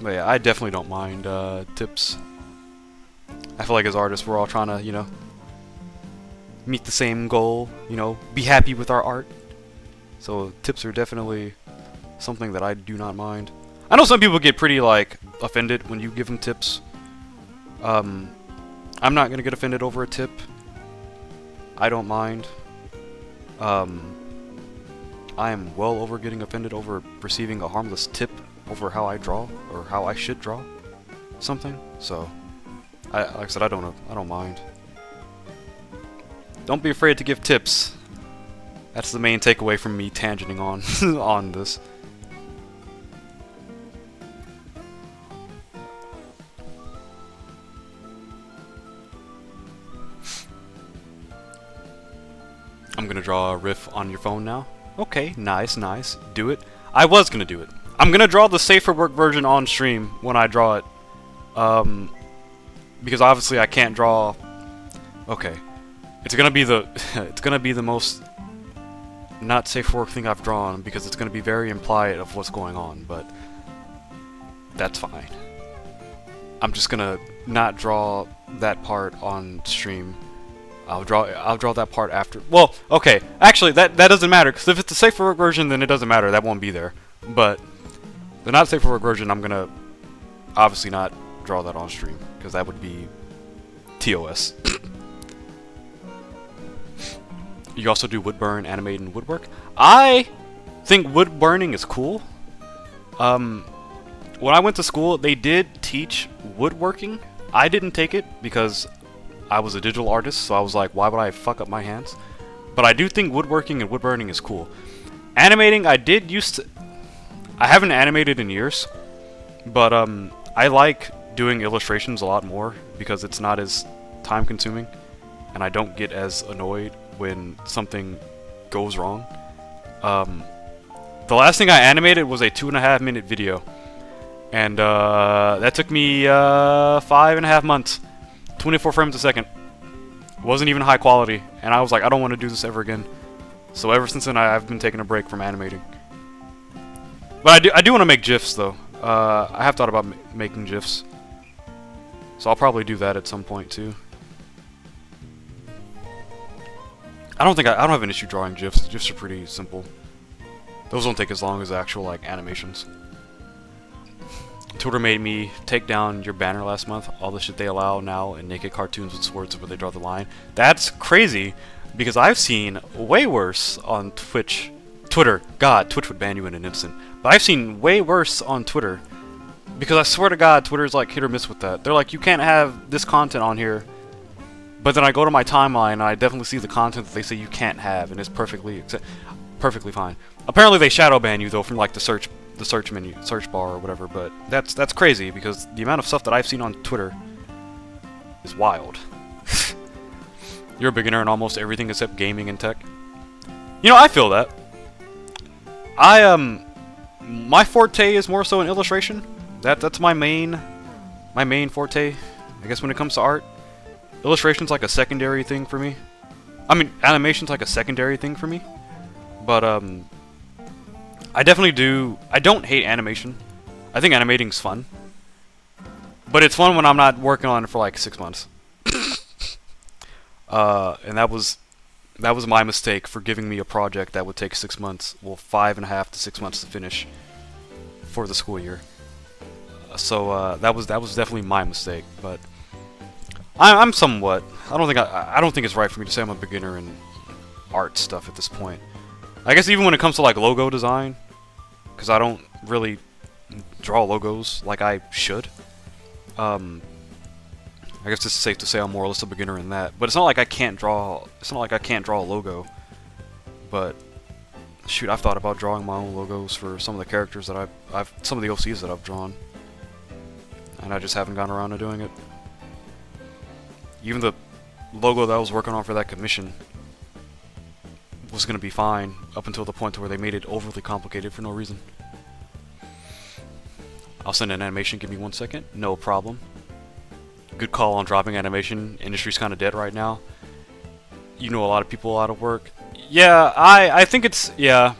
But yeah, I definitely don't mind tips. I feel like as artists, we're all trying to, you know, meet the same goal. You know, be happy with our art. So tips are definitely something that I do not mind. I know some people get pretty like offended when you give them tips. I'm not gonna get offended over a tip. I don't mind. I am well over getting offended over receiving a harmless tip over how I draw or how I should draw something. So, like I said, I don't mind. Don't be afraid to give tips. That's the main takeaway from me tangenting on on this. I'm gonna draw a riff on your phone now. Okay, nice. Do it. I was gonna do it. I'm gonna draw the safer work version on stream when I draw it. Because obviously I can't draw. Okay, it's gonna be the most not safe for work thing I've drawn because it's gonna be very implied of what's going on, but that's fine. I'm just gonna not draw that part on stream. I'll draw that part after. Well, okay. Actually, that doesn't matter because if it's the safe for work version, then it doesn't matter. That won't be there. But the not safe for work version, I'm gonna obviously not draw that on stream because that would be TOS. You also do wood burn, animate, and woodwork. I think wood burning is cool. When I went to school, they did teach woodworking. I didn't take it because I was a digital artist, so I was like, why would I fuck up my hands? But I do think woodworking and wood burning is cool. Animating, I haven't animated in years, but I like doing illustrations a lot more because it's not as time consuming, and I don't get as annoyed when something goes wrong. The last thing I animated was a 2.5-minute video, and that took me 5.5 months. 24 frames a second. Wasn't even high quality, and I was like, I don't want to do this ever again. So ever since then, I've been taking a break from animating. But I do want to make GIFs though. I have thought about making GIFs, so I'll probably do that at some point too. I don't have an issue drawing GIFs. GIFs are pretty simple. Those don't take as long as actual like animations. Twitter made me take down your banner last month. All the shit they allow now in naked cartoons with swords where they draw the line. That's crazy, because I've seen way worse on Twitter. God, Twitch would ban you in an instant. But I've seen way worse on Twitter, because I swear to God, Twitter's like hit or miss with that. They're like, you can't have this content on here. But then I go to my timeline and I definitely see the content that they say you can't have, and it's perfectly fine. Apparently they shadow ban you though from like the search menu, search bar or whatever. But that's crazy, because the amount of stuff that I've seen on Twitter is wild. You're a beginner in almost everything except gaming and tech. You know, I feel that. My forte is more so in illustration. That's my main forte, I guess, when it comes to art. Illustration's like a secondary thing for me. I mean, animation's like a secondary thing for me. But I definitely do. I don't hate animation. I think animating's fun. But it's fun when I'm not working on it for like 6 months. And that was my mistake for giving me a project that would take 6 months. Well, 5.5 to 6 months to finish for the school year. So that was definitely my mistake. But I'm somewhat. I don't think it's right for me to say I'm a beginner in art stuff at this point. I guess even when it comes to like logo design, because I don't really draw logos like I should. I guess it's safe to say I'm more or less a beginner in that. But it's not like I can't draw. It's not like I can't draw a logo. But shoot, I've thought about drawing my own logos for some of the characters that some of the OCs that I've drawn, and I just haven't gotten around to doing it. Even the logo that I was working on for that commission was gonna be fine up until the point where they made it overly complicated for no reason. I'll send an animation. Give me 1 second. No problem. Good call on dropping animation. Industry's kind of dead right now. You know, a lot of people out of work. Yeah, I think it's, yeah.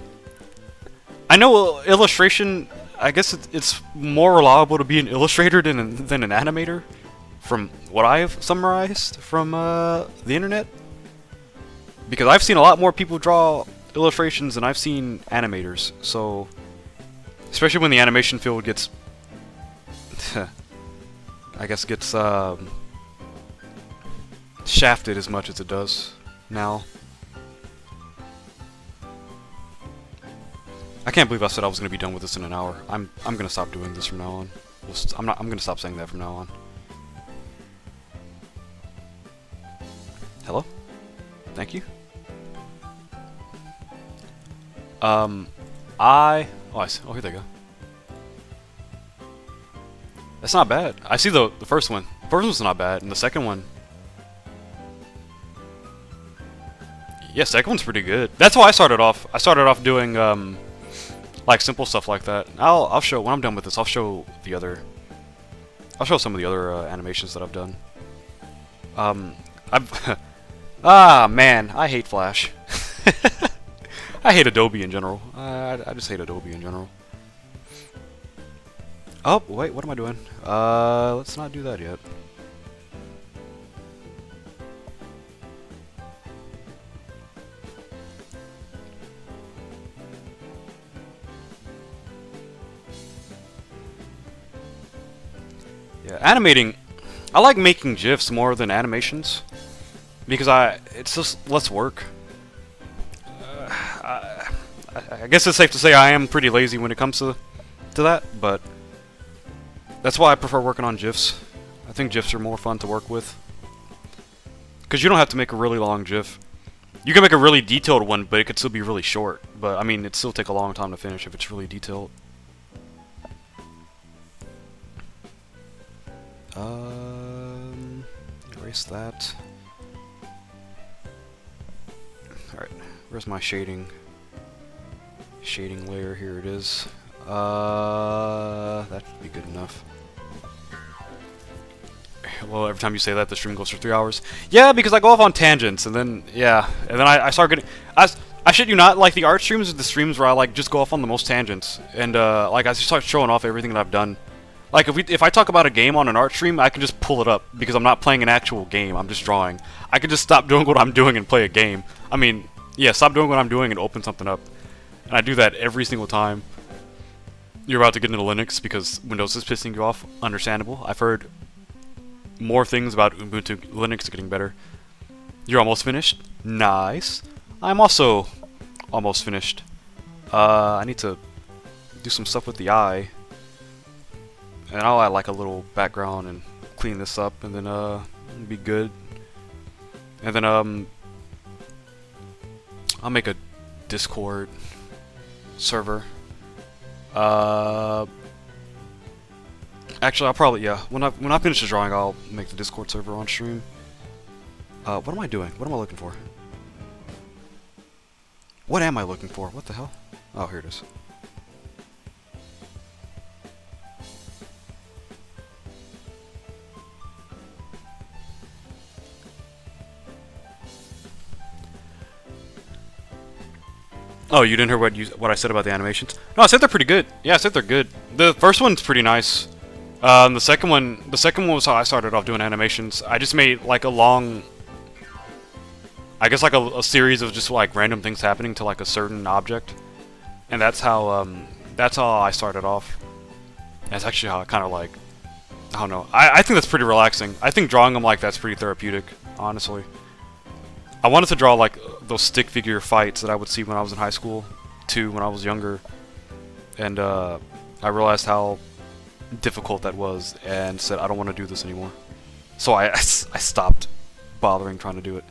I know illustration, I guess it's more reliable to be an illustrator than an animator, from what I've summarized from the internet. Because I've seen a lot more people draw illustrations than I've seen animators. So, especially when the animation field gets I guess gets shafted as much as it does now. I can't believe I said I was going to be done with this in an hour. I'm going to stop doing this from now on. I'm going to stop saying that from now on. Hello? Thank you. Oh, I see. Oh, here they go. That's not bad. I see the first one. The first one's not bad, and the second one, yeah, second one's pretty good. That's how I started off. I started off doing like simple stuff like that. I'll show when I'm done with this. I'll show some of the other animations that I've done. Ah man, I hate Flash. I hate Adobe in general. I just hate Adobe in general. Oh, wait, what am I doing? Let's not do that yet. Yeah, animating. I like making GIFs more than animations, because it's just less work. I guess it's safe to say I am pretty lazy when it comes to that, but that's why I prefer working on GIFs. I think GIFs are more fun to work with, because you don't have to make a really long GIF. You can make a really detailed one, but it could still be really short. But I mean, it'd still take a long time to finish if it's really detailed. Erase that. Alright, where's my shading layer? Here it is. That should be good enough. Well, every time you say that, the stream goes for 3 hours. Yeah, because I go off on tangents, and then, yeah, and then I start getting... I shit you not, like the art streams are the streams where I like just go off on the most tangents and like I just start showing off everything that I've done. Like if I talk about a game on an art stream, I can just pull it up because I'm not playing an actual game. I'm just drawing. I can just stop doing what I'm doing and play a game. I mean, yeah, stop doing what I'm doing and open something up. And I do that every single time. You're about to get into Linux because Windows is pissing you off. Understandable. I've heard more things about Ubuntu Linux getting better. You're almost finished? Nice. I'm also almost finished. I need to do some stuff with the eye. And I'll add like a little background and clean this up and then it'll be good. And then I'll make a Discord server. Actually I'll probably, yeah, when I finish the drawing I'll make the Discord server on stream. What am I doing? What am I looking for? What am I looking for? What the hell? Oh, here it is. Oh, you didn't hear what I said about the animations? No, I said they're pretty good. Yeah, I said they're good. The first one's pretty nice. The second one was how I started off doing animations. I just made like a long, I guess like a series of just like random things happening to like a certain object, and that's how I started off. That's actually how I kind of like, I don't know. I think that's pretty relaxing. I think drawing them like that's pretty therapeutic, honestly. I wanted to draw like those stick figure fights that I would see when I was in high school, too, when I was younger, and I realized how difficult that was, and said I don't want to do this anymore. So I stopped bothering trying to do it.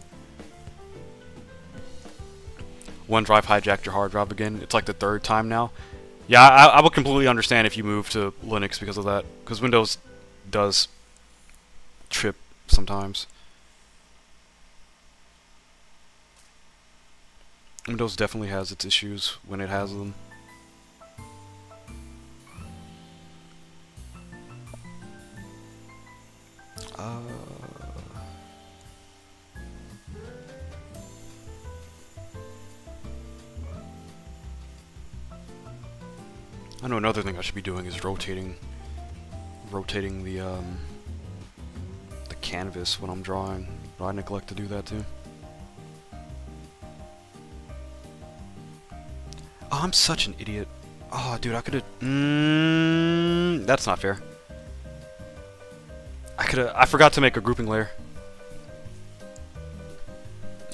OneDrive hijacked your hard drive again. It's like the third time now. Yeah, I would completely understand if you move to Linux because of that, because Windows does trip sometimes. Windows definitely has its issues when it has them. I know another thing I should be doing is rotating the canvas when I'm drawing, but I neglect to do that too. Oh, I'm such an idiot. Oh, dude, I could've... that's not fair. I forgot to make a grouping layer.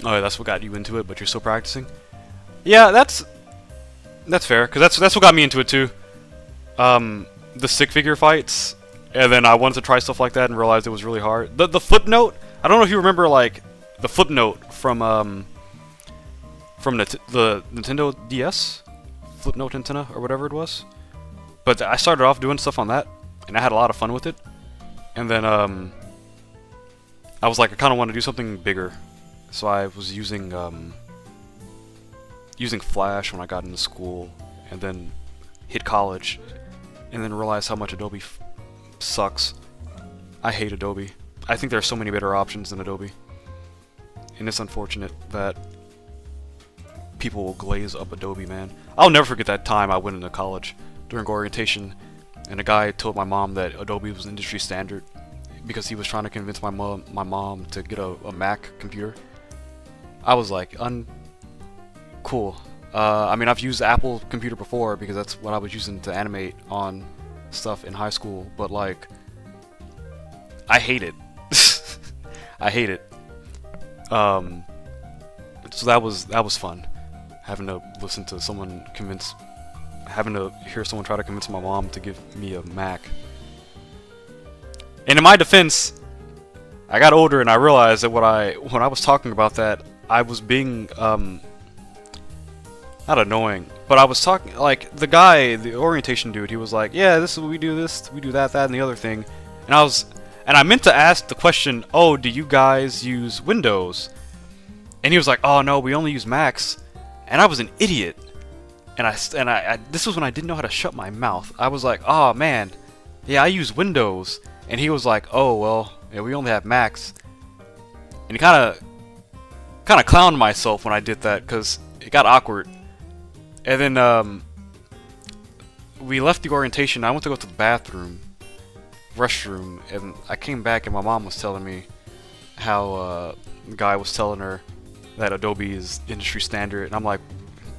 Oh, yeah, that's what got you into it, but you're still practicing? Yeah, that's fair, because that's what got me into it, too. The stick figure fights, and then I wanted to try stuff like that and realized it was really hard. The footnote, I don't know if you remember, like, the footnote from the Nintendo DS? Flipnote antenna or whatever it was. But I started off doing stuff on that, and I had a lot of fun with it. And then I was like, I kind of want to do something bigger, so I was using Flash when I got into school, and then hit college, and then realized how much Adobe sucks. I hate Adobe. I think there are so many better options than Adobe, and it's unfortunate that people will glaze up Adobe, man. I'll never forget that time I went into college during orientation, and a guy told my mom that Adobe was industry standard because he was trying to convince my mom to get a Mac computer. I was like, cool. I mean, I've used Apple computer before because that's what I was using to animate on stuff in high school, but like, I hate it. I hate it. So that was fun. Having to listen to someone having to hear someone try to convince my mom to give me a Mac. And in my defense, I got older and I realized that when I was talking about that, I was being not annoying, but I was talking like the guy, the orientation dude. He was like, "Yeah, this is what we do. This we do that, and the other thing." And I meant to ask the question, "Oh, do you guys use Windows?" And he was like, "Oh no, we only use Macs." And I was an idiot. And I this was when I didn't know how to shut my mouth. I was like, "Oh man, yeah, I use Windows." And he was like, "Oh well, yeah, we only have Macs." And he kind of clowned myself when I did that, because it got awkward. And then we left the orientation. I went to go to the restroom, and I came back and my mom was telling me how the guy was telling her that Adobe is industry standard, and I'm like,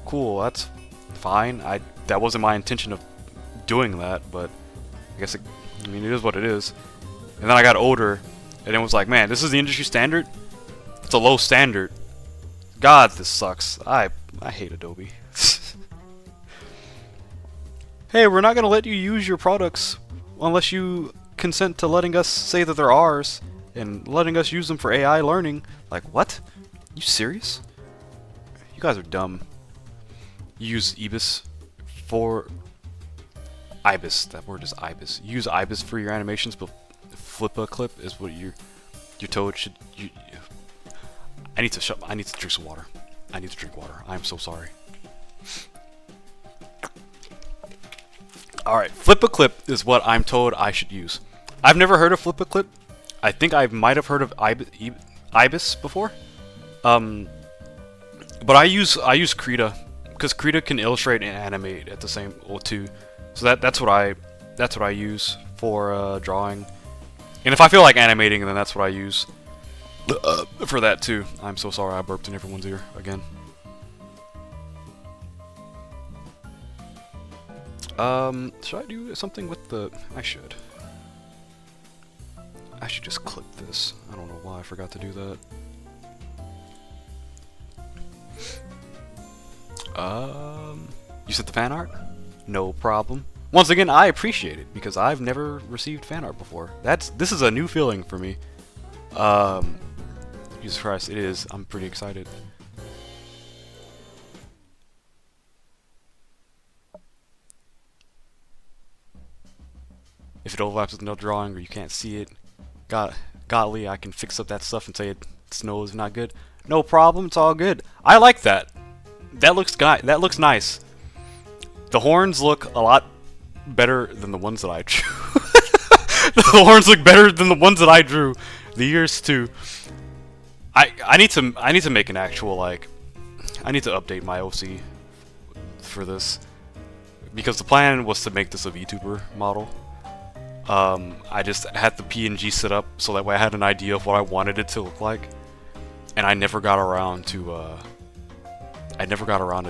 cool, that's fine. That wasn't my intention of doing that, but I guess it is what it is. And then I got older, and it was like, man, this is the industry standard? It's a low standard. God, this sucks. I hate Adobe. Hey, we're not gonna let you use your products unless you consent to letting us say that they're ours and letting us use them for AI learning. Like, what? You serious? You guys are dumb. You use Ibis for... Ibis, that word is Ibis. You use Ibis for your animations, but Flip a Clip is what your Toad should... I need to drink some water. I need to drink water. I'm so sorry. Alright, Flip a Clip is what I'm told I should use. I've never heard of Flip a Clip. I think I might have heard of Ibis before. But I use Krita, because Krita can illustrate and animate at the same too. So that's what I use for drawing. And if I feel like animating, then that's what I use for that too. I'm so sorry I burped in everyone's ear again. Should I do something with the... I should just clip this. I don't know why I forgot to do that. You sent the fan art? No problem. Once again, I appreciate it, because I've never received fan art before. This is a new feeling for me. Jesus Christ, it is. I'm pretty excited. If it overlaps with no drawing or you can't see it, godly, I can fix up that stuff and say snow is not good. No problem, it's all good. I like that. That looks nice. The horns look a lot better than the ones that I drew. The horns look better than the ones that I drew. The ears too. I need to make an actual, like, I need to update my OC for this, because the plan was to make this a VTuber model. I just had the PNG set up so that way I had an idea of what I wanted it to look like, and I never got around to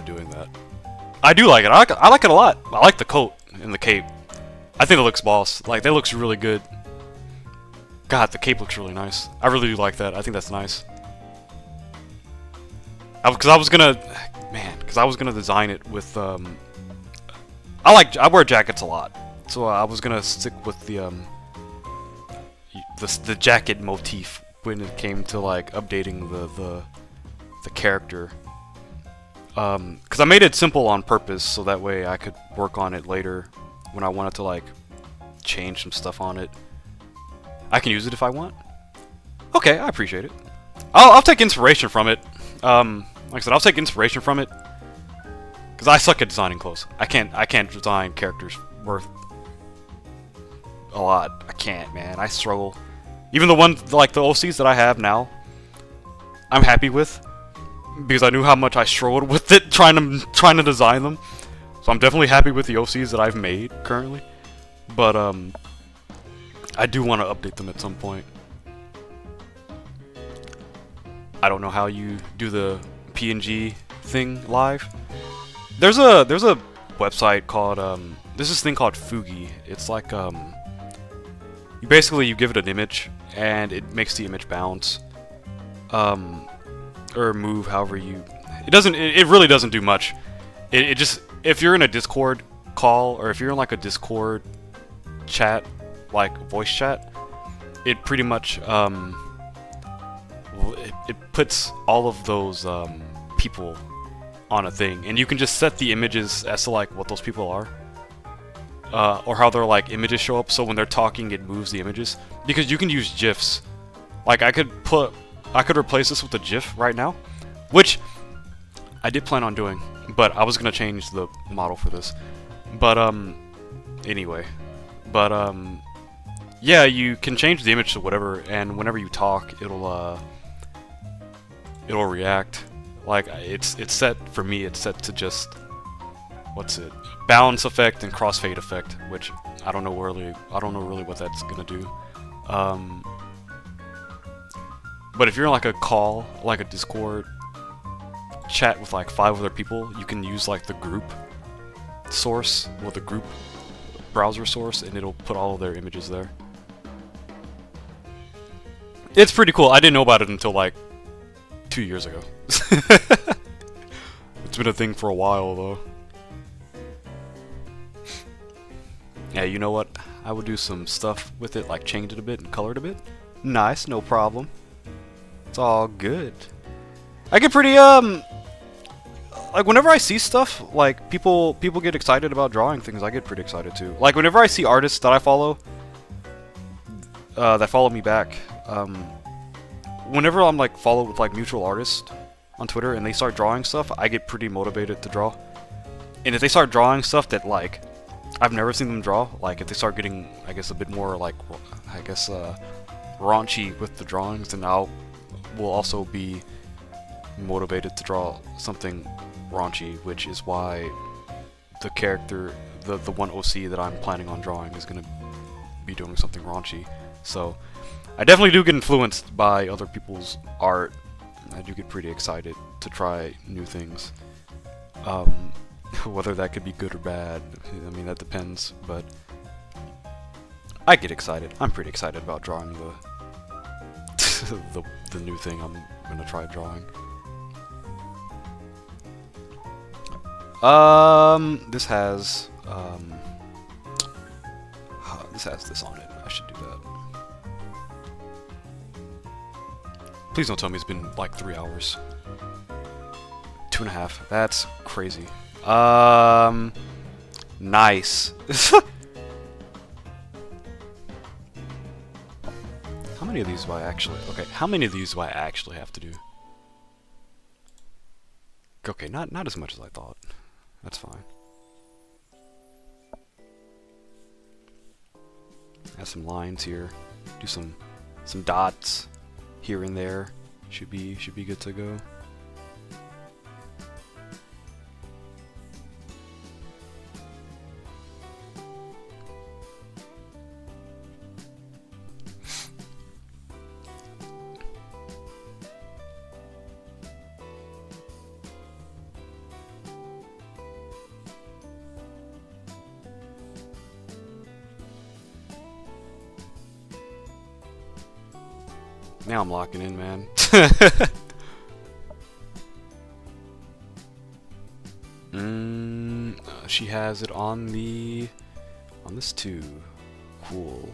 doing that. I do like it. I like it a lot. I like the coat and the cape. I think it looks boss. Like, that looks really good. God, the cape looks really nice. I really do like that. I think that's nice. Because I was gonna design it with I wear jackets a lot, so I was gonna stick with the jacket motif when it came to like updating the character. Because I made it simple on purpose so that way I could work on it later when I wanted to like change some stuff on it. I can use it if I want. Okay, I appreciate it. I'll take inspiration from it. Like I said, I'll take inspiration from it, because I suck at designing clothes. I can't design characters worth a lot. I can't, man. I struggle. Even the ones like the OCs that I have now, I'm happy with, because I knew how much I struggled with it trying to design them. So I'm definitely happy with the OCs that I've made currently. But I do want to update them at some point. I don't know how you do the PNG thing live. There's a website called there's this thing called Fugi. It's like you basically give it an image and it makes the image bounce or move however you. It really doesn't do much. It just, if you're in a Discord call or if you're in like a Discord chat, like voice chat, it pretty much it puts all of those people on a thing, and you can just set the images as to like what those people are, or how their like images show up. So when they're talking, it moves the images, because you can use GIFs. Like I could replace this with a GIF right now, which I did plan on doing, but I was gonna change the model for this. But anyway, but yeah, you can change the image to whatever, and whenever you talk, it'll react. Like it's set for me. It's set to just what's it? Balance effect and crossfade effect, which I don't know really. I don't know really what that's gonna do. But if you're in like a call, like a Discord chat with like 5 other people, you can use like the group source, or the group browser source, and it'll put all of their images there. It's pretty cool. I didn't know about it until like 2 years ago. It's been a thing for a while though. Yeah, you know what? I would do some stuff with it, like change it a bit and color it a bit. Nice, no problem. It's all good. I get pretty like whenever I see stuff, like people get excited about drawing things, I get pretty excited too. Like whenever I see artists that I follow that follow me back, whenever I'm like followed with like mutual artists on Twitter and they start drawing stuff, I get pretty motivated to draw. And if they start drawing stuff that like I've never seen them draw, like if they start getting, I guess, a bit more like, I guess, raunchy with the drawings, then will also be motivated to draw something raunchy, which is why the character, the one OC that I'm planning on drawing is gonna be doing something raunchy. So I definitely do get influenced by other people's art. I do get pretty excited to try new things. Whether that could be good or bad, I mean, that depends, but I get excited. I'm pretty excited about drawing the new thing I'm gonna try drawing. This has this on it. I should do that. Please don't tell me it's been like 3 hours. 2.5. That's crazy. Nice. How many of these do I actually... Okay, how many of these do I actually have to do? Okay, not as much as I thought. That's fine. Add some lines here. Do some dots here and there. Should be good to go. Now I'm locking in, man. She has it on this too. Cool.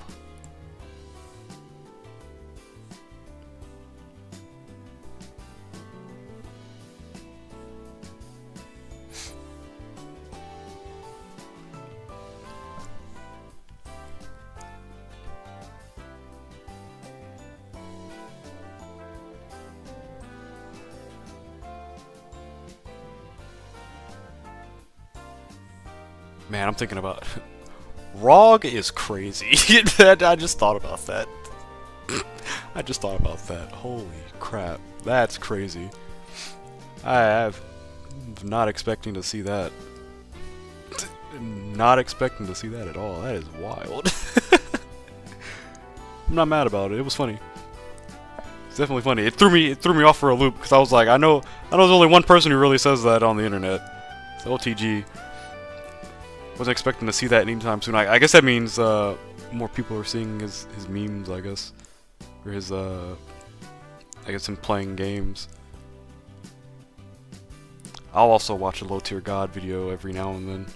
Man, I'm thinking about... ROG is crazy. I just thought about that. I just thought about that. Holy crap. That's crazy. I'm not expecting to see that. Not expecting to see that at all. That is wild. I'm not mad about it. It was funny. It's definitely funny. It threw me off for a loop because I was like, I know there's only one person who really says that on the internet. It's LTG. Wasn't expecting to see that anytime soon. I guess that means more people are seeing his memes, I guess. Or his, I guess him playing games. I'll also watch a Low Tier God video every now and then.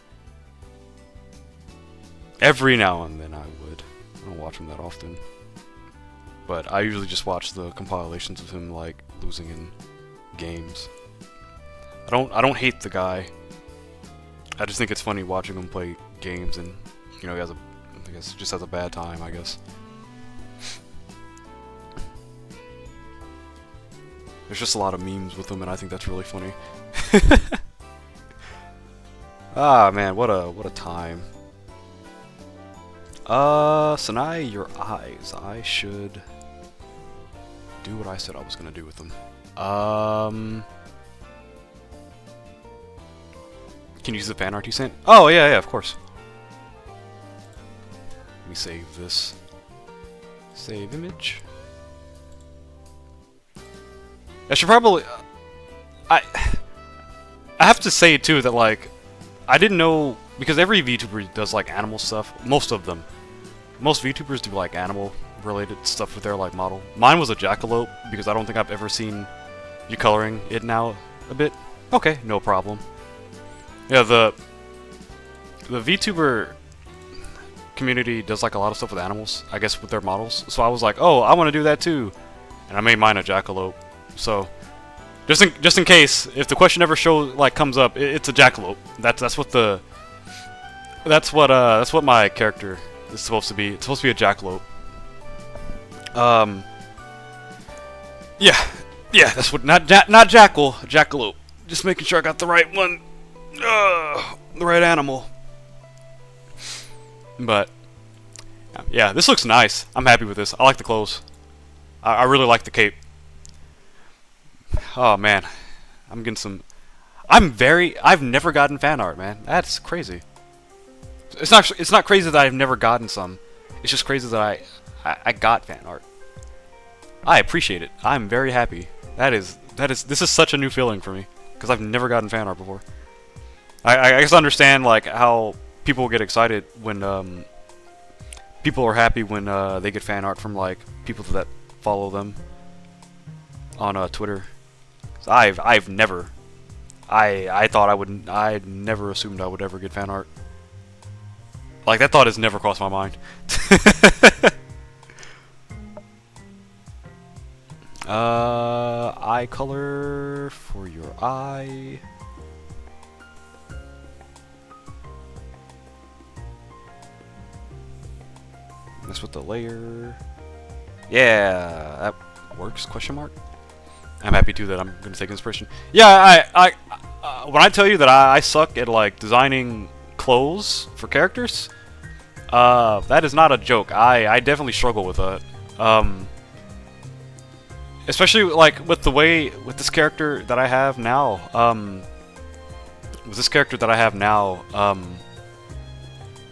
Every now and then I would. I don't watch him that often. But I usually just watch the compilations of him, like, losing in games. I don't hate the guy. I just think it's funny watching him play games, and you know, he just has a bad time, I guess. There's just a lot of memes with him, and I think that's really funny. Ah man, what a time. Sanae, your eyes. I should do what I said I was gonna do with them. Can you use the fan art you sent? Oh, yeah, of course. Let me save this. Save image. I should probably... I have to say, too, that, like, I didn't know... Because every VTuber does, like, animal stuff. Most of them. Most VTubers do, like, animal-related stuff with their, like, model. Mine was a jackalope, because I don't think I've ever seen you coloring it now a bit. Okay, no problem. Yeah, the VTuber community does, like, a lot of stuff with animals, I guess, with their models. So I was like, oh, I want to do that, too. And I made mine a jackalope. So... Just in case, if the question ever comes up, it's a jackalope. That's what my character is supposed to be. It's supposed to be a jackalope. Yeah, that's what not jackal, jackalope. Just making sure I got the right one, the right animal. But yeah, this looks nice. I'm happy with this. I like the clothes. I really like the cape. Oh man, I'm getting some. I've never gotten fan art, man. That's crazy. It's not crazy that I've never gotten some. It's just crazy that I got fan art. I appreciate it. I'm very happy. This is such a new feeling for me because I've never gotten fan art before. I guess I understand like how people get excited when people are happy when they get fan art from like people that follow them on Twitter. I've never. I thought I wouldn't. I never assumed I would ever get fan art. Like that thought has never crossed my mind. Eye color for your eye. That's with the layer. Yeah, that works? Question mark. I'm happy too that I'm going to take inspiration. Yeah, when I tell you that I suck at like designing clothes for characters, that is not a joke. I definitely struggle with that. Especially like with this character that I have now.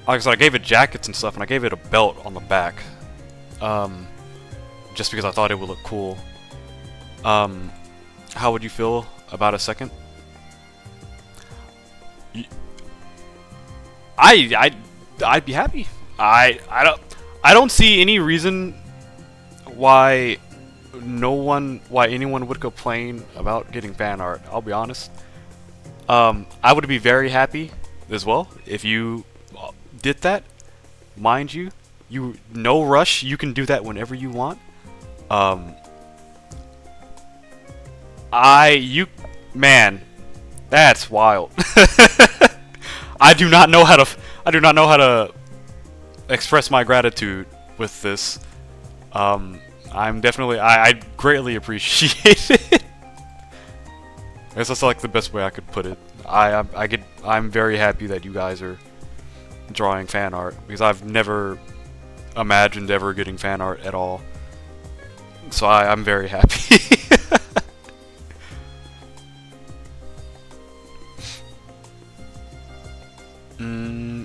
Like I said, I gave it jackets and stuff, and I gave it a belt on the back, just because I thought it would look cool. How would you feel about a second? I'd be happy. I don't see any reason why anyone would complain about getting fan art. I'll be honest. I would be very happy as well if you did that. Mind you, no rush. You can do that whenever you want. Man, that's wild. I do not know how to express my gratitude with this. I greatly appreciate it. I guess that's like the best way I could put it. I'm very happy that you guys are drawing fan art because I've never imagined ever getting fan art at all. So I'm very happy.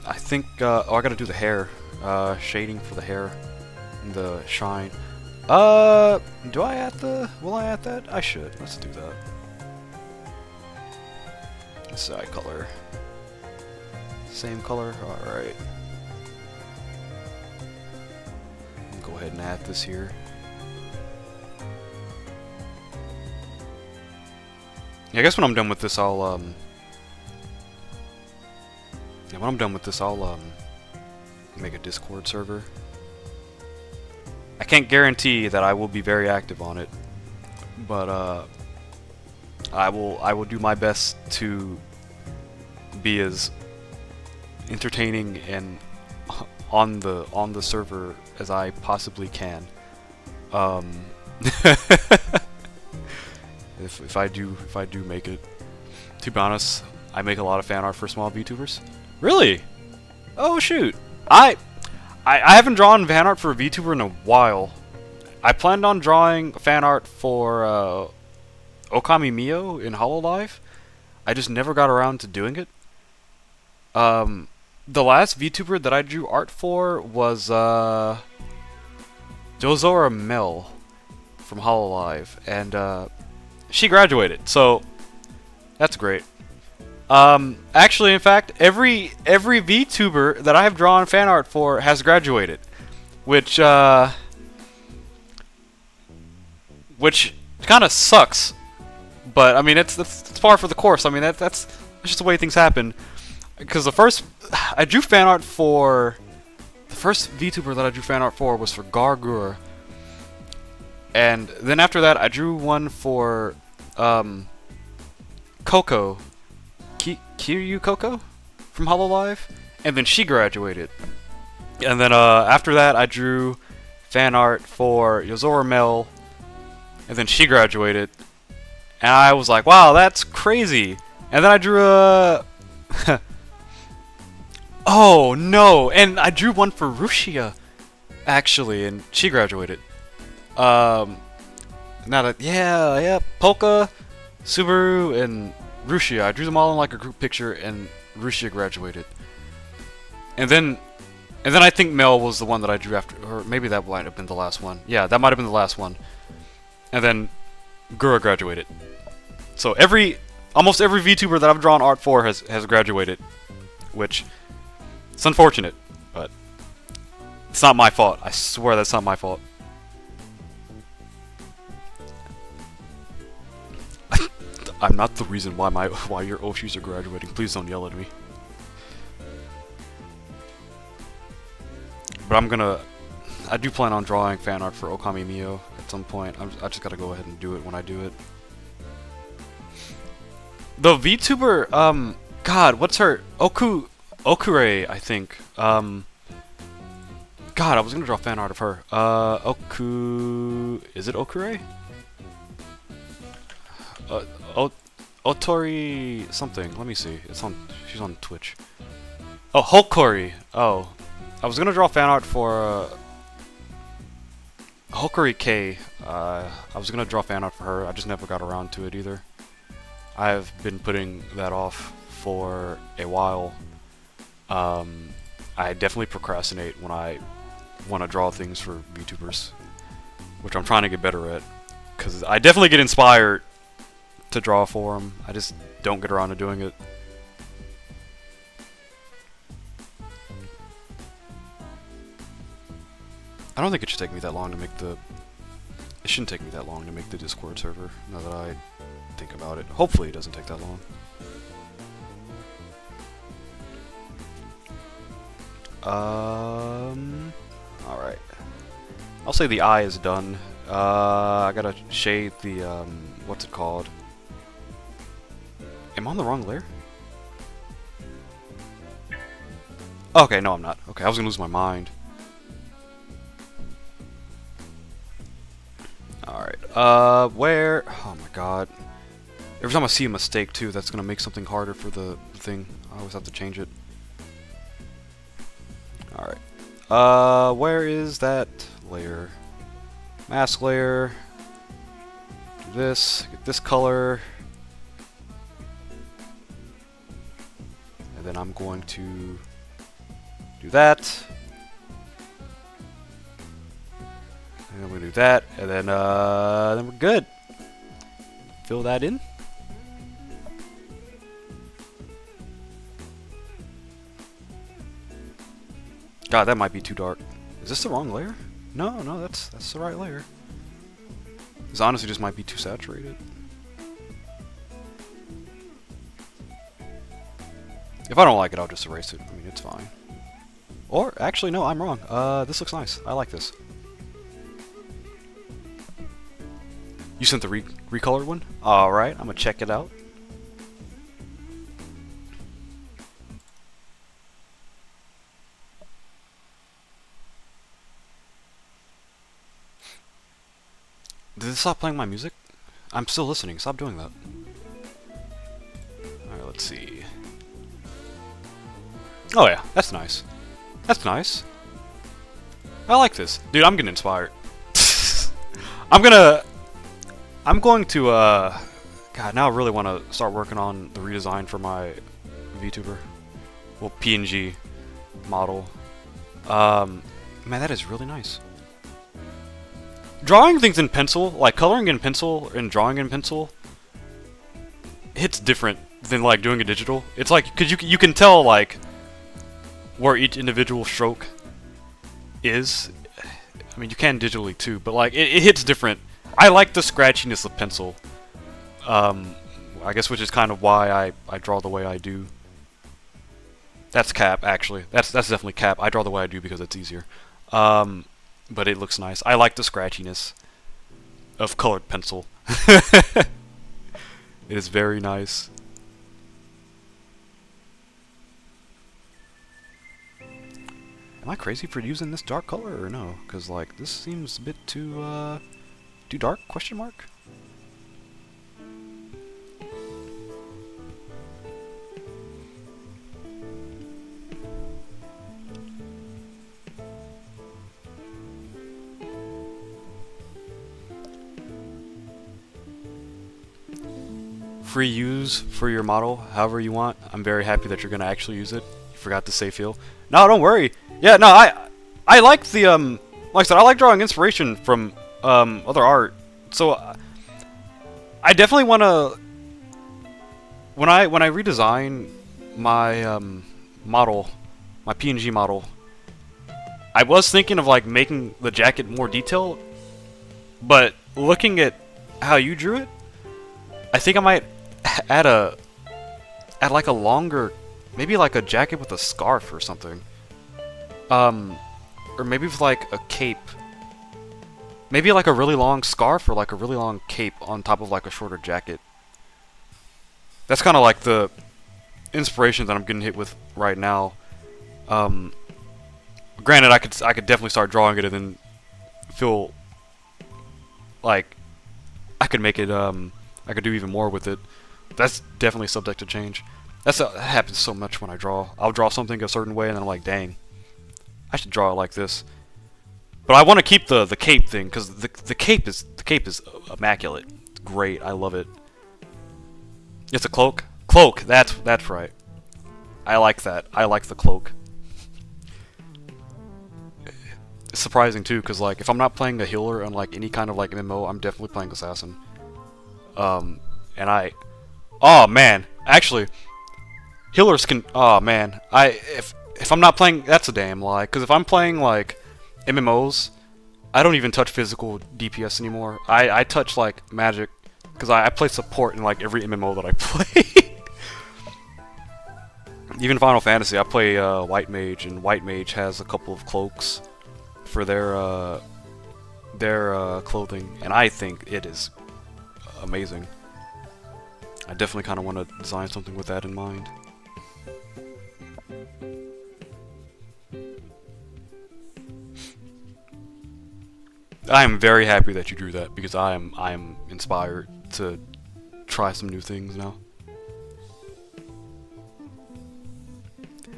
I think, I gotta do the hair, shading for the hair, and the shine. Will I add that? I should. Let's do that. Side color. Same color? Alright. Go ahead and add this here. Yeah, I guess when I'm done with this, I'll make a Discord server. I can't guarantee that I will be very active on it, but I will do my best to be as entertaining and on the server as I possibly can. If I do make it. To be honest, I make a lot of fan art for small VTubers. Really? Oh shoot! I haven't drawn fan art for a VTuber in a while. I planned on drawing fan art for Okami Mio in Hololive. I just never got around to doing it. The last VTuber that I drew art for was Jozora Mel from Hololive, and she graduated, so that's great. Actually, in fact, every VTuber that I have drawn fan art for has graduated, which kind of sucks. But I mean, it's par for the course. I mean, that's just the way things happen. Because I drew fan art for the first VTuber that I drew fan art for was for Gargur, and then after that I drew one for Coco. Kiryu Coco from Hololive, and then she graduated. And then after that, I drew fan art for Yozora Mel, and then she graduated. And I was like, wow, that's crazy. And then I drew a... oh, no! And I drew one for Rushia, actually, and she graduated. Now that... Yeah, Polka, Subaru, and Rushia. I drew them all in like a group picture, and Rushia graduated. And then I think Mel was the one that I drew after, or maybe that might have been the last one. Yeah, that might have been the last one. And then Gura graduated. So almost every VTuber that I've drawn art for has graduated, which it's unfortunate, but it's not my fault. I swear that's not my fault. I'm not the reason why your Oshis are graduating. Please don't yell at me. But I do plan on drawing fan art for Okami Mio at some point. I just gotta go ahead and do it when I do it. The VTuber, God, what's her? Okure, I think. God, I was gonna draw fan art of her. Is it Okure? Otori something. Let me see. She's on Twitch. Oh, Hokori. Oh, I was gonna draw fan art for Hokori K. I was gonna draw fan art for her. I just never got around to it either. I've been putting that off for a while. I definitely procrastinate when I want to draw things for VTubers, which I'm trying to get better at, because I definitely get inspired to draw for them. I just don't get around to doing it. I don't think it should take me that long to make the... It shouldn't take me that long to make the Discord server, now that I think about it. Hopefully it doesn't take that long. Alright. I'll say the eye is done. I gotta shade the, what's it called? Am I on the wrong layer? Okay, no I'm not. Okay, I was gonna lose my mind. Alright, where... Oh my god. Every time I see a mistake too, that's gonna make something harder for the thing. I always have to change it. Alright. Where is that layer? Mask layer. Do this. Get this color. And then I'm going to do that. And then we're gonna do that, and then we're good. Fill that in. God, that might be too dark. Is this the wrong layer? No, that's the right layer. This honestly just might be too saturated. If I don't like it, I'll just erase it. I mean, it's fine. Or, actually, no, I'm wrong. This looks nice. I like this. You sent the recolored one? Alright, I'm gonna check it out. Did it stop playing my music? I'm still listening. Stop doing that. Alright, let's see. Oh yeah, that's nice. That's nice. I like this. Dude, I'm getting inspired. I'm going to, God, now I really want to start working on the redesign for my VTuber. well, PNG model. Man, that is really nice. Drawing things in pencil, like coloring in pencil and drawing in pencil, hits different than like doing a digital. It's like, cause you can tell like where each individual stroke is. I mean, you can digitally too, but like it hits different. I like the scratchiness of pencil. I guess which is kind of why I draw the way I do. That's Cap, actually. That's definitely Cap. I draw the way I do because it's easier. But it looks nice. I like the scratchiness of colored pencil. It is very nice. Am I crazy for using this dark color or no? Because like this seems a bit too dark? Question mark. Free use for your model however you want. I'm very happy that you're gonna actually use it. You forgot to say feel. No, don't worry. Yeah, no, I like the like I said, I like drawing inspiration from other art. So I definitely want to when I redesign my model, my PNG model, I was thinking of like making the jacket more detailed, but looking at how you drew it, I think I might add like a longer, maybe like a jacket with a scarf or something. Or maybe with like a cape. Maybe like a really long scarf or like a really long cape on top of like a shorter jacket. That's kind of like the inspiration that I'm getting hit with right now. Granted, I could definitely start drawing it and then feel like I could make it I could do even more with it. That's definitely subject to change. That happens so much when I draw. I'll draw something a certain way and then I'm like, dang, I should draw it like this. But I want to keep the cape thing because the cape is immaculate. It's great. I love it. It's a cloak. Cloak. That's right. I like that. I like the cloak. It's surprising too because like if I'm not playing a healer on like any kind of like MMO, I'm definitely playing assassin. And oh man, actually, healers can, oh man, if I'm not playing, that's a damn lie, because if I'm playing, like, MMOs, I don't even touch physical DPS anymore. I touch, like, magic, because I play support in, like, every MMO that I play. Even Final Fantasy, I play, White Mage, and White Mage has a couple of cloaks for their clothing, and I think it is amazing. I definitely kind of want to design something with that in mind. I am very happy that you drew that because I am inspired to try some new things now.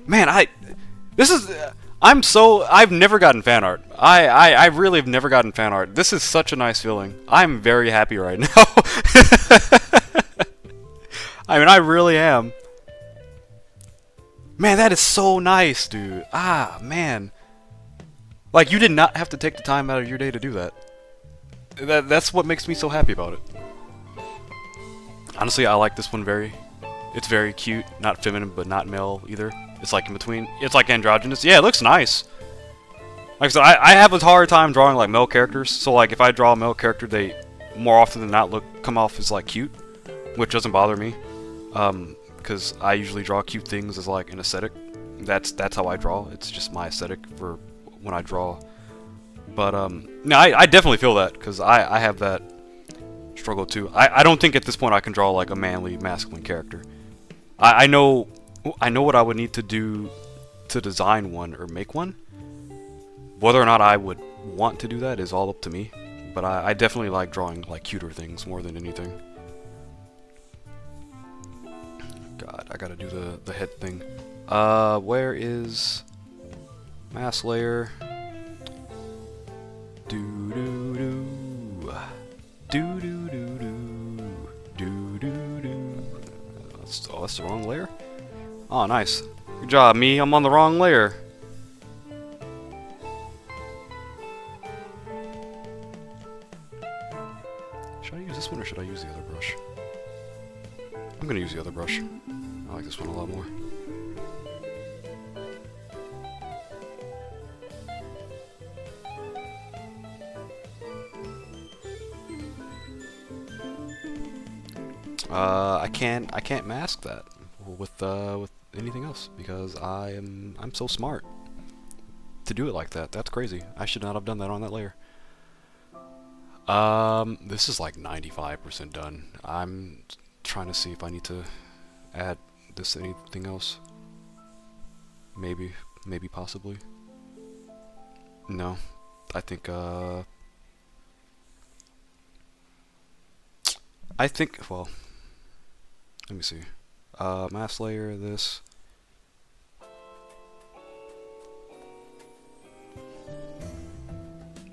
Man, I've never gotten fan art. I really have never gotten fan art. This is such a nice feeling. I'm very happy right now. I mean, I really am. Man, that is so nice, dude. Ah, man. Like, you did not have to take the time out of your day to do that. That's what makes me so happy about it. Honestly, I like this one it's very cute. Not feminine, but not male either. It's like in between. It's like androgynous. Yeah, it looks nice. Like I said, I have a hard time drawing like male characters. So like if I draw a male character, they more often than not come off as like cute, which doesn't bother me. Because I usually draw cute things as like an aesthetic. That's how I draw. It's just my aesthetic for when I draw. But no, I definitely feel that because I have that struggle too. I don't think at this point I can draw like a manly, masculine character. I know what I would need to do to design one or make one. Whether or not I would want to do that is all up to me. But I definitely like drawing like cuter things more than anything. God, I gotta do the head thing. Where is mask layer? Do do do. Do do do do. Do do do. Oh, that's the wrong layer? Oh, nice. Good job, me. I'm on the wrong layer. Should I use this one or should I use the other brush? I'm gonna use the other brush. I like this one a lot more. I can't mask that with anything else because I'm so smart to do it like that. That's crazy. I should not have done that on that layer. This is like 95% done. I'm trying to see if I need to add this to anything else. Maybe, possibly. No, I think well, let me see. Mask layer, this.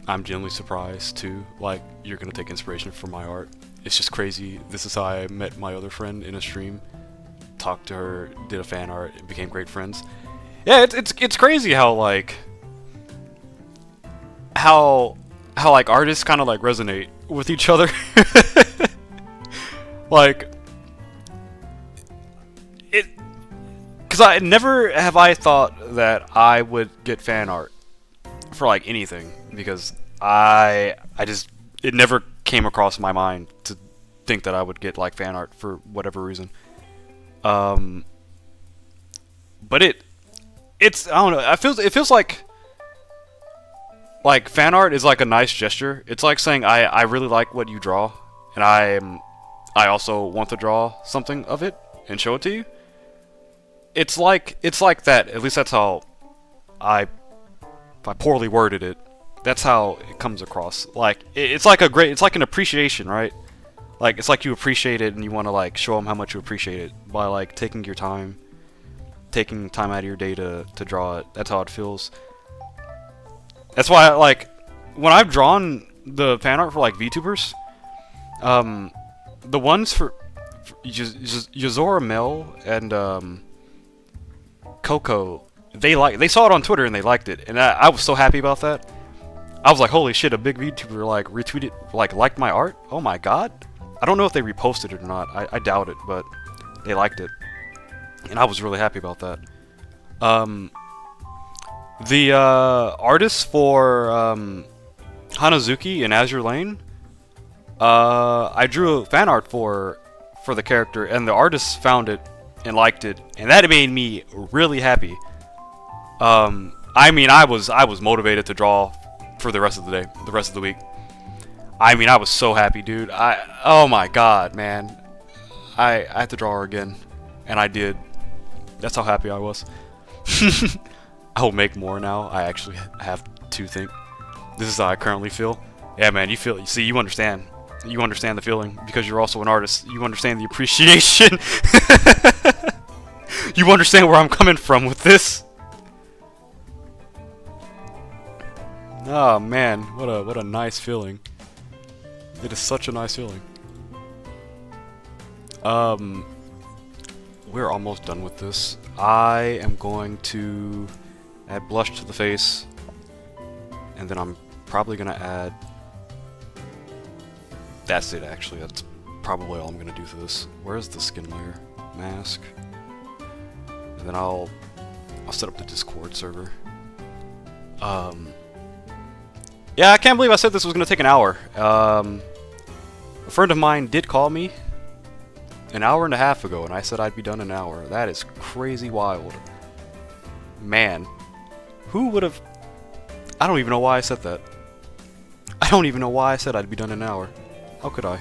I'm genuinely surprised too. Like, you're gonna take inspiration from my art. It's just crazy. This is how I met my other friend in a stream. Talked to her, did a fan art, and became great friends. Yeah, it's crazy how like artists kind of like resonate with each other. Like it, because I never have I thought that I would get fan art for like anything, because I just, it never came across my mind to think that I would get like fan art for whatever reason. But it's I don't know. It feels like fan art is like a nice gesture. It's like saying I really like what you draw, and I also want to draw something of it and show it to you. It's like that. At least that's how if I poorly worded it, that's how it comes across. Like it's like it's like an appreciation, right? Like it's like you appreciate it and you want to like show them how much you appreciate it by like taking time out of your day to draw it. That's how it feels. That's why like when I've drawn the fan art for like VTubers, the ones for Yozora Mel and Coco, they saw it on Twitter and they liked it, and I was so happy about that. I was like, holy shit, a big VTuber like retweeted, liked my art? Oh my god. I don't know if they reposted it or not. I doubt it, but they liked it. And I was really happy about that. The artists for Hanazuki and Azure Lane, I drew fan art for the character, and the artists found it and liked it, and that made me really happy. I mean, I was motivated to draw for the rest of the day, the rest of the week. I mean, I was so happy, dude. Oh my god, man. I had to draw her again, and I did. That's how happy I was. I will make more now. I actually have to think. This is how I currently feel. Yeah, man, you see, you understand. You understand the feeling, because you're also an artist. You understand the appreciation. You understand where I'm coming from with this. Oh man, what a nice feeling. It is such a nice feeling. We're almost done with this. I am going to add blush to the face, and then I'm probably gonna add. That's it, actually. That's probably all I'm gonna do for this. Where's the skin layer? Mask. And then I'll set up the Discord server. Yeah, I can't believe I said this was gonna take an hour. A friend of mine did call me an hour and a half ago, and I said I'd be done in an hour. That is crazy wild. Man, who would have? I don't even know why I said that. I don't even know why I said I'd be done in an hour. How could I?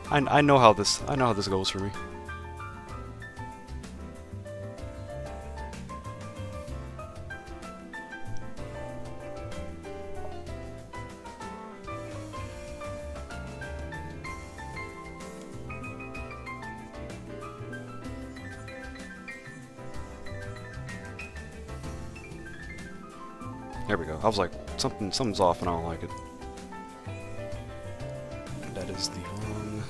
I know how this goes for me. There we go. I was like, something's off and I don't like it. That is the wrong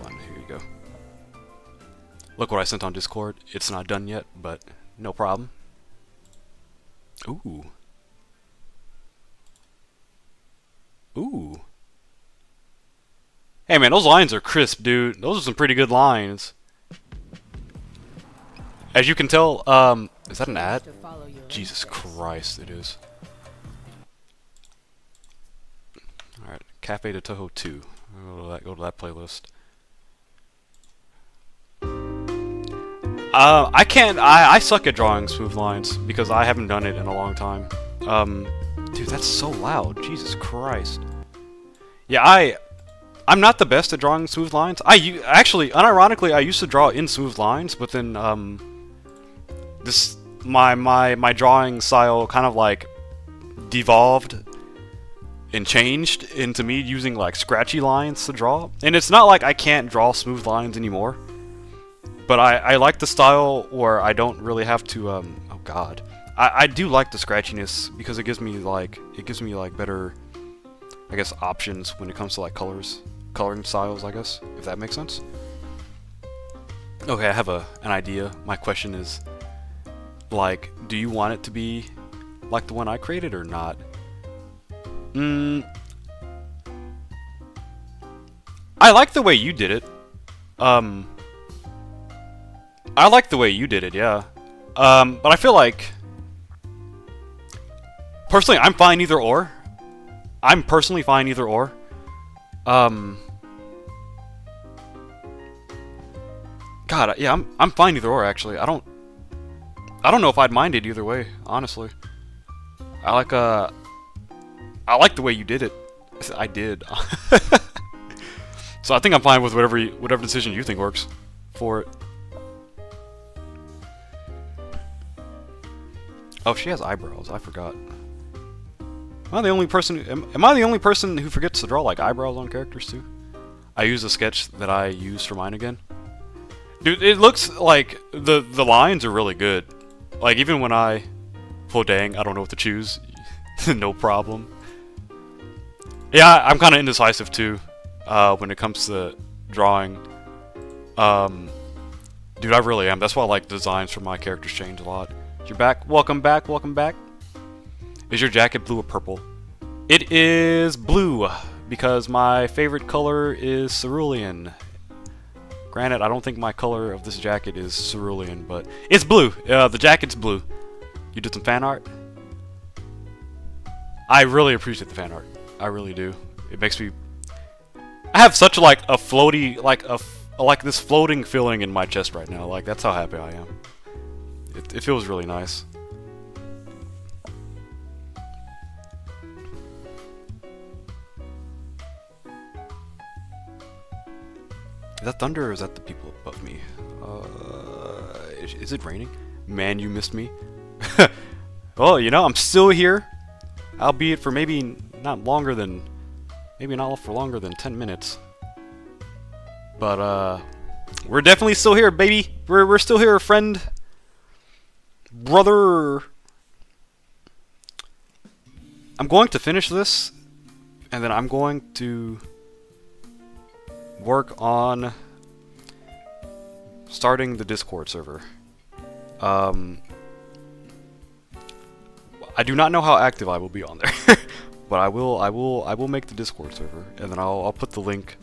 one. Here you go. Look what I sent on Discord. It's not done yet, but no problem. Ooh. Ooh. Hey man, those lines are crisp, dude. Those are some pretty good lines. As you can tell, is that an ad? Jesus Christ, it is. Alright, Cafe de Touhou 2. Go to that playlist. I suck at drawing smooth lines because I haven't done it in a long time. Dude, that's so loud. Jesus Christ. Yeah, I'm not the best at drawing smooth lines. Actually, unironically, I used to draw in smooth lines, but then my drawing style kind of like devolved and changed into me using like scratchy lines to draw. And it's not like I can't draw smooth lines anymore, but I like the style where I don't really have to oh god. I do like the scratchiness because it gives me like better, I guess, options when it comes to like coloring styles, I guess, if that makes sense. Okay, I have an idea. My question is, like, do you want it to be like the one I created or not? I like the way you did it. I like the way you did it, yeah. But I feel like, personally, I'm fine either or. I'm personally fine either or. God, yeah, I'm fine either or, actually. I don't know if I'd mind it either way, honestly. I like the way you did it. I did. So I think I'm fine with whatever decision you think works for it. Oh, she has eyebrows. I forgot. Am I the only person who forgets to draw like eyebrows on characters too? I use a sketch that I use for mine again. Dude, it looks like the lines are really good. Like even when oh dang, I don't know what to choose. No problem. Yeah, I'm kind of indecisive too when it comes to drawing. Dude, I really am. That's why I like designs for my characters change a lot. You're back. Welcome back. Welcome back. Is your jacket blue or purple? It is blue because my favorite color is cerulean. Granted, I don't think my color of this jacket is cerulean, but it's blue. The jacket's blue. You did some fan art? I really appreciate the fan art. I really do. It makes me... I have such like a floaty, like this floating feeling in my chest right now. Like that's how happy I am. It feels really nice. Is that thunder or is that the people above me? Is it raining? Man, you missed me. Well, you know, I'm still here. Albeit for maybe not longer than... Maybe not for longer than 10 minutes. But, we're definitely still here, baby! We're still here, friend! Brother! I'm going to finish this, and then I'm going to work on starting the Discord server. I do not know how active I will be on there, but I will make the Discord server, and then I'll put the link.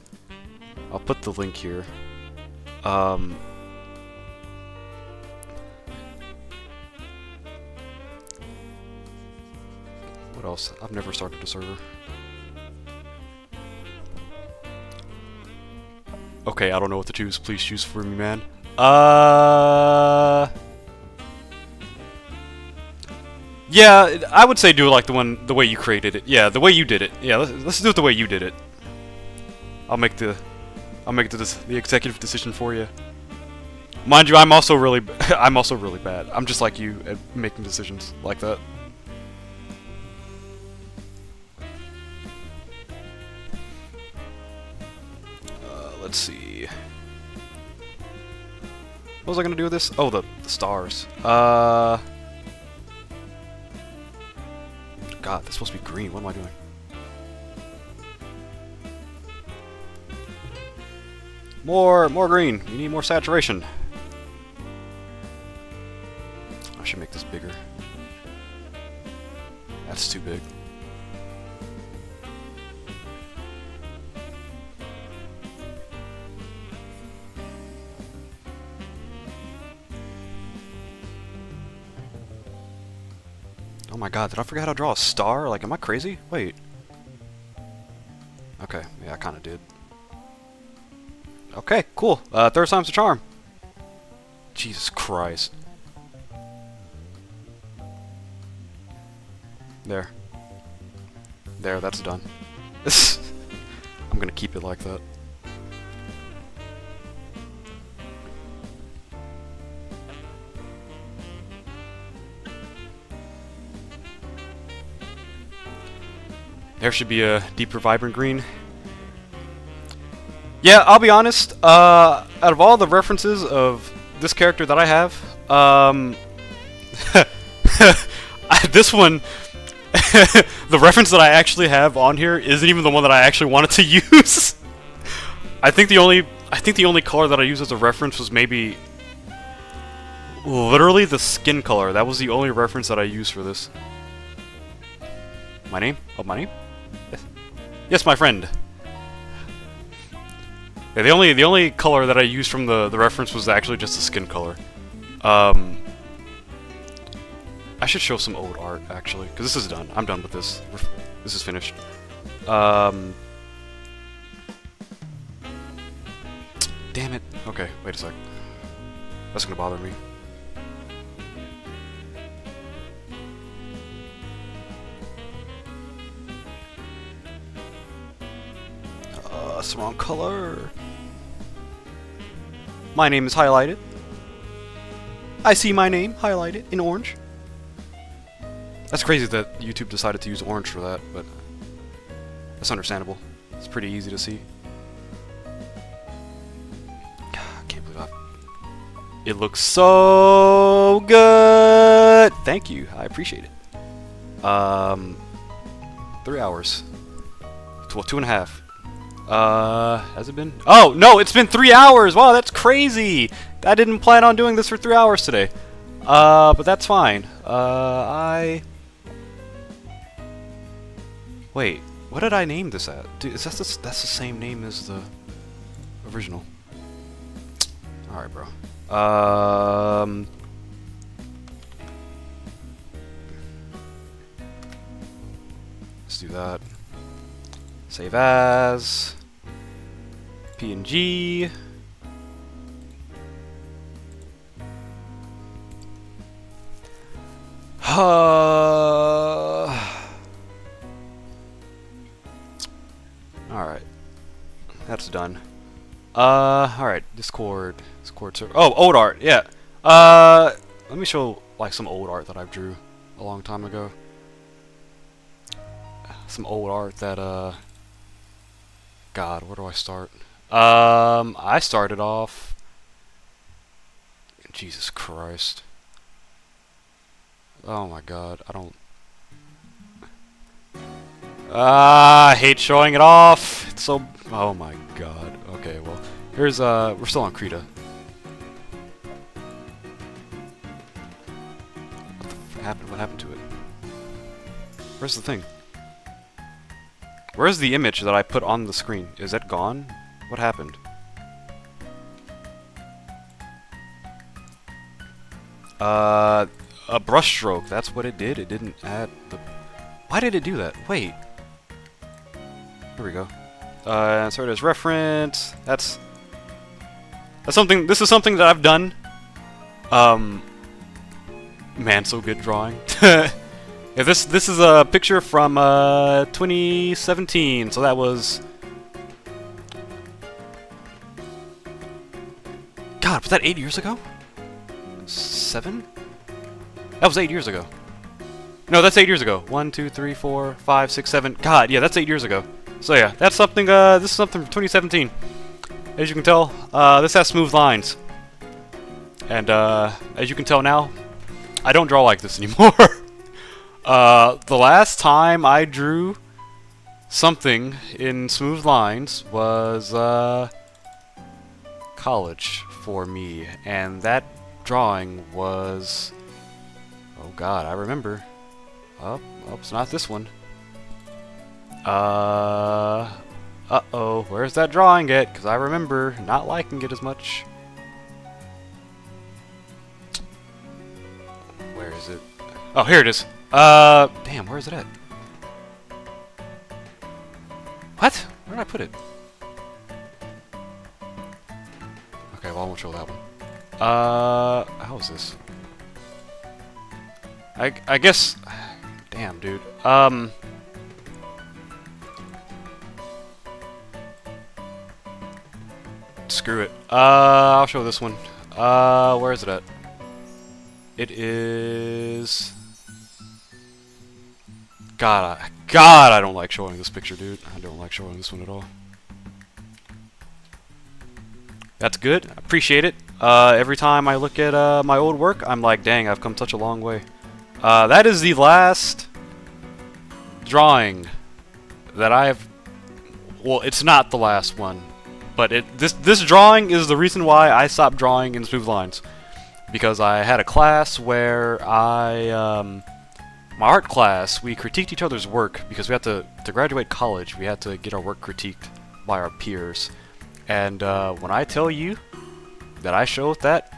I'll put the link here. What else? I've never started a server. Okay, I don't know what to choose. Please choose for me, man. Yeah, I would say do it like the way you created it. Yeah, the way you did it. Yeah, let's do it the way you did it. I'll make the executive decision for you. Mind you, I'm also really bad. I'm just like you at making decisions like that. Let's see. What was I gonna do with this? Oh, the stars. God, that's supposed to be green. What am I doing? More green. We need more saturation. I should make this bigger. it's too big. Oh my god, did I forget how to draw a star? Like, am I crazy? Wait. Okay, yeah, I kinda did. Okay, cool. Third time's the charm. Jesus Christ. There. There, that's done. I'm gonna keep it like that. There should be a deeper vibrant green. Yeah, I'll be honest, out of all the references of this character that I have, this one, the reference that I actually have on here isn't even the one that I actually wanted to use. I think the only color that I used as a reference was maybe literally the skin color. That was the only reference that I used for this. My name? Oh, my name? Yes, my friend. Yeah, the only color that I used from the reference was actually just the skin color. I should show some old art actually, because this is done. I'm done with this. This is finished. Damn it. Okay, wait a sec. That's gonna bother me. That's the wrong color. My name is highlighted. I see my name highlighted in orange. That's crazy that YouTube decided to use orange for that, but that's understandable. It's pretty easy to see. I can't believe that. It looks so good! Thank you, I appreciate it. 3 hours. Well, 2.5. Has it been? Oh, no, it's been 3 hours! Wow, that's crazy! I didn't plan on doing this for 3 hours today. But that's fine. Wait, what did I name this at? Dude, that's the same name as the original. Alright, bro. Let's do that. Save as. PNG. Alright. That's done. Alright, Discord server. Oh, old art, yeah. Let me show like some old art that I drew a long time ago. Some old art that God, where do I start? I started off. Jesus Christ. Oh my God, I don't. I hate showing it off. It's so. Oh my God. Okay, well, here's we're still on Krita. What happened? What happened to it? Where's the thing? Where's the image that I put on the screen? Is that gone? What happened? A brush stroke. That's what it did. It didn't add the. Why did it do that? Wait. Here we go. Insert as reference. That's something. This is something that I've done. Man, so good drawing. Yeah, this is a picture from 2017. So that was. God, was that 8 years ago? 7? That was 8 years ago. No, that's 8 years ago. 1, 2, 3, 4, 5, 6, 7. God, yeah, that's 8 years ago. So yeah, that's something. This is something from 2017. As you can tell, this has smooth lines. And as you can tell now, I don't draw like this anymore. The last time I drew something in smooth lines was college for me, and that drawing was. Oh God, I remember. Oh, it's not this one. Uh-oh, where's that drawing at? Because I remember not liking it as much. Where is it? Oh, here it is. Damn, where is it at? What? Where did I put it? Okay, well, I won't show that one. How is this? I guess... Damn, dude. Screw it. I'll show this one. Where is it at? It is... God, I don't like showing this picture, dude. I don't like showing this one at all. That's good. I appreciate it. Every time I look at my old work, I'm like, dang, I've come such a long way. That is the last drawing that I've... Well, it's not the last one, but this drawing is the reason why I stopped drawing in smooth lines. Because I had a class where my art class, we critiqued each other's work because we had to graduate college. We had to get our work critiqued by our peers. And when I tell you that I showed that,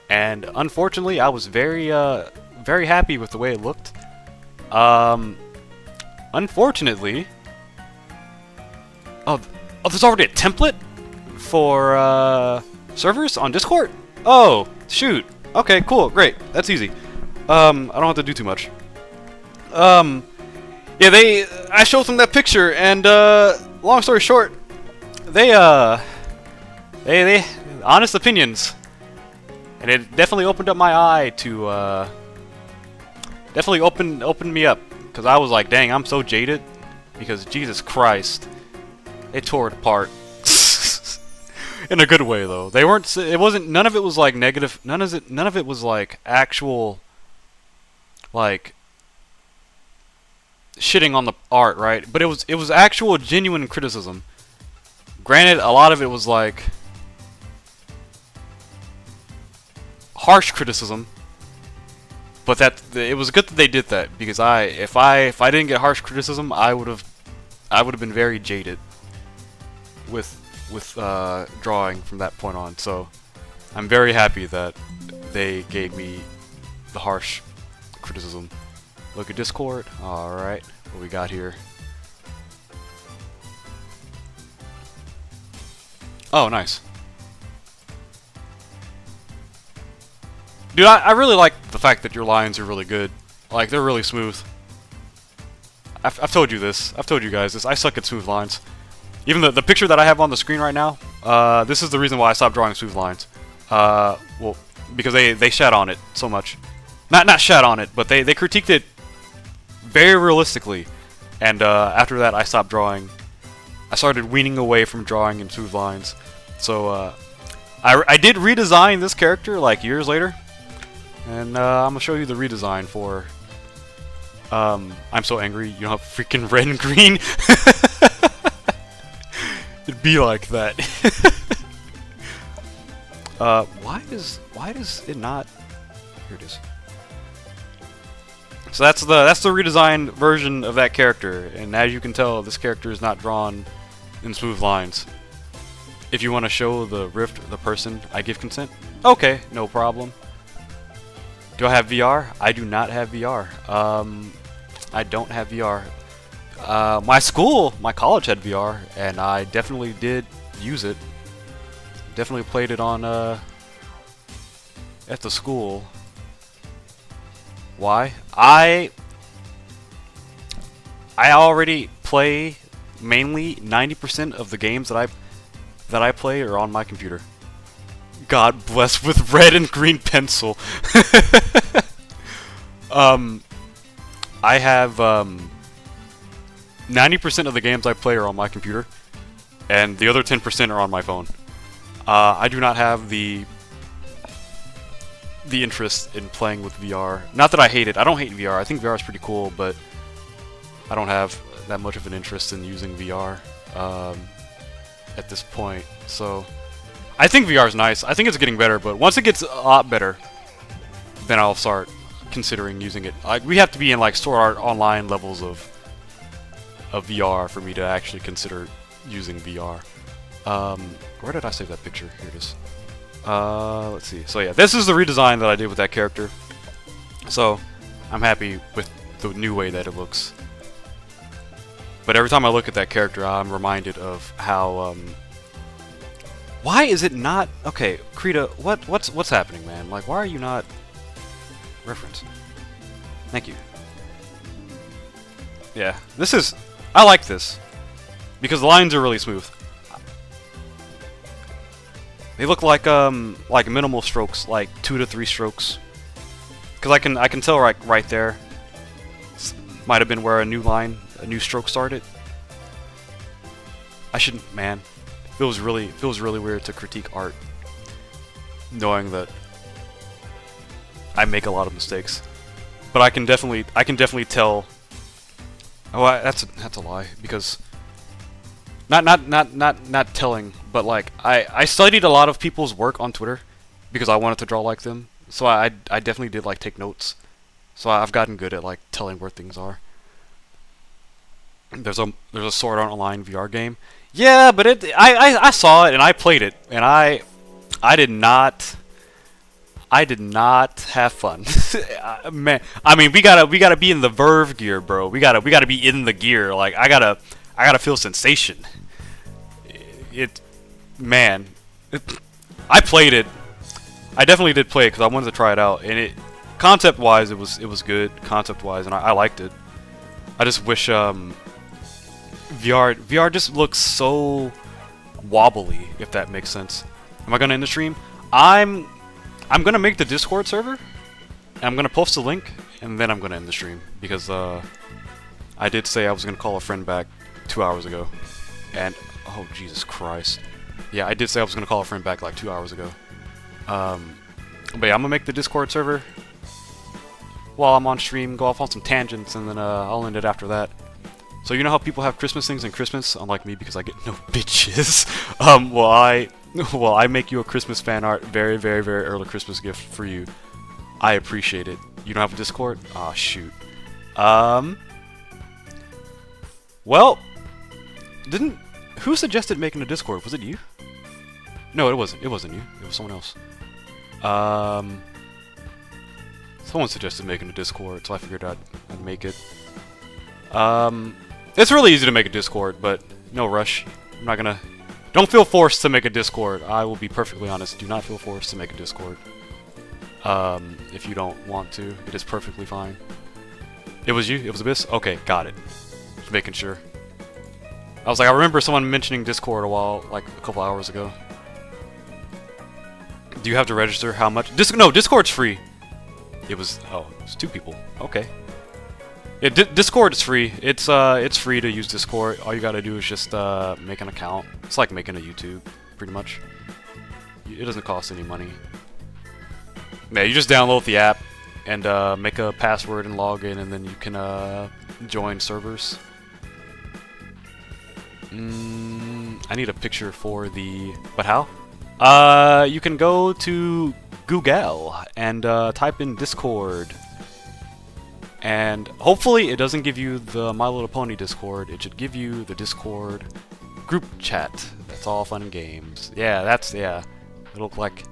and unfortunately I was very happy with the way it looked. Unfortunately, oh, there's already a template for servers on Discord. Oh, shoot. Okay, cool, great. That's easy. I don't have to do too much. Yeah, I showed them that picture, and long story short, they honest opinions, and it definitely opened up my eye to definitely opened me up, because I was like, dang, I'm so jaded, because Jesus Christ, they tore it apart. In a good way, though. They weren't. It wasn't. None of it was like negative. None of it was like actual, like, shitting on the art, right? But it was actual genuine criticism. Granted, a lot of it was like harsh criticism, but it was good that they did that, because if I didn't get harsh criticism, I would have been very jaded with drawing from that point on. So I'm very happy that they gave me the harsh criticism. Look at Discord. Alright, what we got here? Oh, nice. Dude, I really like the fact that your lines are really good. Like, they're really smooth. I've told you this. I've told you guys this. I suck at smooth lines. Even the picture that I have on the screen right now, this is the reason why I stopped drawing smooth lines. Well, because they shat on it so much. Not shat on it, but they critiqued it very realistically. And after that, I stopped drawing. I started weaning away from drawing in smooth lines. So I did redesign this character like years later, and I'm gonna show you the redesign for. I'm so angry. You don't have freaking red and green. It'd be like that. Why does it not? Here it is. So that's the redesigned version of that character, and as you can tell, this character is not drawn in smooth lines. If you want to show the rift, the person, I give consent. Okay, no problem. Do I have VR? I do not have VR. I don't have VR. My college had VR, and I definitely did use it. Definitely played it on at the school. Why? I already play mainly 90% of the games that I play are on my computer. God bless with red and green pencil. I have 90% of the games I play are on my computer, and the other 10% are on my phone. I do not have the interest in playing with VR. Not that I hate it. I don't hate VR. I think VR is pretty cool, but I don't have that much of an interest in using VR at this point. So I think VR is nice. I think it's getting better, but once it gets a lot better, then I'll start considering using it. Like, we have to be in like Sword Art Online levels of VR for me to actually consider using VR. Where did I save that picture? Here it is. Let's see. So yeah, this is the redesign that I did with that character. So I'm happy with the new way that it looks. But every time I look at that character, I'm reminded of how. Why is it not okay, Krita? What's happening, man? Like, why are you not reference? Thank you. Yeah, this is. I like this because the lines are really smooth. They look like minimal strokes, like 2 to 3 strokes. Because I can tell right there. Might have been where a new stroke started. I shouldn't, man. It feels really weird to critique art, knowing that I make a lot of mistakes. But I can definitely tell. Oh, that's a lie because not telling, but like I studied a lot of people's work on Twitter because I wanted to draw like them. So I definitely did like take notes. So I've gotten good at like telling where things are. There's a Sword Art Online VR game. Yeah, but I saw it and I played it and I did not have fun. Man, I mean we gotta be in the Verve gear, bro. We gotta be in the gear. Like I gotta feel sensation. I played it. I definitely did play it because I wanted to try it out, and concept-wise it was good, concept-wise, and I liked it. I just wish VR just looks so wobbly, if that makes sense. Am I gonna end the stream? I'm gonna make the Discord server, and I'm gonna post a link, and then I'm gonna end the stream because I did say I was gonna call a friend back 2 hours ago, and oh Jesus Christ, yeah, I did say I was gonna call a friend back like 2 hours ago. But yeah, I'm gonna make the Discord server while I'm on stream, go off on some tangents, and then I'll end it after that. So you know how people have Christmas things in Christmas, unlike me because I get no bitches. Well, I make you a Christmas fan art, very, very, very early Christmas gift for you. I appreciate it. You don't have a Discord? Aw, shoot. Well, who suggested making a Discord? Was it you? No, it wasn't. It wasn't you. It was someone else. Someone suggested making a Discord, so I figured I'd make it. It's really easy to make a Discord, but no rush. I'm not gonna. Don't feel forced to make a Discord. I will be perfectly honest. Do not feel forced to make a Discord. If you don't want to, it is perfectly fine. It was you? It was Abyss? Okay, got it. Just making sure. I was like, I remember someone mentioning Discord a couple hours ago. Do you have to register? How much? No, Discord's free. It was 2 people. Okay. Yeah, Discord is free. It's free to use Discord. All you gotta do is just make an account. It's like making a YouTube, pretty much. It doesn't cost any money. Yeah, you just download the app and make a password and log in, and then you can join servers. I need a picture for the. But how? You can go to Google and type in Discord. And hopefully it doesn't give you the My Little Pony Discord. It should give you the Discord group chat. That's all fun and games. Yeah, yeah. It'll look like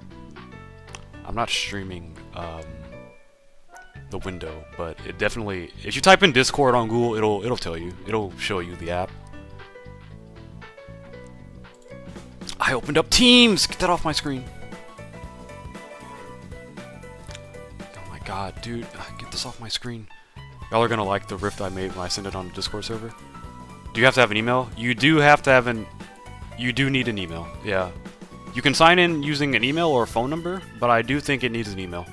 I'm not streaming the window, but it definitely. If you type in Discord on Google, it'll tell you. It'll show you the app. I opened up Teams! Get that off my screen. Oh my god, dude. Get this off my screen. Y'all are gonna like the rift I made when I send it on the Discord server. Do you have to have an email? You do have to have an... You do need an email, yeah. You can sign in using an email or a phone number, but I do think it needs an email.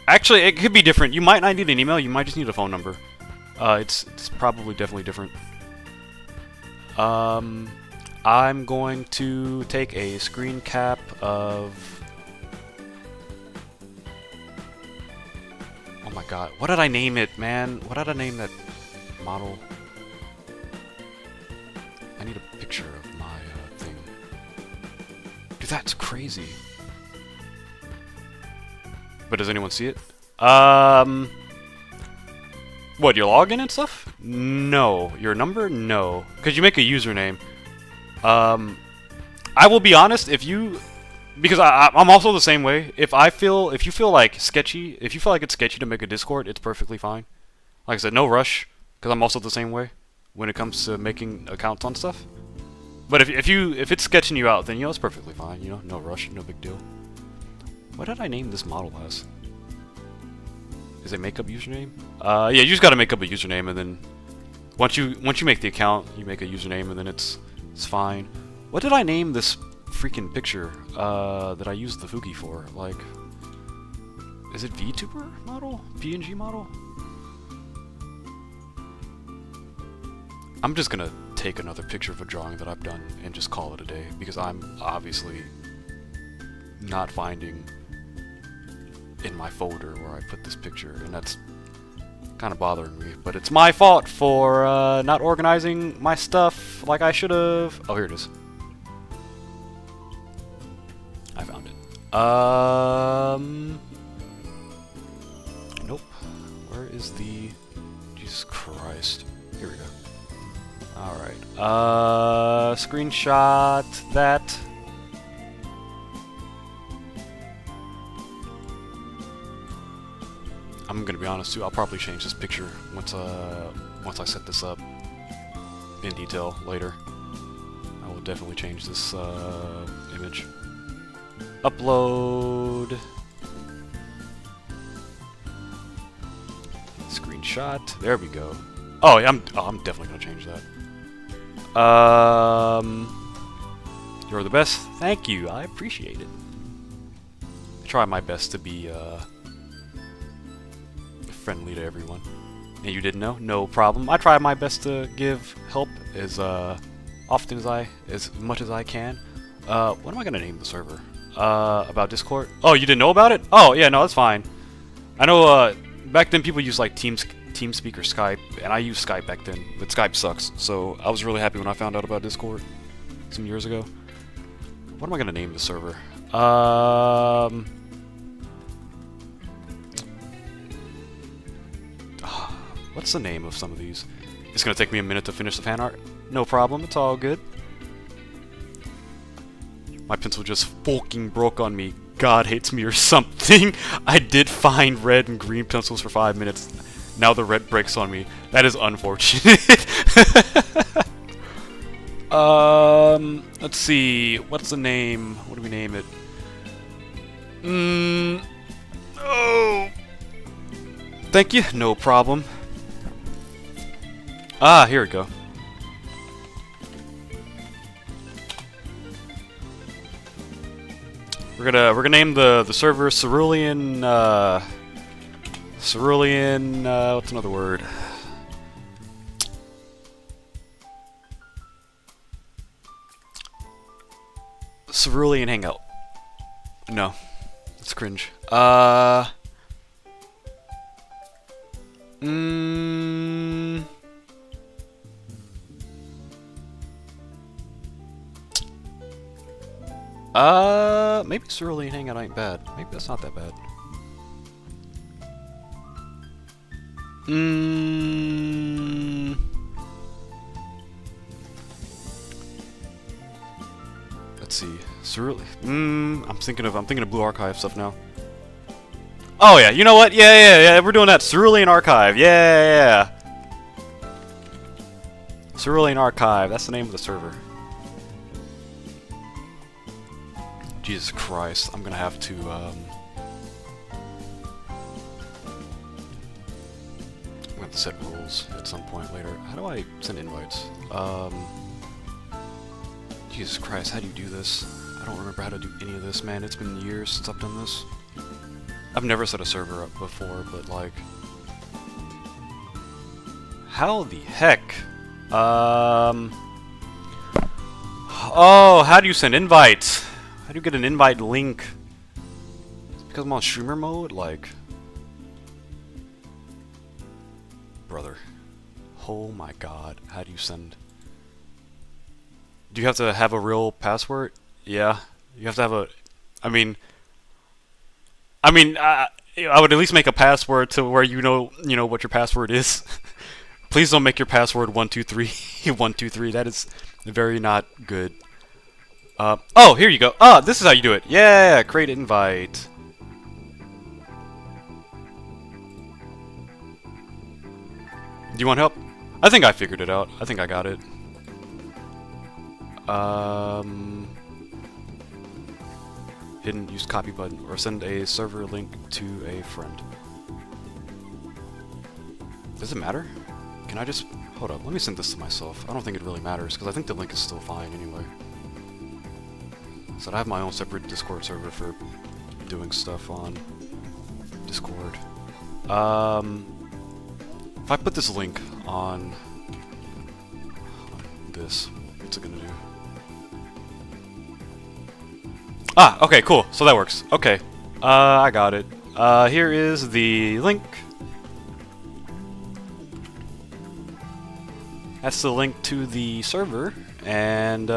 Actually, it could be different. You might not need an email, you might just need a phone number. It's probably definitely different. I'm going to take a screen cap of... Oh my god, what did I name it, man? What did I name that model? I need a picture of my thing. Dude, that's crazy. But does anyone see it? What, your login and stuff? No. Your number? No. Because you make a username. I will be honest, if you... Because I'm also the same way. If you feel like it's sketchy to make a Discord, it's perfectly fine. Like I said, no rush, because I'm also the same way when it comes to making accounts on stuff. But if it's sketching you out, then it's perfectly fine. No rush, no big deal. What did I name this model as? Is it makeup username? Yeah, you just gotta make up a username, and then once you make the account, you make a username, and then it's fine. What did I name this freaking picture that I used the Fuki for? Like, is it VTuber model? PNG model? I'm just gonna take another picture of a drawing that I've done and just call it a day, because I'm obviously not finding in my folder where I put this picture, and that's kind of bothering me. But it's my fault for not organizing my stuff like I should have. Oh, here it is. I found it. Nope. Where is the... Jesus Christ. Here we go. Alright. Screenshot that. I'm gonna be honest too, I'll probably change this picture once I set this up in detail later. I will definitely change this image. Upload. Screenshot. There we go. Oh, yeah, I'm definitely gonna change that. You're the best. Thank you. I appreciate it. I try my best to be friendly to everyone. And you didn't know? No problem. I try my best to give help as often as much as I can. What am I gonna name the server? About Discord? Oh, you didn't know about it? Oh, yeah, no, that's fine. I know, back then people used like TeamSpeak or Skype, and I used Skype back then, but Skype sucks, so I was really happy when I found out about Discord some years ago. What am I gonna name the server? What's the name of some of these? It's gonna take me a minute to finish the fan art. No problem, it's all good. My pencil just fucking broke on me. God hates me or something. I did find red and green pencils for 5 minutes. Now the red breaks on me. That is unfortunate. Let's see. What's the name? What do we name it? Oh. Thank you. No problem. Ah, here we go. We're gonna name the server Cerulean. Cerulean. What's another word? Cerulean Hangout. No, it's cringe. Maybe Cerulean Hangout ain't bad. Maybe that's not that bad. Let's see. Cerulean. I'm thinking of Blue Archive stuff now. Oh yeah, you know what? Yeah. We're doing that. Cerulean Archive. Yeah. Cerulean Archive. That's the name of the server. Jesus Christ, I'm gonna have to, I'm gonna have to set rules at some point later. How do I send invites? Jesus Christ, how do you do this? I don't remember how to do any of this, man. It's been years since I've done this. I've never set a server up before, but like... How the heck? Oh, how do you send invites? How do you get an invite link? It's because I'm on streamer mode? Like... Brother. Oh my god. How do you send... Do you have to have a real password? Yeah. You have to have a... I mean... I mean, I would at least make a password to where you know what your password is. Please don't make your password 123 123. That is very not good. Oh, here you go. This is how you do it. Yeah, create invite. Do you want help? I think I figured it out. I think I got it. Hidden use copy button or send a server link to a friend. Does it matter? Can I just hold up? Let me send this to myself. I don't think it really matters because I think the link is still fine anyway. So I have my own separate Discord server for doing stuff on Discord. If I put this link on this, what's it gonna do? Ah, okay, cool. So that works. Okay, I got it. Here is the link. That's the link to the server, and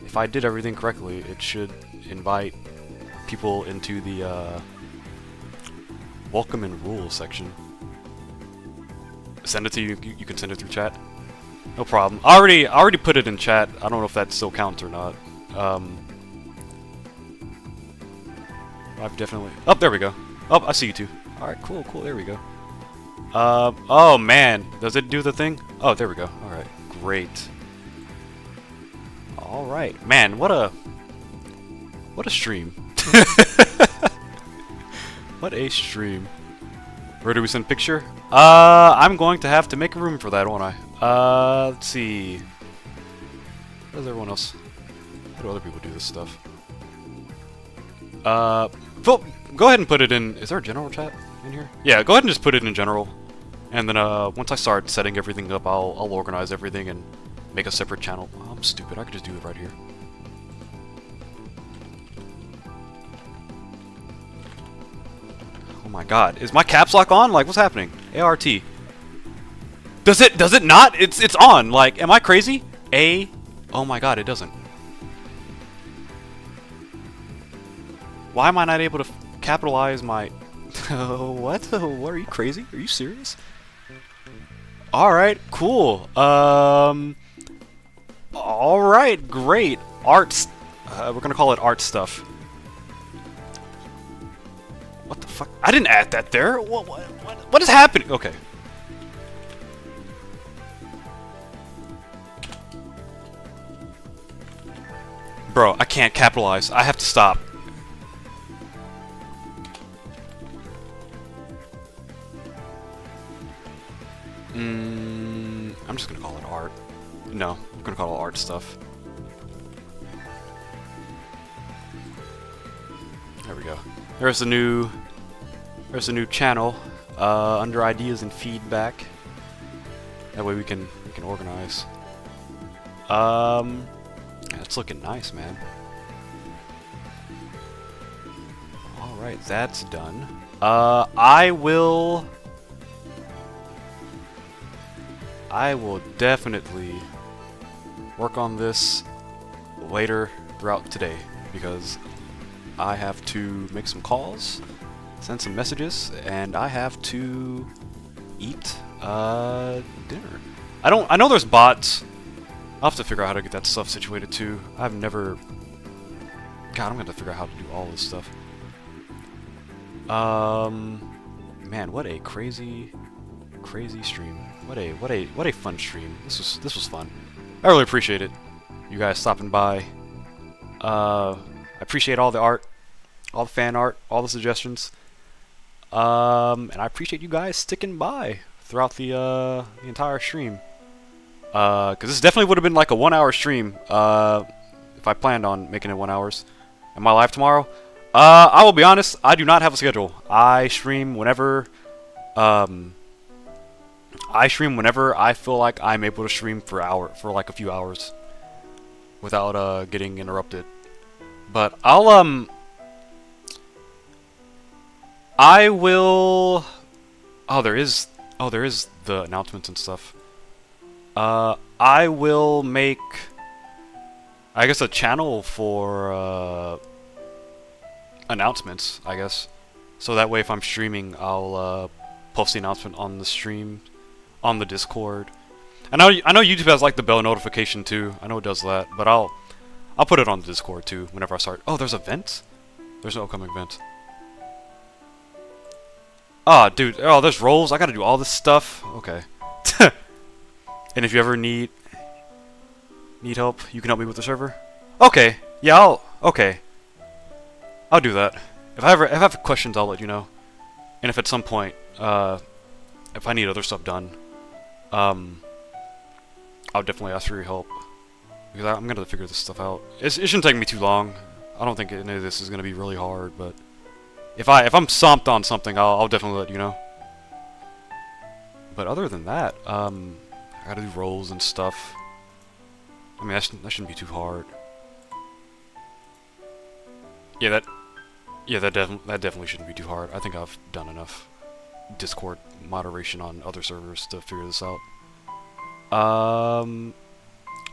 if I did everything correctly, it should invite people into the welcome and rules section. Send it to you. You can send it through chat. No problem. I already put it in chat. I don't know if that still counts or not. I've definitely. Oh, there we go. Oh, I see you too. All right, cool, cool. There we go. Oh man, does it do the thing? Oh, there we go. All right, great. All right, man. What a stream. What a stream. Where do we send picture? I'm going to have to make a room for that, won't I? Let's see. How does everyone else? How do other people do this stuff? Phil, go ahead and put it in. Is there a general chat in here? Yeah, go ahead and just put it in general. And then once I start setting everything up, I'll organize everything and make a separate channel. Oh, I'm stupid. I could just do it right here. Oh my god, is my caps lock on? Like, what's happening? ART. Does it not? It's on. Like, am I crazy? Oh my god, it doesn't. Why am I not able to capitalize my... What? What, are you crazy? Are you serious? Alright, cool. Alright, great. Arts. We're gonna call it art stuff. What the fuck? I didn't add that there. What is happening? Okay. Bro, I can't capitalize. I have to stop. I'm just gonna call it art. No, I'm gonna call it art stuff. There we go. There's a new channel under ideas and feedback. That way we can organize. Yeah, it's looking nice, man. All right, that's done. I will definitely work on this later throughout today because I have to make some calls, send some messages, and I have to eat dinner. I know there's bots. I'll have to figure out how to get that stuff situated too. I've never... God, I'm gonna have to figure out how to do all this stuff. Man, what a crazy stream. What a fun stream. This was fun. I really appreciate it. You guys stopping by. I appreciate all the art, all the fan art, all the suggestions. And I appreciate you guys sticking by throughout the entire stream. Because this definitely would have been like a 1 hour stream if I planned on making it 1 hour. Am I live tomorrow? I will be honest, I do not have a schedule. I stream whenever I feel like I'm able to stream for like a few hours without getting interrupted. But I will. Oh, there is the announcements and stuff. I will make, I guess, a channel for announcements, I guess. So that way if I'm streaming, I'll post the announcement on the stream, on the Discord. I know YouTube has like the bell notification too. I know it does that, but I'll put it on the Discord too whenever I start. Oh, there's a vent? There's no upcoming vent. Ah, dude. Oh, there's roles. I gotta do all this stuff. Okay. And if you ever need help, you can help me with the server. Okay. Yeah, okay. I'll do that. If I have questions, I'll let you know. And if at some point, if I need other stuff done, I'll definitely ask for your help. Because I'm gonna figure this stuff out. It shouldn't take me too long. I don't think any of this is gonna be really hard, but if I'm stumped on something, I'll definitely let you know. But other than that, I gotta do roles and stuff. I mean, that shouldn't be too hard. Yeah, that definitely shouldn't be too hard. I think I've done enough Discord moderation on other servers to figure this out.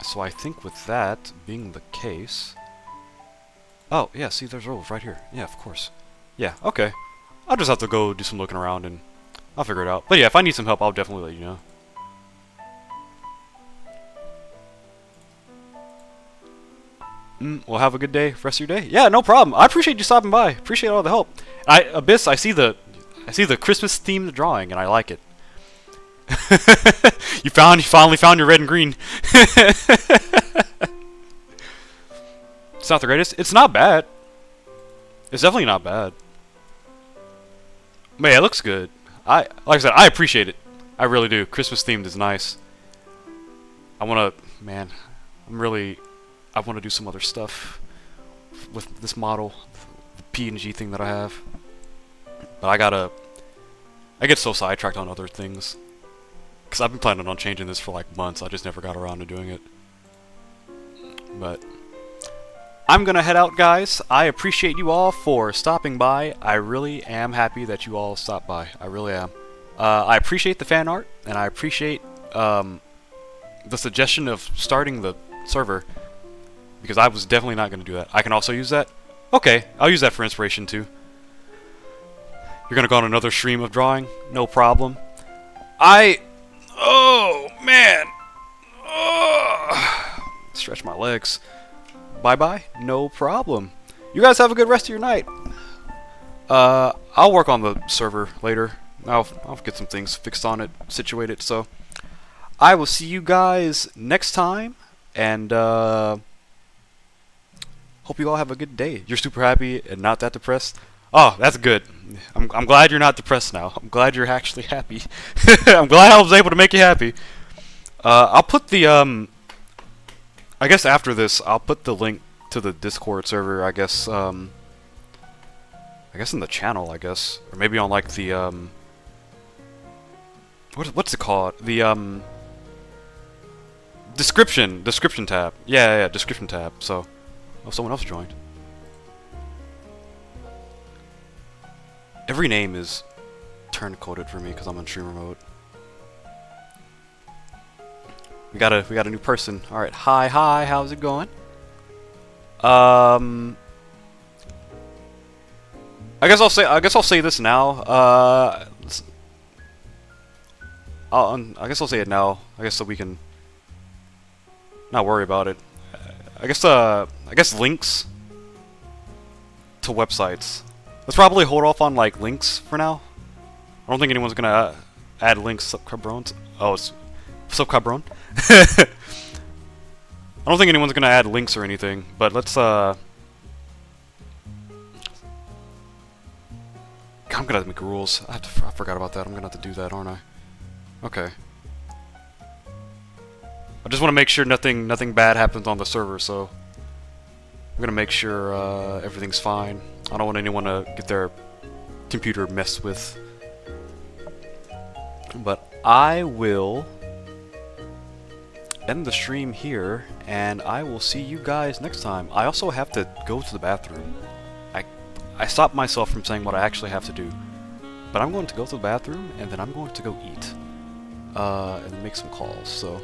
So I think with that being the case... Oh, yeah, see, there's roles right here. Yeah, of course. Yeah, okay. I'll just have to go do some looking around and I'll figure it out. But yeah, if I need some help, I'll definitely let you know. Well, have a good day, rest of your day. Yeah, no problem. I appreciate you stopping by. Appreciate all the help. Abyss, I see the Christmas themed drawing, and I like it. you finally found your red and green. It's not the greatest. It's not bad. It's definitely not bad. But yeah, it looks good. Like I said, I appreciate it. I really do. Christmas themed is nice. I want to do some other stuff with this model, the PNG thing that I have. But I get so sidetracked on other things. Because I've been planning on changing this for like months, I just never got around to doing it. But I'm gonna head out, guys. I appreciate you all for stopping by. I really am happy that you all stopped by. I really am. I appreciate the fan art, and I appreciate the suggestion of starting the server. Because I was definitely not going to do that. I can also use that? Okay, I'll use that for inspiration too. You're going to go on another stream of drawing? No problem. Oh, man! Oh. Stretch my legs. Bye-bye? No problem. You guys have a good rest of your night. I'll work on the server later. I'll get some things fixed on it, situated, so... I will see you guys next time, and, hope you all have a good day. You're super happy and not that depressed. Oh, that's good. I'm glad you're not depressed now. I'm glad you're actually happy. I'm glad I was able to make you happy. I'll put the I guess after this I'll put the link to the Discord server. I guess in the channel. I guess, or maybe on like the what's it called? The description tab. Yeah, description tab. So. Oh, someone else joined. Every name is turn-coded for me because I'm on streamer mode. We got a new person. All right, hi, how's it going? I guess I'll say this now. I guess I'll say it now. I guess so we can not worry about it. I guess links to websites. Let's probably hold off on like links for now. I don't think anyone's gonna add links. Subcabron. Oh, it's Subcabron. I don't think anyone's gonna add links or anything. But let's I'm gonna have to make rules. I forgot about that. I'm gonna have to do that, aren't I? Okay. I just want to make sure nothing bad happens on the server, so I'm gonna make sure everything's fine. I don't want anyone to get their computer messed with. But I will end the stream here, and I will see you guys next time. I also have to go to the bathroom. I stopped myself from saying what I actually have to do. But I'm going to go to the bathroom, and then I'm going to go eat. And make some calls, so...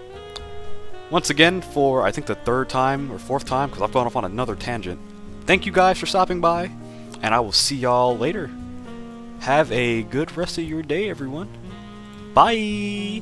Once again, for I think the third time or fourth time, because I've gone off on another tangent, thank you guys for stopping by, and I will see y'all later. Have a good rest of your day, everyone. Bye!